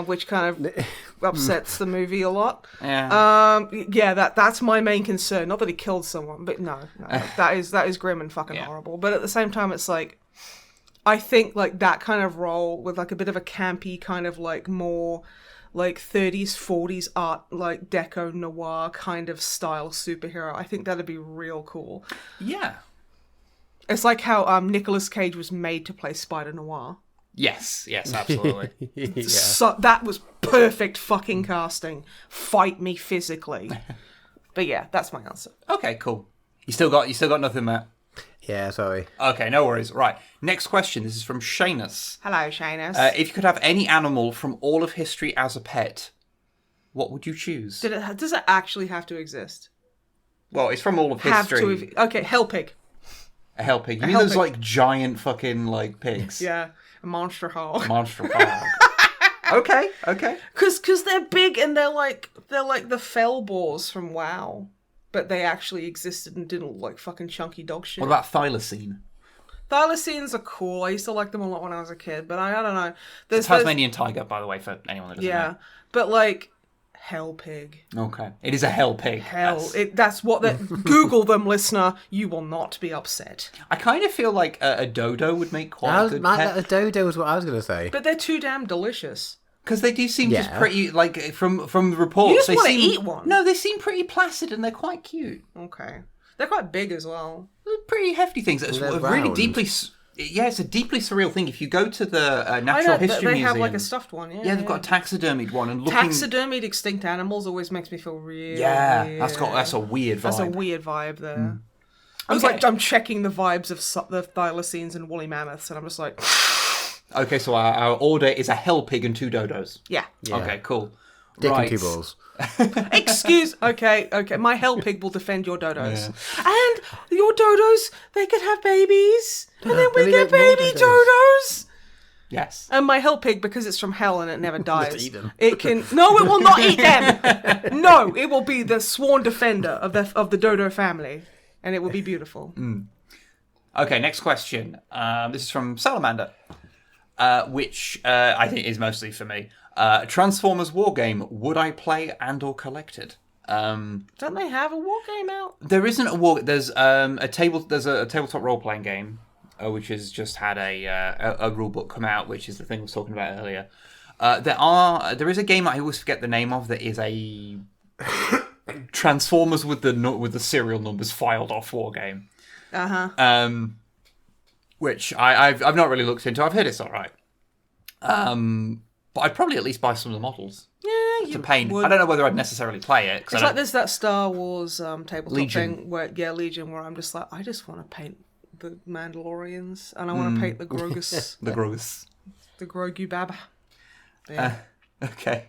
which kind of upsets the movie a lot. That's my main concern. Not that he killed someone, but no, that is grim and fucking horrible. But at the same time, it's I think that kind of role with a bit of a campy kind of more 30s 40s art, deco noir kind of style superhero. I think that'd be real cool. Yeah. It's like how Nicolas Cage was made to play Spider-Noir. Yes, absolutely. Yeah. So that was perfect fucking casting. Fight me physically. But yeah, that's my answer. Okay, cool. You still got nothing, Matt? Yeah, sorry. Okay, no worries. Right. Next question. This is from Shanus. Hello, Shanus. If you could have any animal from all of history as a pet, what would you choose? Does it actually have to exist? Well, it's from all of history. Okay, hell pig. A hell pig. You A mean hell those pig. giant fucking pigs? Yeah, a monster hog. Monster hog. Okay. Because they're big and they're like the fell boars from WoW, but they actually existed and didn't look like fucking chunky dog shit. What about thylacine? Thylacines are cool. I used to like them a lot when I was a kid, but I don't know. It's a Tasmanian tiger, by the way, for anyone that doesn't know. Yeah, but hell pig. Okay. It is a hell pig. That's what they Google them, listener. You will not be upset. I kind of feel like a dodo would make quite a good pet. A dodo was what I was going to say. But they're too damn delicious. Because they do seem just pretty, from reports. You just they want to seem, eat one. No, they seem pretty placid and they're quite cute. Okay. They're quite big as well. They're pretty hefty things. It's They're really round. deeply... Yeah, it's a deeply surreal thing. If you go to the Natural History they Museum... have like a stuffed one, Yeah, they've got a taxidermied one. And looking... Taxidermied extinct animals always makes me feel really weird. That's a weird vibe. That's a weird vibe there. I'm checking the vibes of the thylacines and woolly mammoths, and I'm just like... Okay, so our order is a hell pig and 2 dodos. Yeah. Okay, cool. Dick and 2 balls. Okay. My hell pig will defend your dodos. And your dodos, they could have babies. And then we get baby dodos. Yes. And my hell pig, because it's from hell and it never dies. Just eat them. It can... No, it will not eat them. No, it will be the sworn defender of the dodo family. And it will be beautiful. Okay, next question. This is from Salamander, which I think is mostly for me. Transformers Wargame, would I play and or collect it? Don't they have a war game out? There isn't a war. There's a tabletop role playing game, which has just had a rule book come out, which is the thing I was talking about earlier. There is a game I always forget the name of that is a Transformers with the serial numbers filed off war game. Which I've not really looked into. I've heard it's all right. But I'd probably at least buy some of the models. Yeah, to paint. I don't know whether I'd necessarily play it. It's like there's that Star Wars tabletop Legion. thing Legion, where I'm just like, I just want to paint the Mandalorians, and I want to paint the Grogus. The Grogus. The Grogu Baba. Yeah. Okay.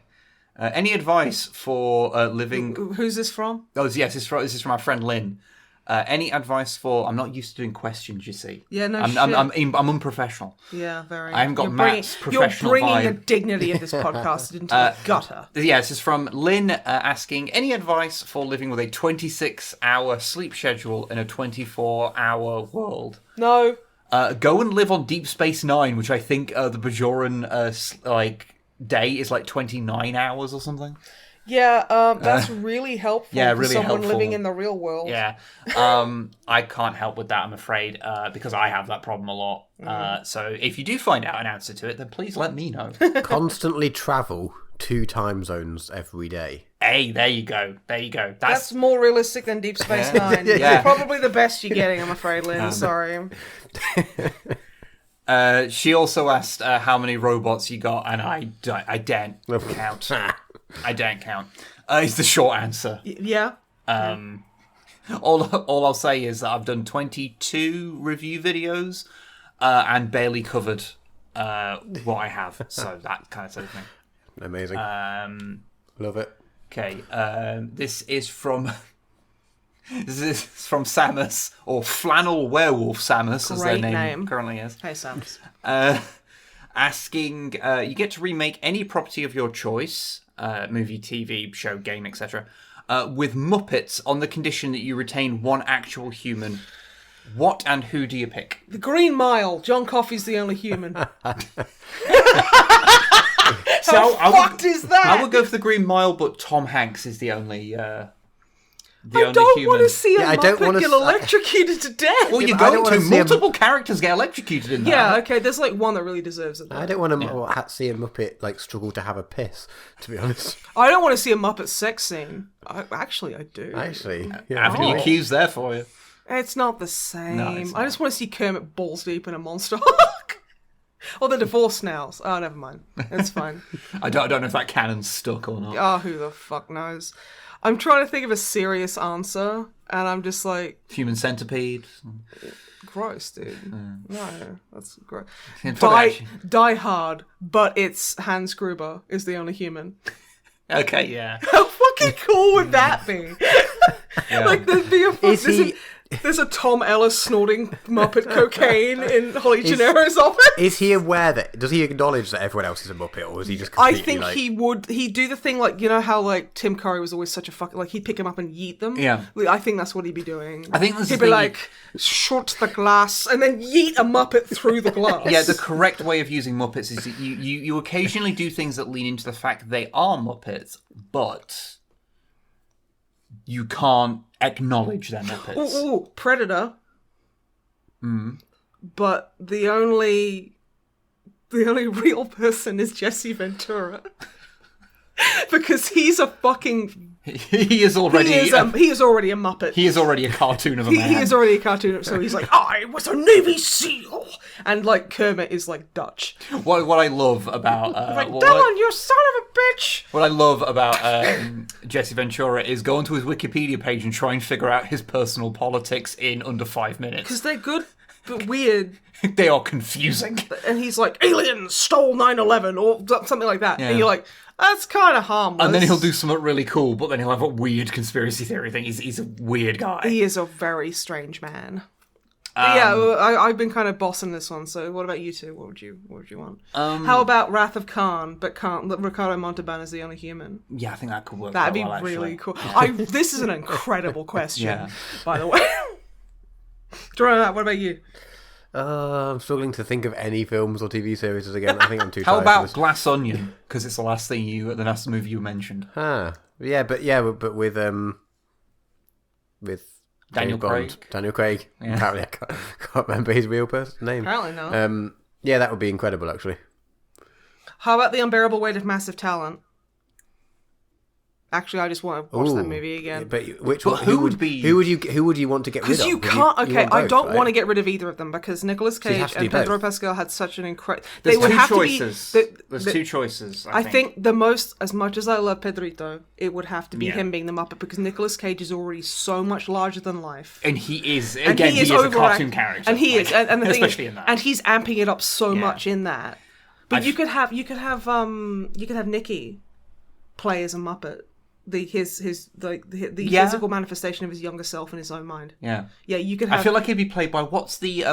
Any advice for living... Who's this from? Oh, yes, this is from our friend Lynn. Any advice for... I'm not used to doing questions, you see. Yeah, no I'm unprofessional. Yeah, very. I haven't got Matt's professional You're bringing vibe. the dignity of this podcast into the gutter. Yeah, this is from Lynn asking, any advice for living with a 26-hour sleep schedule in a 24-hour world? No. Go and live on Deep Space Nine, which I think the Bajoran day is like 29 hours or something. Yeah, that's really helpful for really someone helpful. living in the real world. Yeah. I can't help with that, I'm afraid, because I have that problem a lot. So if you do find out an answer to it, then please let me know. Constantly travel 2 time zones every day. Hey, there you go. That's more realistic than Deep Space Nine. Yeah. It's probably the best you're getting, I'm afraid, Lynn. Sorry. She also asked how many robots you got, and I daren't count. I don't count. Is the short answer. Yeah. All I'll say is that I've done 22 review videos and barely covered what I have. So that kind of says me. Amazing. Love it. Okay. This is from Samus, or Flannel Werewolf Samus, as their name currently is. Hey, Samus. Asking, you get to remake any property of your choice, movie, TV, show, game, etc., with Muppets on the condition that you retain one actual human. What and who do you pick? The Green Mile. John Coffey's the only human. So How fucked is that? I would go for the Green Mile, but Tom Hanks is the only I don't want to see a Muppet get electrocuted to death. Well, you go to multiple characters get electrocuted in that. Yeah, okay, there's like one that really deserves it. Though. I don't want to see a Muppet struggle to have a piss, to be honest. I don't want to see a Muppet sex scene. Actually, I do. Avenue Q's there for you. It's not the same. No, it's not. I just want to see Kermit balls deep in a monster hug. Or they're divorced now. Oh, never mind. It's fine. I don't know if that canon's stuck or not. Oh, who the fuck knows? I'm trying to think of a serious answer, and I'm just like... Human centipede. Gross, dude. No, that's gross. Die Hard, but it's Hans Gruber is the only human. Okay, yeah. How fucking cool would that be? Like, there'd be there's a Tom Ellis snorting Muppet cocaine in Holly Gennaro's office. Is he aware that... Does he acknowledge that everyone else is a Muppet, or is he just completely I think he'd do the thing like, you know how like Tim Curry was always such a fucking... Like, he'd pick him up and yeet them? Yeah. I think that's what he'd be doing. I think he'd be like, shut the glass, and then yeet a Muppet through the glass. Yeah, the correct way of using Muppets is that you occasionally do things that lean into the fact they are Muppets, but you can't acknowledge they're Muppets. Ooh, Predator. But the only real person is Jesse Ventura. Because he's a fucking He is already. He is already a Muppet. He is already a cartoon of a man. He is already a cartoon. So he's like, I was a Navy SEAL, and like Kermit is like Dutch. What I love about Dylan, you son of a bitch. What I love about Jesse Ventura is go onto his Wikipedia page and try and figure out his personal politics in under 5 minutes. Because they're good, but weird. They are confusing. And he's like, aliens stole 9/11 or something like that. Yeah. And you're like, that's kind of harmless. And then he'll do something really cool, but then he'll have a weird conspiracy theory thing. He's a weird guy. He is a very strange man. I've been kind of bossing this one. So what about you two? What would you want? How about Wrath of Khan, but Ricardo Montalban is the only human? Yeah, I think that could work. That'd be well, really actually. cool. This is an incredible question, Yeah. by the way. Jordan, what about you? I'm struggling to think of any films or TV series again. I think I'm too tired. How about for this. Glass Onion? Because it's the last movie you mentioned. But with Daniel Bond. Craig. Daniel Craig. Yeah. Apparently, I can't remember his real name. Apparently not. Yeah, that would be incredible, actually. How about The Unbearable Weight of Massive Talent? Actually, I just want to watch that Ooh, movie again. But who would you want to get rid of? Because you can't. I don't want to to get rid of either of them because Nicolas you have Cage to do and Pedro both. Pascal had such an incredible. There's They would two have choices. to be. There's two choices. I think the most, as much as I love Pedrito, it would have to be Yeah. him being the Muppet because Nicolas Cage is already so much larger than life. And he is And again. He is a overact- cartoon character, and he like, is, and the thing especially is, in that. and he's amping it up so Yeah. much in that. But you could have Nicky play as a Muppet. The physical manifestation of his younger self in his own mind. Yeah, you could have. I feel like he'd be played by what's the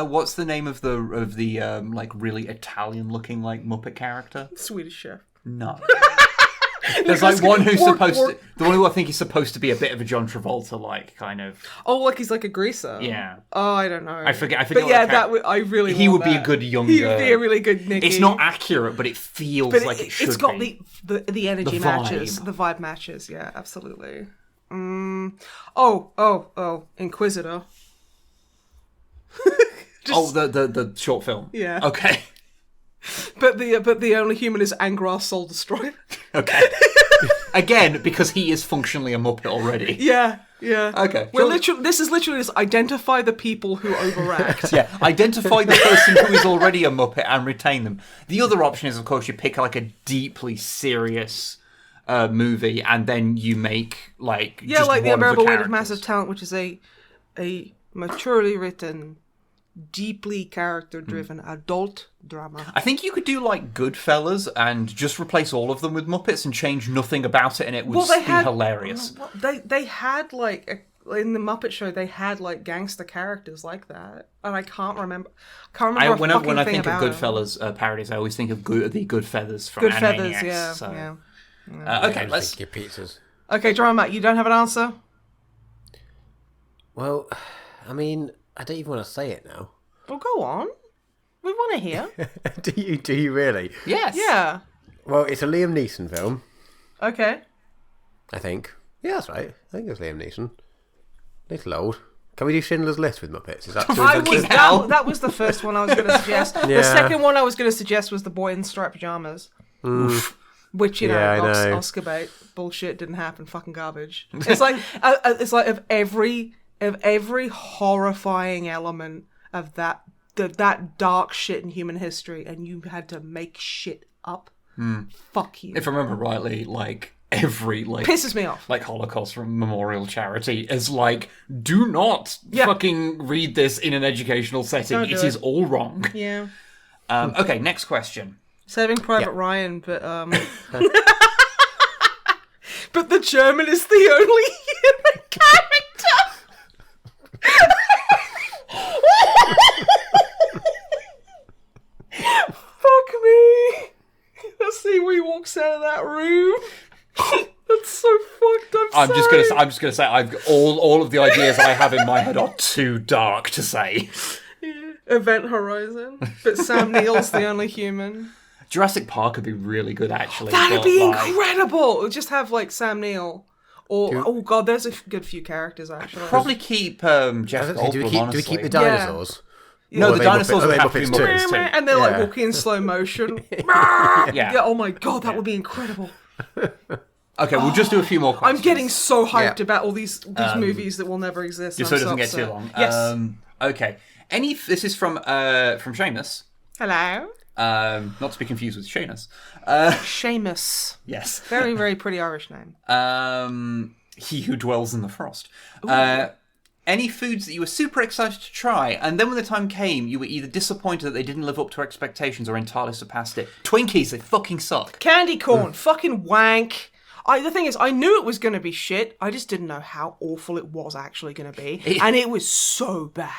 name of the like really Italian looking like Muppet character? Swedish Chef. No. There's like one who's the one who I think is supposed to be a bit of a John Travolta like kind of. Oh, like he's like a greaser. Yeah. Oh, I don't know. I forget. But yeah, I really. He want would be that. a good younger. He would be a really good Nicky. It's not accurate, but it feels But like it should it's got be. the energy The matches, vibe. the vibe matches. Yeah, absolutely. Oh, Inquisitor. The short film. Yeah. Okay. But the only human is Angra's Soul Destroyer. Okay. Again, because he is functionally a Muppet already. Yeah. Okay. This is literally just identify the people who overact. Yeah, identify the person who is already a Muppet and retain them. The other option is, of course, you pick like a deeply serious movie and then you make like just like The one Unbearable Weight of characters. Massive Talent, which is a maturely written, deeply character-driven adult drama. I think you could do like Goodfellas and just replace all of them with Muppets and change nothing about it, and it would be hilarious. They had like in the Muppet Show, they had like gangster characters like that, and I can't remember. When I think of Goodfellas parodies, I always think of the Good Feathers from Good Animaniacs. Feathers, yeah. So. Yeah. Okay, let's. Your pizzas. Okay, drama. You don't have an answer? Well, I mean, I don't even want to say it now. Well, go on. We want to hear. Do you really? Yes. Yeah. Well, it's a Liam Neeson film, Okay. I think. Yeah, that's right. I think it's Liam Neeson. Little old. Can we do Schindler's List with Muppets? Is that too intensive? That was the first one I was going to suggest. The Yeah. second one I was going to suggest was The Boy in Striped Pajamas. Which, Yeah, I know. Oscar bait. Bullshit, didn't happen, fucking garbage. It's like of every horrifying element of that dark shit in human history, and you had to make shit up. Fuck you. If I remember rightly, like every Pisses me off. like Holocaust memorial charity is like, do not fucking read this in an educational setting. Don't do It is all wrong. Yeah. Okay, next question. Saving Private Ryan, but but the German is the only human character. Fuck me. Let's see where he walks out of that room. That's so fucked up. I'm just gonna say I've all of the ideas I have in my head are too dark to say. Event Horizon, but Sam Neill's the only human. Jurassic Park would be really good, actually. That'd but, be like, incredible. Just have like Sam Neill, or oh god, there's a good few characters actually. Probably keep Jeff Goldblum. Do we honestly. keep the dinosaurs? No, Or the are they dinosaurs Muppets- would are have they to be Muppets too? Muppets too. And they're like Yeah. walking in slow motion. Yeah. Yeah. Oh my god, that would be incredible. Okay, we'll just do a few more questions. I'm getting so hyped about all these movies that will never exist. Just so it doesn't get too long. Yes. Okay. This is from Seamus. Hello. Not to be confused with Seamus. Seamus. Yes. Very, very pretty Irish name. He who dwells in the frost. Any foods that you were super excited to try, and then when the time came, you were either disappointed that they didn't live up to expectations or entirely surpassed it. Twinkies, they fucking suck. Candy corn, fucking wank. The thing is, I knew it was going to be shit. I just didn't know how awful it was actually going to be. And it was so bad.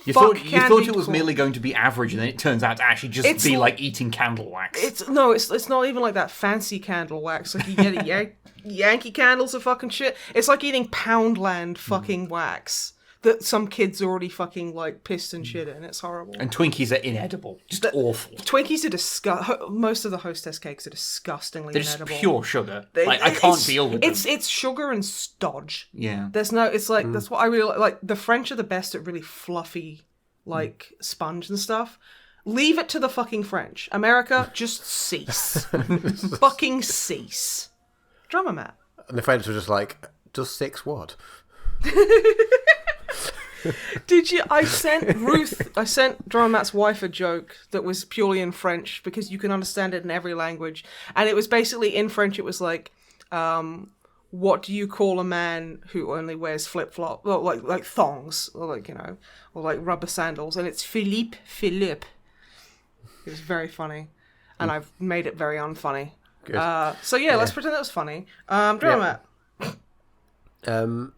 You thought it was merely going to be average, and then it turns out to actually just be like eating candle wax. It's not even like that fancy candle wax. Like you get Yankee candles or fucking shit. It's like eating Poundland fucking wax that some kids already fucking like pissed and shit in. It's horrible. And Twinkies are inedible. Just awful. Twinkies are most of the Hostess cakes are disgustingly inedible. They're just pure sugar. I can't deal with them. It's sugar and stodge. Yeah. That's what I really like. The French are the best at really fluffy, like sponge and stuff. Leave it to the fucking French. America, just cease. Fucking cease. Drummer Matt. And the French were just like, just 6 what? Did you? I sent Drummer Matt's wife a joke that was purely in French because you can understand it in every language. And it was basically in French, it was like, what do you call a man who only wears flip-flop, like thongs, or or like rubber sandals? And it's Philippe. It was very funny. And I've made it very unfunny. Good. Let's pretend that was funny. Drummer Matt.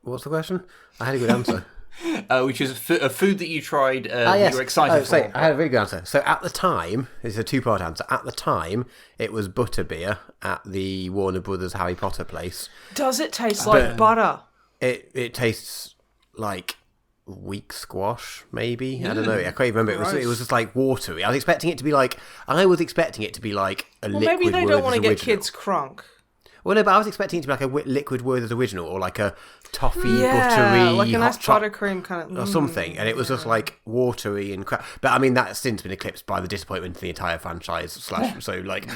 What's the question? I had a good answer. Which is a food that you tried, yes. you were excited for. I had a really good answer. So at the time, this is a 2-part answer. At the time, it was butterbeer at the Warner Brothers Harry Potter place. Does it taste like butter? It tastes like weak squash, maybe. I don't know. I can't even remember. It was just like watery. I was expecting it to be like a liquid. Maybe they don't want to get original. kids crunk. Well, no, but I was expecting it to be like a liquid Werther's original, or like a toffee buttery, like a nice hot buttercream kind of, or something. And it was just like watery and crap. But I mean, that's since been eclipsed by the disappointment of the entire franchise. So like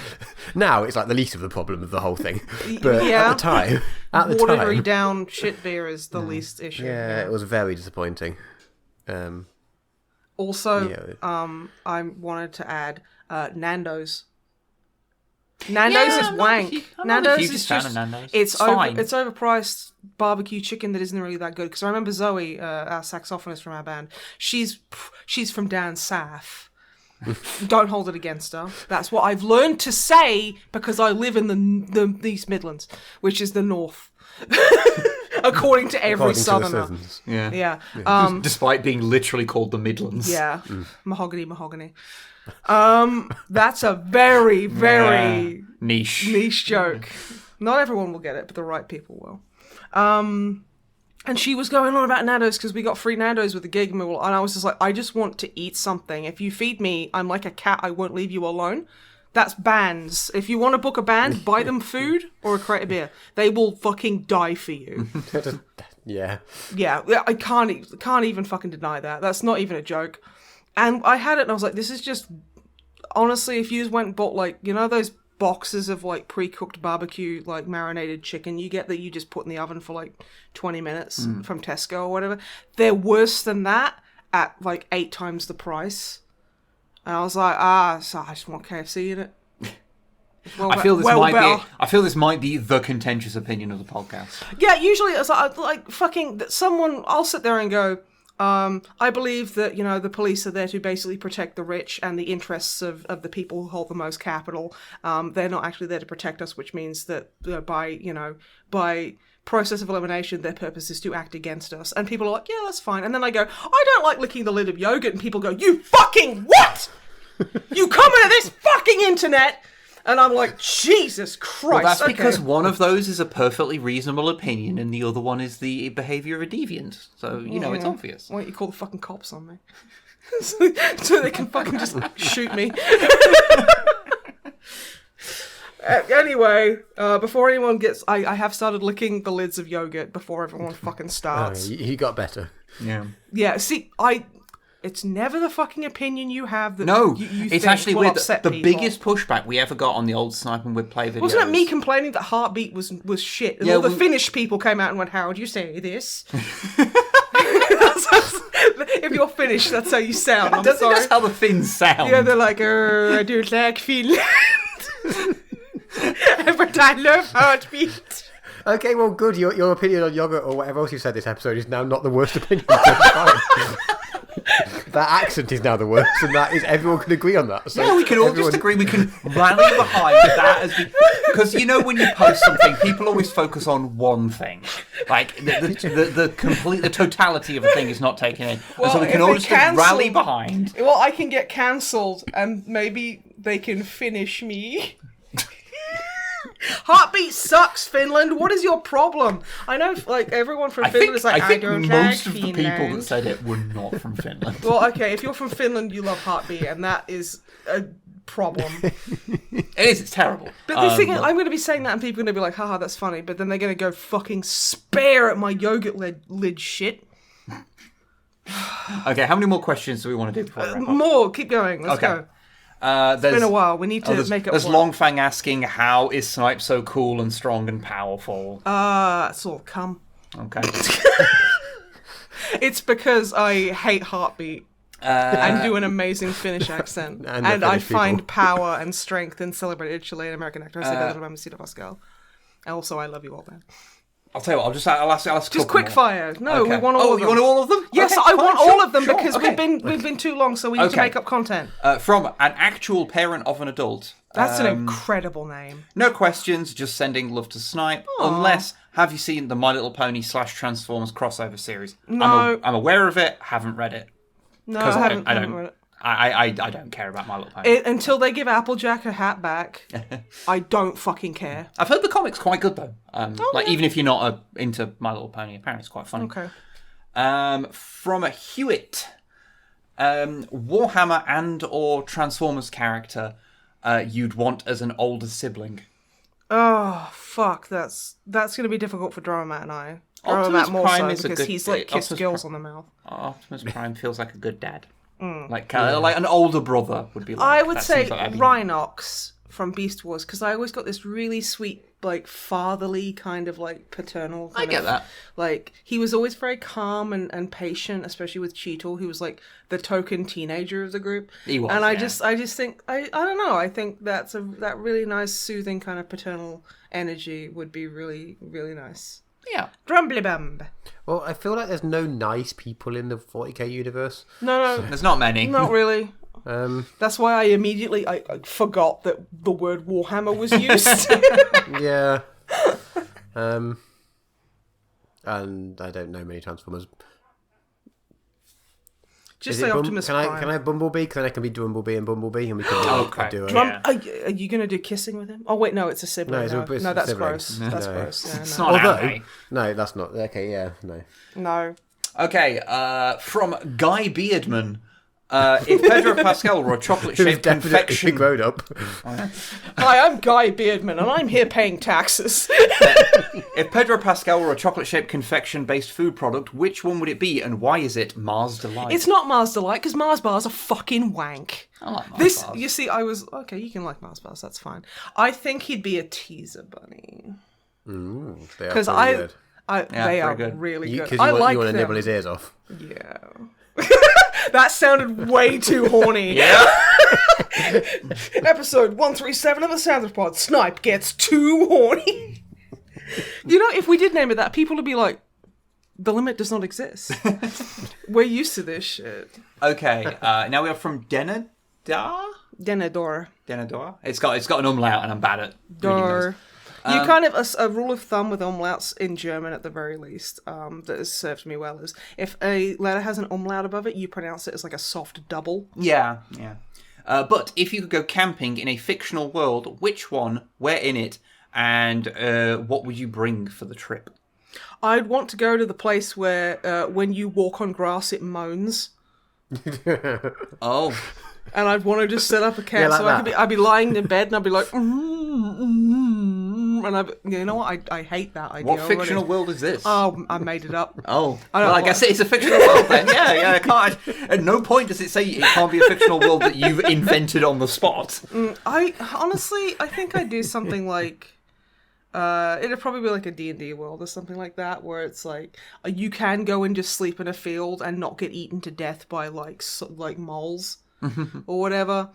now it's like the least of the problem of the whole thing. But at the time, watery down shit beer is the least issue. Yeah, it was very disappointing. Also, I wanted to add Nando's. Nando's is wank. Nando's is just Nando's. it's overpriced barbecue chicken that isn't really that good. Because I remember Zoe, our saxophonist from our band, she's from down south. Don't hold it against her. That's what I've learned to say because I live in the East Midlands, which is the north. According to every southerner. Yeah. Despite being literally called the Midlands. Yeah. Mahogany. That's a very, very niche joke. Not everyone will get it, but the right people will. And she was going on about Nando's because we got free Nando's with the gig, and I was just like, I just want to eat something. If you feed me, I'm like a cat. I won't leave you alone. That's bands. If you want to book a band, buy them food or a crate of beer. They will fucking die for you. Yeah. I can't even fucking deny that. That's not even a joke. And I had it and I was like, this is just... Honestly, if you just went and bought, like, you know those boxes of, like, pre-cooked barbecue, like, marinated chicken you get that you just put in the oven for, like, 20 minutes from Tesco or whatever? They're worse than that at, like, 8 times the price. And I was like, so I just want KFC in it. I feel this might be the contentious opinion of the podcast. Yeah, usually it's like fucking someone... I'll sit there and go... I believe that, the police are there to basically protect the rich and the interests of the people who hold the most capital. They're not actually there to protect us, which means that by process of elimination, their purpose is to act against us. And people are like, yeah, that's fine. And then I go, I don't like licking the lid of yogurt. And people go, you fucking what? You come into this fucking internet... And I'm like, Jesus Christ. Well, that's because one of those is a perfectly reasonable opinion and the other one is the behaviour of a deviant. So, it's obvious. Why don't you call the fucking cops on me? so they can fucking just shoot me. Anyway, before anyone gets... I have started licking the lids of yogurt before everyone fucking starts. He got better. Yeah. Yeah, see, It's never the fucking opinion you have that No, you it's think actually will weird. upset The people. biggest pushback we ever got on the old Snipe and Whip play videos. Wasn't it me complaining that Heartbeat was shit? And Yeah, all the well- Finnish people came out and went, how would you say this? If you're Finnish, that's how you sound. I'm I don't think sorry. that's how the Finns sound. Yeah, they're like, I do like Finland. But I love Heartbeat. Okay, well, good. Your opinion on yogurt or whatever else you said this episode is now not the worst opinion. That's fine. That accent is now the worst, and that is everyone can agree on that. So Yeah, we can all just agree. We can rally behind that as because when you post something, people always focus on one thing, like the complete, the totality of a thing is not taken in. Well, and so we can if all they just cancel- rally behind. Well, I can get cancelled, and maybe they can finish me. Heartbeat sucks, Finland. What is your problem? I know, like, everyone from Finland is like, I think don't most like of the Finland. people that said it were not from Finland. Well, okay, if you're from Finland, you love Heartbeat, and that is a problem. It is. It's terrible. But the thing is, I'm going to be saying that, and people are going to be like, haha, that's funny, but then they're going to go fucking spare at my yogurt lid shit. Okay, how many more questions do we want to do before we wrap up? More, keep going, let's go. It's It's been a while, we need to make up There's for it. Longfang asking, how is Snipe so cool and strong and powerful? It's all cum. Okay. It's because I hate Heartbeat and do an amazing Finnish accent. And and the I Finnish people. find power and strength in celebrated Chilean American actor. I say that about Mesita Pascal. Also, I love you all, man. I'll tell you what, I'll ask a Just couple quick more. fire. No, we want all of them. You want all of them? Yes, Okay, I fine, want sure, all of them sure, because okay. we've been too long, so we need to Okay. make up content. From an actual parent of an adult. That's an incredible name. No questions, just sending love to Snipe. Unless, have you seen the My Little Pony / Transformers crossover series? No. I'm aware of it, haven't read it. No, Because I I haven't read it. don't care about My Little Pony. Until they give Applejack a hat back, I don't fucking care. I've heard the comic's quite good though. Even if you're not into My Little Pony, apparently it's quite funny. Okay. From a Hewitt, Warhammer and or Transformers character you'd want as an older sibling. Oh, fuck. That's going to be difficult for Drama Matt and I. Drama Optimus Matt more Prime so is a because good he's like kissed Optimus girls Prime- on the mouth. Optimus Prime feels like a good dad. Like an older brother would be like. I would that say seems like that'd be- Rhinox from Beast Wars because I always got this really sweet, like, fatherly kind of, like, paternal kind I get of, that. Like, he was always very calm and patient, especially with Cheetle, who was, like, the token teenager of the group. He was, and I yeah. just think, I don't know, I think that really nice, soothing kind of paternal energy would be really, really nice. Yeah. Drumbly bumb. Well, I feel like there's no nice people in the 40k universe. No, There's not many. not really. Um, That's why I immediately I forgot that the word Warhammer was used. yeah. And I don't know many Transformers. Just Is it say Optimus can Prime. I have Bumblebee? Because then I can be Bumblebee and Bumblebee, and we can Okay. do it. Yeah. Are you going to do kissing with him? Oh, wait, no, it's a sibling. No, it's a that's sibling. gross. That's No. gross. Yeah, It's no. not Although, anime. no, that's not. Okay, yeah, no. No. Okay, from Guy Beardman. If Pedro Pascal were a Who's chocolate-shaped definitely confection... grown up. Hi, I'm Guy Beardman, and I'm here paying taxes. If Pedro Pascal were a chocolate-shaped confection-based food product, which one would it be, and why is it Mars Delight? It's not Mars Delight, because Mars bars are fucking wank. I like Mars bars. You see, I was... Okay, you can like Mars bars, that's fine. I think he'd be a teaser bunny. Because They very are good. really good. Because I you like want to them. nibble his ears off. Yeah. That sounded way too horny. Yeah. Episode 137 of the MisanthroPod. Snipe gets too horny. You know, if we did name it that, people would be like, the limit does not exist. We're used to this shit. Okay, now we are from Denadar? Denador. Denador? It's got an umlaut, and I'm bad at reading those. Dor. You kind of, a rule of thumb with umlauts in German at the very least, that has served me well, is if a letter has an umlaut above it, you pronounce it as like a soft double. Yeah. But if you could go camping in a fictional world, which one, where in it, and what would you bring for the trip? I'd want to go to the place where when you walk on grass, it moans. Oh. And I'd want to just set up a camp like so that. I'd be lying in bed and I'd be like, you know what? I hate that idea. What fictional world is this? Oh, I made it up. Oh, I guess it is a fictional world then. Yeah, I can't. At no point does it say it can't be a fictional world that you've invented on the spot. I think I'd do something like, it'd probably be like a D&D world or something like that, where it's like you can go and just sleep in a field and not get eaten to death by like moles or whatever.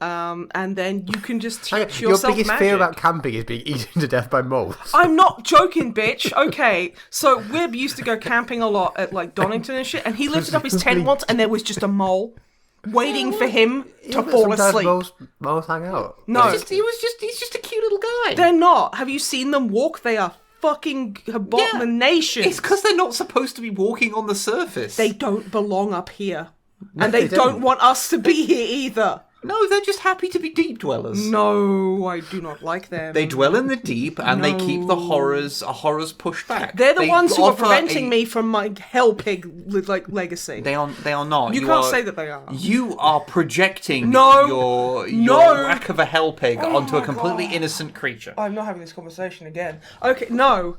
And then you can just teach yourself Your biggest magic. fear about camping is being eaten to death by moles. I'm not joking, bitch. Okay, so Webb used to go camping a lot at like Donington and shit, and he lifted up his tent once, and there was just a mole waiting for him to fall asleep. Moles hang out. No, He's just a cute little guy. they're not. Have you seen them walk? They are fucking abominations. It's because they're not supposed to be walking on the surface. They don't belong up here, and they don't want us to be here either. No, they're just happy to be deep dwellers. No, I do not like them. They dwell in the deep and they keep the horrors pushed back. They're the ones who are offer preventing me from my hell pig legacy. They are not. You can't say that they are. You are projecting No. your whack of a hell pig onto a completely innocent creature. I'm not having this conversation again. Okay, no.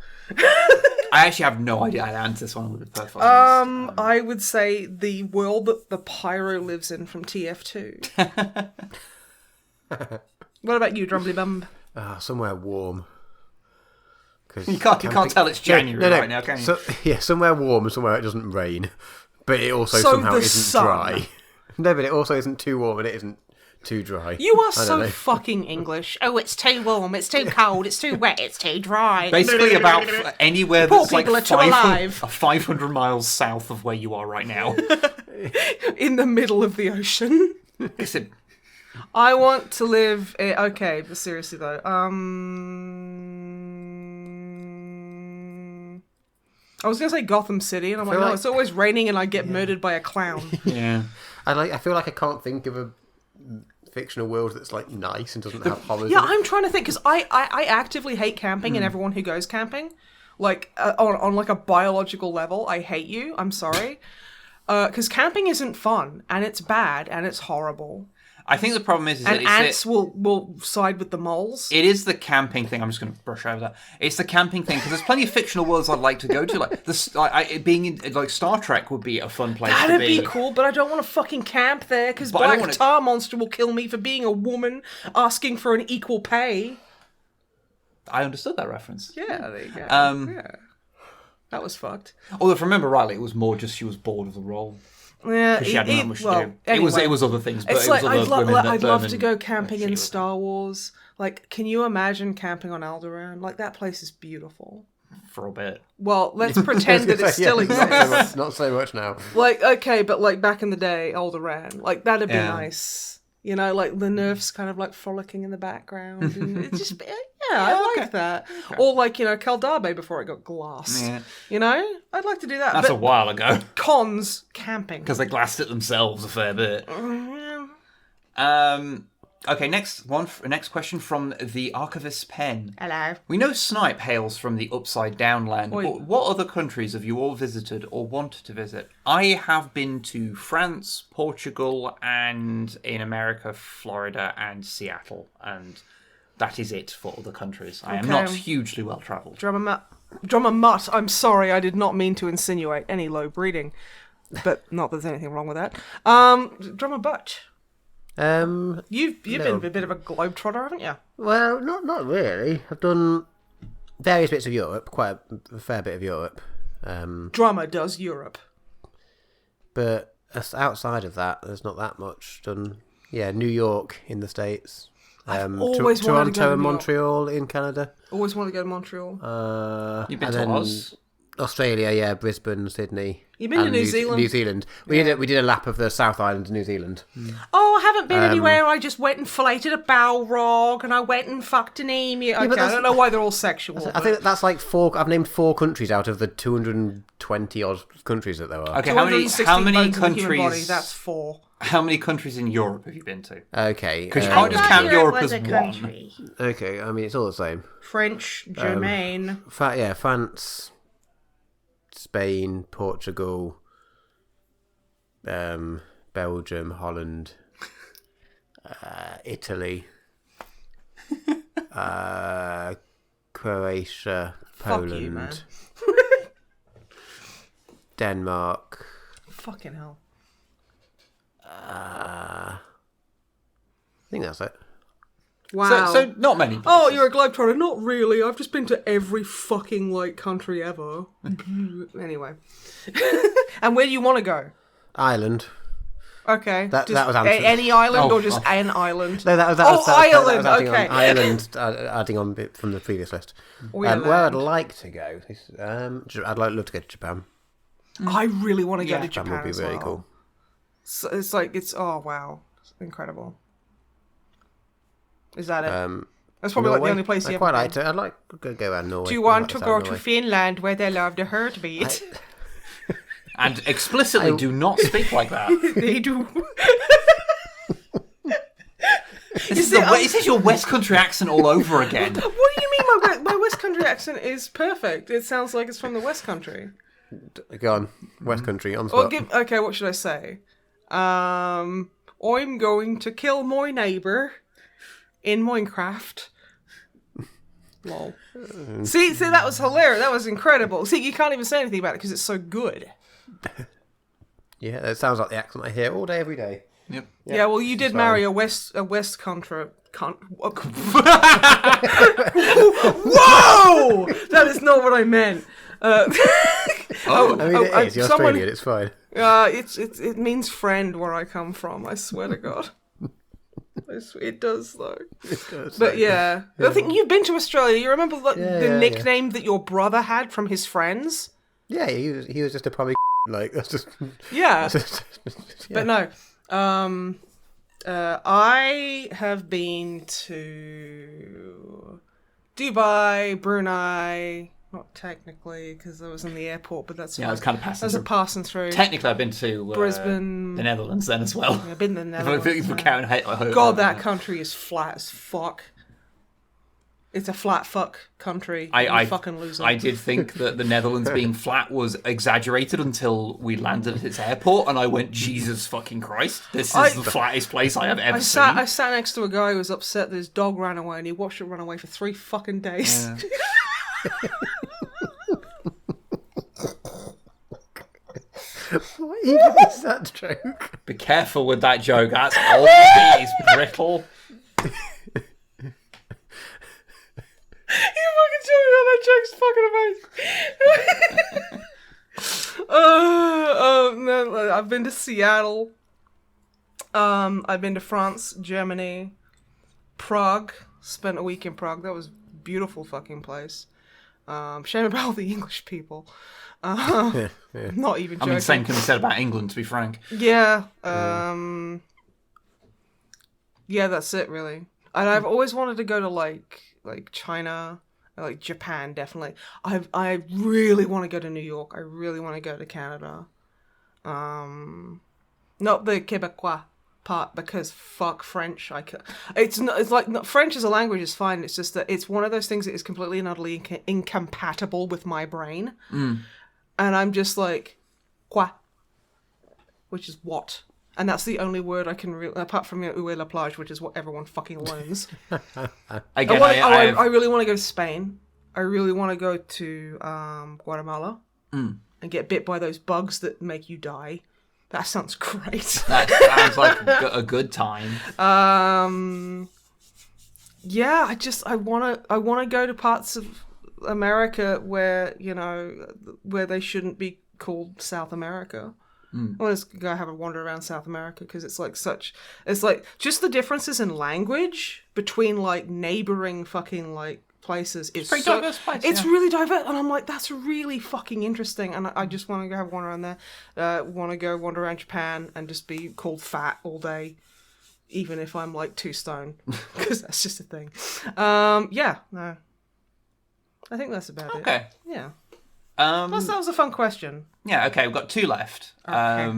I actually have no idea how to answer this one with the perfect honest. I would say the world that the Pyro lives in from TF2. What about you, Drumbly Bum? Somewhere warm. You can't tell it's January right now, can you? Somewhere warm and somewhere it doesn't rain. But it also So somehow the isn't sun. dry. No, but it also isn't too warm and it isn't too dry. You are I don't so know. fucking English. Oh, it's too warm, it's too cold, it's too wet, it's too dry. Basically about anywhere Poor that's like people are too alive. 500 miles south of where you are right now. In the middle of the ocean. Listen, I want to live... Okay, but seriously though. I was going to say Gotham City, and I'm like, no, it's always raining and I get murdered by a clown. yeah. I feel like I can't think of a fictional world that's like nice and doesn't have horrors. Yeah, in it. I'm trying to think, because I actively hate camping and everyone who goes camping. Like, on like a biological level, I hate you. I'm sorry. Because camping isn't fun, and it's bad, and it's horrible. I think the problem is that And ants will side with the moles. it is the camping thing. I'm just going to brush over that. It's the camping thing because there's plenty of fictional worlds I'd like to go to. Like being in like Star Trek would be a fun place to That'd be. be cool, but I don't want to fucking camp there, because But I don't Black wanna- Tar Monster will kill me for being a woman asking for an equal pay. I understood that reference. Yeah, there you go. Yeah. That was fucked. Although, if I remember rightly, it was more just she was bored of the role. Yeah, She had not much to do. Anyway. It was other things, but It's it was like other women that I'd love Berman- to go camping in she Star Wars. Like, can you imagine camping on Alderaan? Like, that place is beautiful. for a bit. Well, let's pretend that it still exists. Not so much now. Like, okay, but like back in the day, Alderaan, like that'd be Yeah. nice. You know, like the Nerfs kind of like frolicking in the background, and it's just I like that. Or like, you know, Kaldabe before it got glassed. Yeah. You know, I'd like to do that. That's but a while ago. cons camping. Because they glassed it themselves a fair bit. Yeah. Okay, next question from the Archivist's Pen. Hello. We know Snipe hails from the Upside Down land, Oi. but what other countries have you all visited or want to visit? I have been to France, Portugal, and in America, Florida and Seattle, and that is it for other countries. I am Okay. not hugely well travelled. Drummer Mutt, I'm sorry, I did not mean to insinuate any low breeding. But not that there's anything wrong with that. Drummer Butch. You've been a bit of a globetrotter, haven't you? Well, not really. I've done various bits of Europe, quite a fair bit of Europe. Drummer does Europe. But outside of that, there's not that much done. Yeah, New York in the States. always wanted to go to Toronto New and York. Montreal in Canada. Always want to go to Montreal. You've been and to then Oz? Australia, yeah, Brisbane, Sydney. You've been to and New Zealand? New Zealand. We did a lap of the South Island of New Zealand. Oh, I haven't been anywhere. I just went and filleted a Balrog, and I went and fucked an emu. Okay, I that's- don't know why they're all sexual. I think that's like four. I've named 4 countries out of the 220 odd countries that there are. Okay, how many 260 countries? bones in the human body, that's 4. How many countries in Europe have you been to? Okay. Because you can't just count Europe as one. country. Okay, I mean it's all the same. French, Germain. France, Spain, Portugal, Belgium, Holland, Croatia, Fuck Poland, you, man. Denmark. Fucking hell. I think that's it. Wow. So not many places. Oh, you're a globetrotter. Not really. I've just been to every fucking, country ever. Anyway. And where do you want to go? Ireland. Okay. That Just was answered. any island or just an island? No, that was Ireland, adding okay. on, Ireland, adding on bit from the previous list. Where I'd like to go, I'd love to go to Japan. I really want to go to Japan Japan would be as really well. cool. So oh wow, it's incredible. Is that it? That's probably Norway, the only place you I'd ever quite been. like to. I'd like to go around Norway. Do you want I'd to like go Norway. to Finland where they love the heartbeat? And explicitly do not speak like that. They do. This is your West Country accent all over again. What do you mean my West Country accent is perfect? It sounds like it's from the West Country. Go on, West Country on the spot. Okay, what should I say? I'm going to kill my neighbour in Minecraft. Lol. See, that was hilarious. That was incredible. See, you can't even say anything about it because it's so good. Yeah, it sounds like the accent I hear all day, every day. Yep. Yeah, well, you did marry a West Country. Whoa! That is not what I meant. I mean, it is. You're Australian. It's fine. It means friend where I come from. I swear to God. It does though. It does. But yeah, I think you've been to Australia. You remember the yeah, nickname that your brother had from his friends? Yeah, he was just a probably that's just Yeah. yeah. But no. I have been to Dubai, Brunei. Not technically, because I was in the airport, but that's I was kind of passing That's through. a passing through. Technically, I've been to Brisbane. the Netherlands then as well. I've been to the If Netherlands. we're counting God, that country is flat as fuck. It's a flat fuck country. You fucking loser. I did think that the Netherlands being flat was exaggerated until we landed at its airport, and I went, Jesus fucking Christ, this is the flattest place I have ever seen. I sat next to a guy who was upset that his dog ran away, and he watched it run away for 3 fucking days. Yeah. What even is that joke? Be careful with that joke. That's old. It's brittle. You fucking told me that joke's fucking amazing. No, I've been to Seattle. I've been to France, Germany, Prague. Spent a week in Prague. That was a beautiful fucking place. Shame about all the English people. Yeah. Not even joking. I mean, same can be said about England, to be frank. Yeah. Yeah, that's it, really. And I've always wanted to go to like China, like Japan, definitely. I really want to go to New York. I really want to go to Canada. Not the Quebecois part because fuck French. French as a language is fine. It's just that it's one of those things that is completely and utterly incompatible with my brain. And I'm just like, quoi, which is what. And that's the only word I can apart from Où est la plage, which is what everyone fucking learns. Again, I really want to go to Spain. I really want to go to Guatemala and get bit by those bugs that make you die. That sounds great. That sounds like a good time. Yeah, I want to go to parts of America where where they shouldn't be called South America. I want to go have a wander around South America because it's like just the differences in language between like neighboring fucking like places is pretty diverse place, it's yeah. really diverse, and I'm like, that's really fucking interesting, and I just want to go have a wander around there. Want to go wander around Japan and just be called fat all day, even if I'm like 2 stone, because that's just a thing. Yeah, no, I think that's about it. Okay. Yeah. Plus, that was a fun question. Yeah, okay, we've got 2 left. Okay.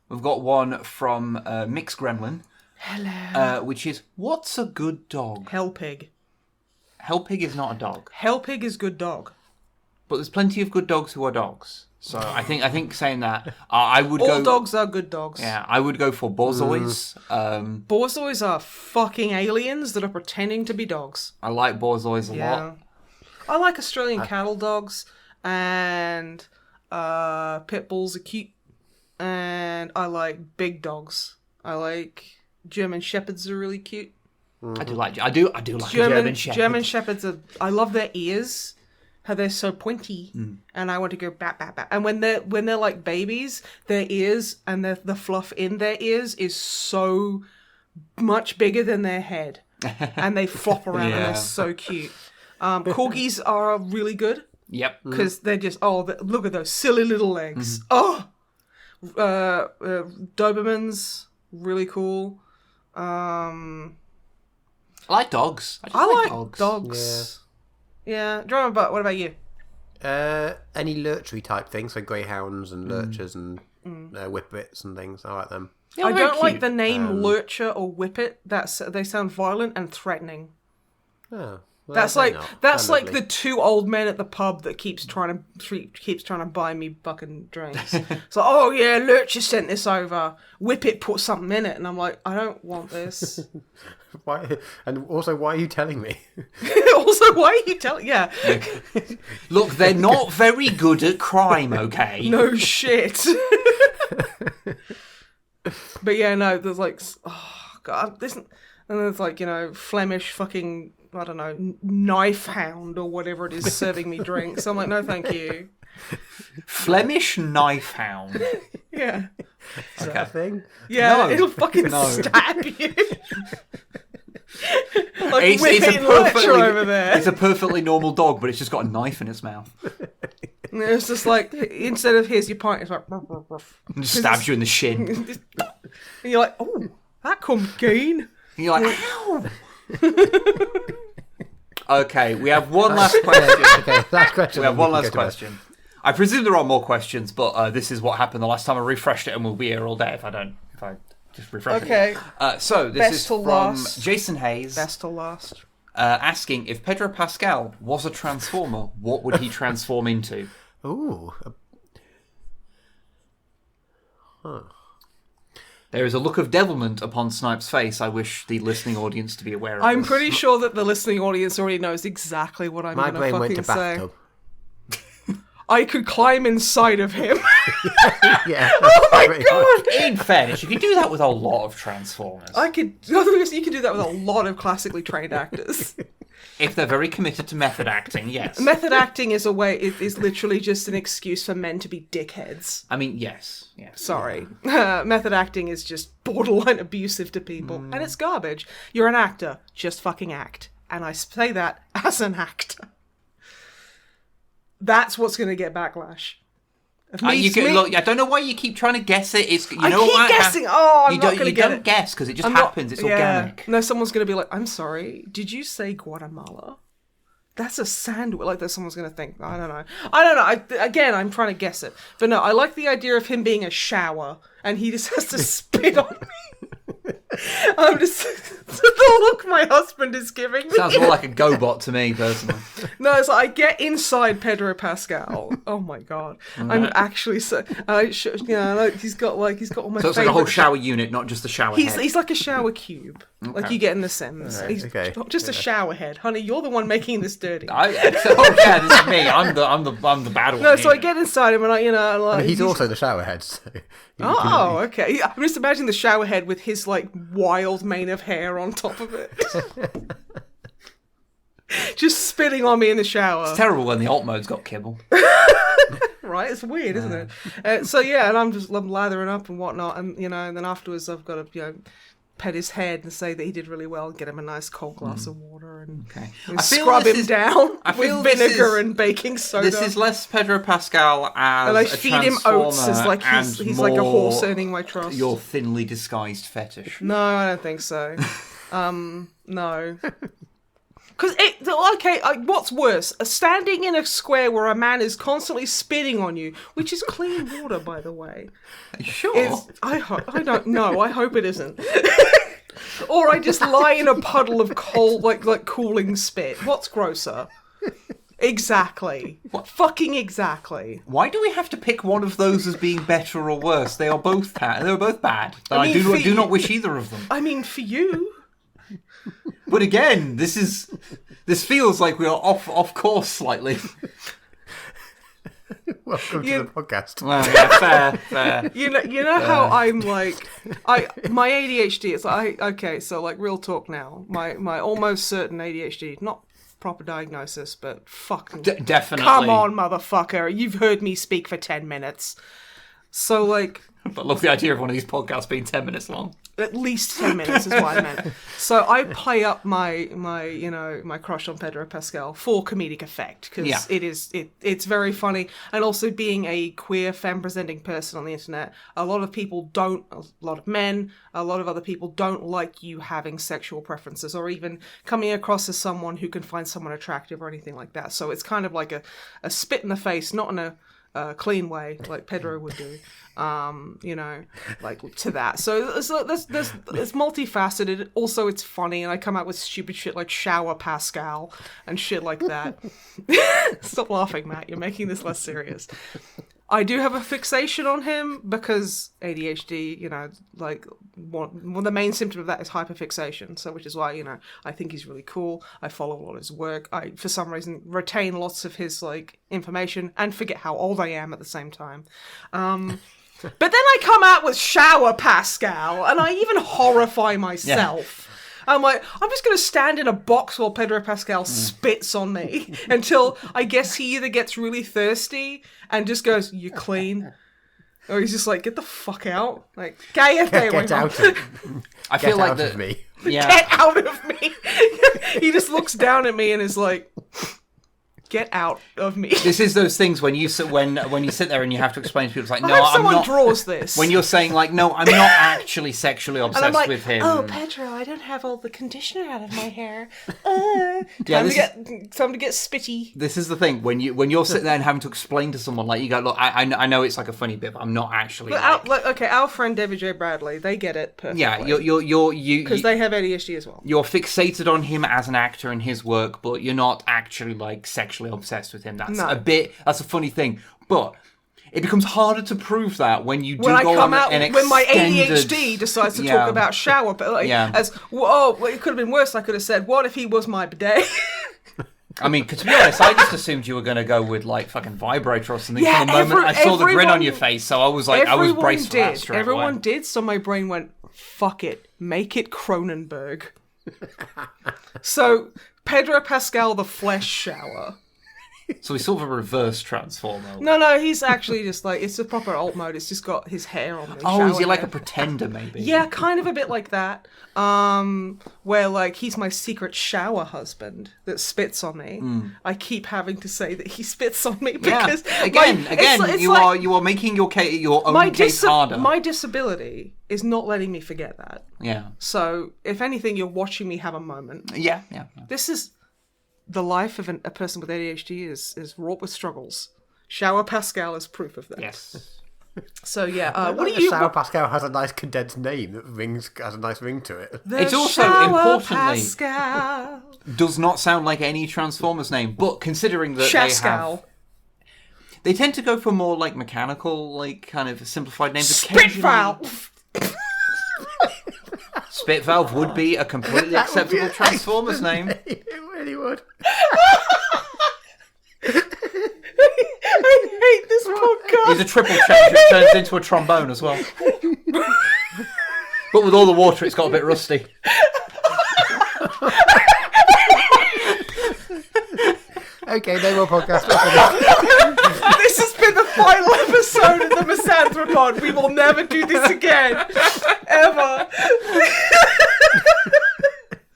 We've got one from Mix Gremlin. Hello. Which is, what's a good dog? Hell pig. Hell pig is not a dog. Hell pig is good dog. But there's plenty of good dogs who are dogs. So I think saying that, I would go... All dogs are good dogs. Yeah, I would go for Borzois. Borzois are fucking aliens that are pretending to be dogs. I like Borzois a lot. I like Australian cattle dogs, and pit bulls are cute, and I like big dogs. I like German shepherds are really cute. I do like a German shepherd. German shepherds are. I love their ears. How they're so pointy, and I want to go bat bat bat. And when they're like babies, their ears and the fluff in their ears is so much bigger than their head, and they flop around and they're so cute. Corgis are really good. Yep, because they're just look at those silly little legs. Dobermans really cool. I like dogs. I like dogs. Yeah. But what about you? Any lurchery type things, so greyhounds and lurchers and whippets and things. I like them. Yeah, I don't like the name lurcher or whippet. They sound violent and threatening. Oh, well, that's like the two old men at the pub that keeps trying to buy me fucking drinks. So Lurcher sent this over. Whippet put something in it, and I'm like, I don't want this. Why? And also, why are you telling me? Yeah. Look, they're not very good at crime, okay? No shit. But yeah, no, there's like, God, this, and there's like, Flemish fucking, I don't know, knife hound or whatever it is serving me drinks. I'm like, no, thank you. Flemish knife hound. Yeah. Is that a thing? Yeah, No. It'll fucking stab you. Like it's a perfectly normal dog, but it's just got a knife in its mouth. And it's just like, instead of here's your pint, it's like And just stabs you in the shin. And you're like, oh, that come keen. And you're like, ow. Okay, we have one last question. Okay, last question. We have one last question. I presume there are more questions, but this is what happened the last time I refreshed it, and we'll be here all day if I just refresh it. So this is from Jason Hayes. Best till last. Asking, if Pedro Pascal was a transformer, what would he transform into? Ooh. There is a look of devilment upon Snipe's face I wish the listening audience to be aware of. I'm this. pretty sure that the listening audience already knows exactly what I'm going to fucking went to say. bathtub. I could climb inside of him. Yeah. Oh my god! In fairness, you can do that with a lot of Transformers. You can do that with a lot of classically trained actors. If they're very committed to method acting, yes. Method acting is is literally just an excuse for men to be dickheads. I mean, yes. Sorry. Method acting is just borderline abusive to people, and it's garbage. You're an actor, just fucking act. And I say that as an actor. That's what's going to get backlash. Look, I don't know why you keep trying to guess it. I keep guessing. Oh, I'm not going to get it. You don't guess because it just happens. It's organic. No, someone's going to be like, I'm sorry, did you say Guatemala? That's a sandwich. Like that, someone's going to think. I don't know. Again, I'm trying to guess it. But no, I like the idea of him being a shower and he just has to spit on me. I'm just the look my husband is giving me. Sounds more like a GoBot to me, personally. No, it's like I get inside Pedro Pascal. Oh my god, I'm actually so. He's got all my. So it's like a whole shower unit, not just the shower head. He's like a shower cube, like you get in The Sims. Right, he's just a shower head, honey. You're the one making this dirty. This is me. I'm the bad one. No, so I get inside him and he's also the shower head. So okay. I'm just imagining the shower head with his like wild mane of hair on top of it. Just spitting on me in the shower. It's terrible when the alt mode's got kibble. Right? It's weird, isn't it? And I'm lathering up and whatnot, and and then afterwards I've got to pet his head and say that he did really well and get him a nice cold glass of water and scrub him down with vinegar and baking soda. This is less Pedro Pascal as and I feed him oats as like he's like a horse earning my trust. Your thinly disguised fetish. No, I don't think so. No. Because what's worse? Standing in a square where a man is constantly spitting on you, which is clean water, by the way. Sure. I don't know. I hope it isn't. Or I just lie in a puddle of cold, like cooling spit. What's grosser? Exactly. What? Fucking exactly. Why do we have to pick one of those as being better or worse? They are both they're both bad. I do not wish either of them. I mean, for you. But again, this is This feels like we are off course slightly. Welcome to the podcast. Well, yeah, fair. You know how I'm like, my ADHD. It's like, okay, so like real talk now. My almost certain ADHD, not proper diagnosis, but fucking Definitely. come on, motherfucker! You've heard me speak for 10 minutes. So like, But I love the idea of one of these podcasts being 10 minutes long. at least 10 minutes is what I meant. So I play up my crush on Pedro Pascal for comedic effect because it's very funny, and also being a queer femme presenting person on the internet, a lot of men, a lot of other people don't like you having sexual preferences or even coming across as someone who can find someone attractive or anything like that. So it's kind of like a spit in the face, not in a clean way like Pedro would do, like to that. So it's multifaceted. Also, it's funny, and I come out with stupid shit like shower Pascal and shit like that. Stop laughing, Matt. You're making this less serious. I do have a fixation on him because ADHD, like one of the main symptoms of that is hyperfixation. So, which is why, I think he's really cool. I follow a lot of his work. I, for some reason, retain lots of his like information and forget how old I am at the same time. But then I come out with shower Pascal, and I even horrify myself. Yeah. I'm like, I'm just going to stand in a box while Pedro Pascal spits on me until I guess he either gets really thirsty and just goes, "You clean?" Or he's just like, "Get the fuck out." Like, get out of I feel like of me. Yeah. Get out of me. He just looks down at me and is like, "Get out of me." This is those things when you sit there and you have to explain to people, it's like, no, I hope I'm someone not. Draws this. When you're saying like, no, I'm not actually sexually obsessed with him. "Oh, Pedro, I don't have all the conditioner out of my hair. Time to get spitty." This is the thing when you're sitting there and having to explain to someone, like, you go, look, I know it's like a funny bit, but I'm not actually. But our friend David J. Bradley, they get it perfectly. Yeah, you because they have ADHD as well. You're fixated on him as an actor and his work, but you're not actually like sexually obsessed with him. That's a funny thing, but it becomes harder to prove that when you do when my ADHD decides to talk about shower, but like, it could have been worse. I could have said, "What if he was my bidet?" I mean, to be honest, I just assumed you were going to go with like fucking vibrator or something. From the moment I saw the grin on your face, so I was like, I was braced for that straight away. Everyone did, so my brain went, "Fuck it, make it Cronenberg." So Pedro Pascal, the flesh shower. So he's sort of a reverse transformer. No, he's actually just like, it's a proper alt mode. It's just got his hair on. Oh, is he like a pretender, maybe? Yeah, kind of a bit like that. Where like he's my secret shower husband that spits on me. I keep having to say that he spits on me because you are making your own case harder. My disability is not letting me forget that. Yeah. So if anything, you're watching me have a moment. Yeah. This is. The life of a person with ADHD is wrought with struggles. Shower Pascal is proof of that. Yes. So yeah, what do you? Shower Pascal has a nice condensed name that has a nice ring to it. It's also importantly Pascal does not sound like any Transformers name, but considering that they tend to go for more like mechanical, like kind of simplified names. Spitvalve. Spitvalve would be a completely acceptable Transformers name. It really would. I hate this podcast. He's a triple change that turns into a trombone as well. But with all the water, it's got a bit rusty. Okay, no more podcast. This has been the final episode of the MisanthroPod. We will never do this again. Ever.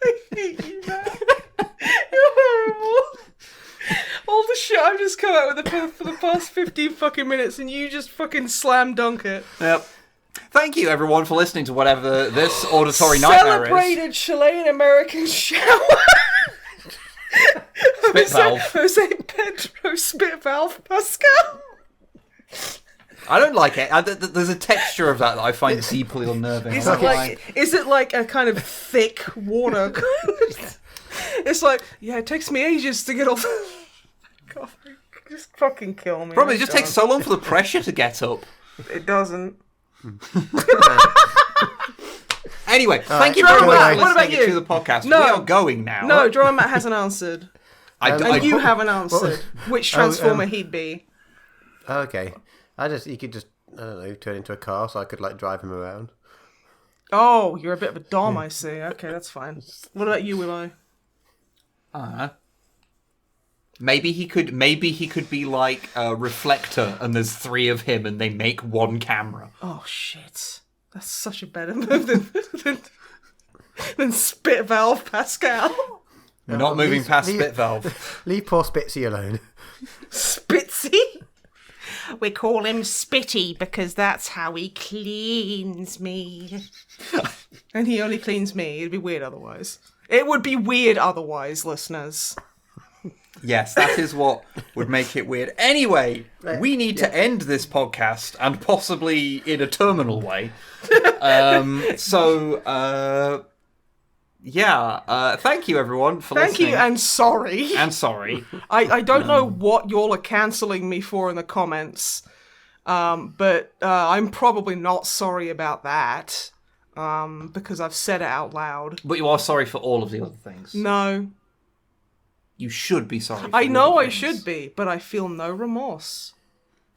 I hate you, man. You're horrible. All the shit I've just come out with for the past 15 fucking minutes, and you just fucking slam dunk it. Yep. Thank you, everyone, for listening to whatever this auditory nightmare is. Celebrated Chilean-American shower. Spitvalve. Jose Pedro Spitvalve Pascal. I don't like it. There's a texture of that I find deeply unnerving. Is it like a kind of thick water? It's like, yeah, it takes me ages to get off. God, just fucking kill me. Probably it just takes so long for the pressure to get up. It doesn't. Anyway, thank you very Drama much Matt, for what about listening you? to the podcast. No. We are going now. No, Drama Matt hasn't answered. And you I- haven't answered. Which Transformer he'd be. Okay. He could just, I don't know, turn into a car so I could, like, drive him around. Oh, you're a bit of a dom, I see. Okay, that's fine. What about you, Willow? Maybe he could be like a reflector, and there's 3 of him, and they make one camera. Oh, shit. That's such a better move than Spit Valve Pascal. We're not moving past Spit Valve. Leave poor Spitzy alone. Spitzy? We call him Spitty because that's how he cleans me. And he only cleans me. It'd be weird otherwise. It would be weird otherwise, listeners. Yes, that is what would make it weird. Anyway, we need to end this podcast, and possibly in a terminal way. Thank you everyone for listening. Thank you and sorry. And sorry. I don't know what y'all are cancelling me for in the comments, but I'm probably not sorry about that, because I've said it out loud. But you are sorry for all of the other things. No. You should be sorry for I the know other I things. should be, but I feel no remorse.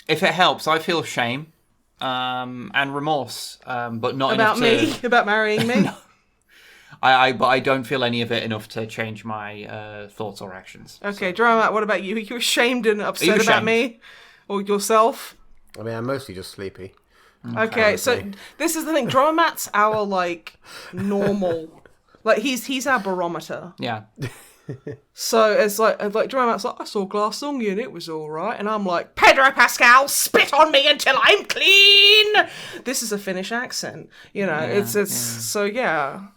If it helps, I feel shame and remorse, but not About enough to... me? About marrying me? But I don't feel any of it enough to change my thoughts or actions. Okay, Drama, what about you? Are you ashamed and upset about ashamed? me? Or yourself? I mean, I'm mostly just sleepy. Okay, so this is the thing. Drama Matt's our, like, normal... Like, he's our barometer. Yeah. So it's like Drama Matt's like, I saw Glass Onion, it was alright. And I'm like, Pedro Pascal, spit on me until I'm clean! This is a Finnish accent. You know, so yeah.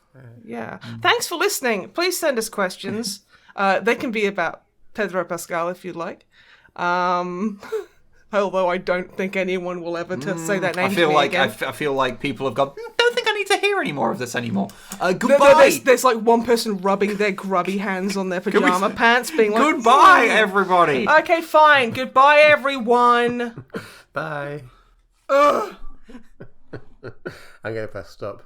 Thanks for listening. Please send us questions. They can be about Pedro Pascal if you'd like. Although I don't think anyone will ever say that name to me again. I feel like people have gone, don't think I need to hear any more of this anymore. No, Goodbye! there's like one person rubbing their grubby hands on their pajama pants, being like, Goodbye, everybody! Okay, fine. Goodbye, everyone. Bye. Ugh. I'm going to press stop.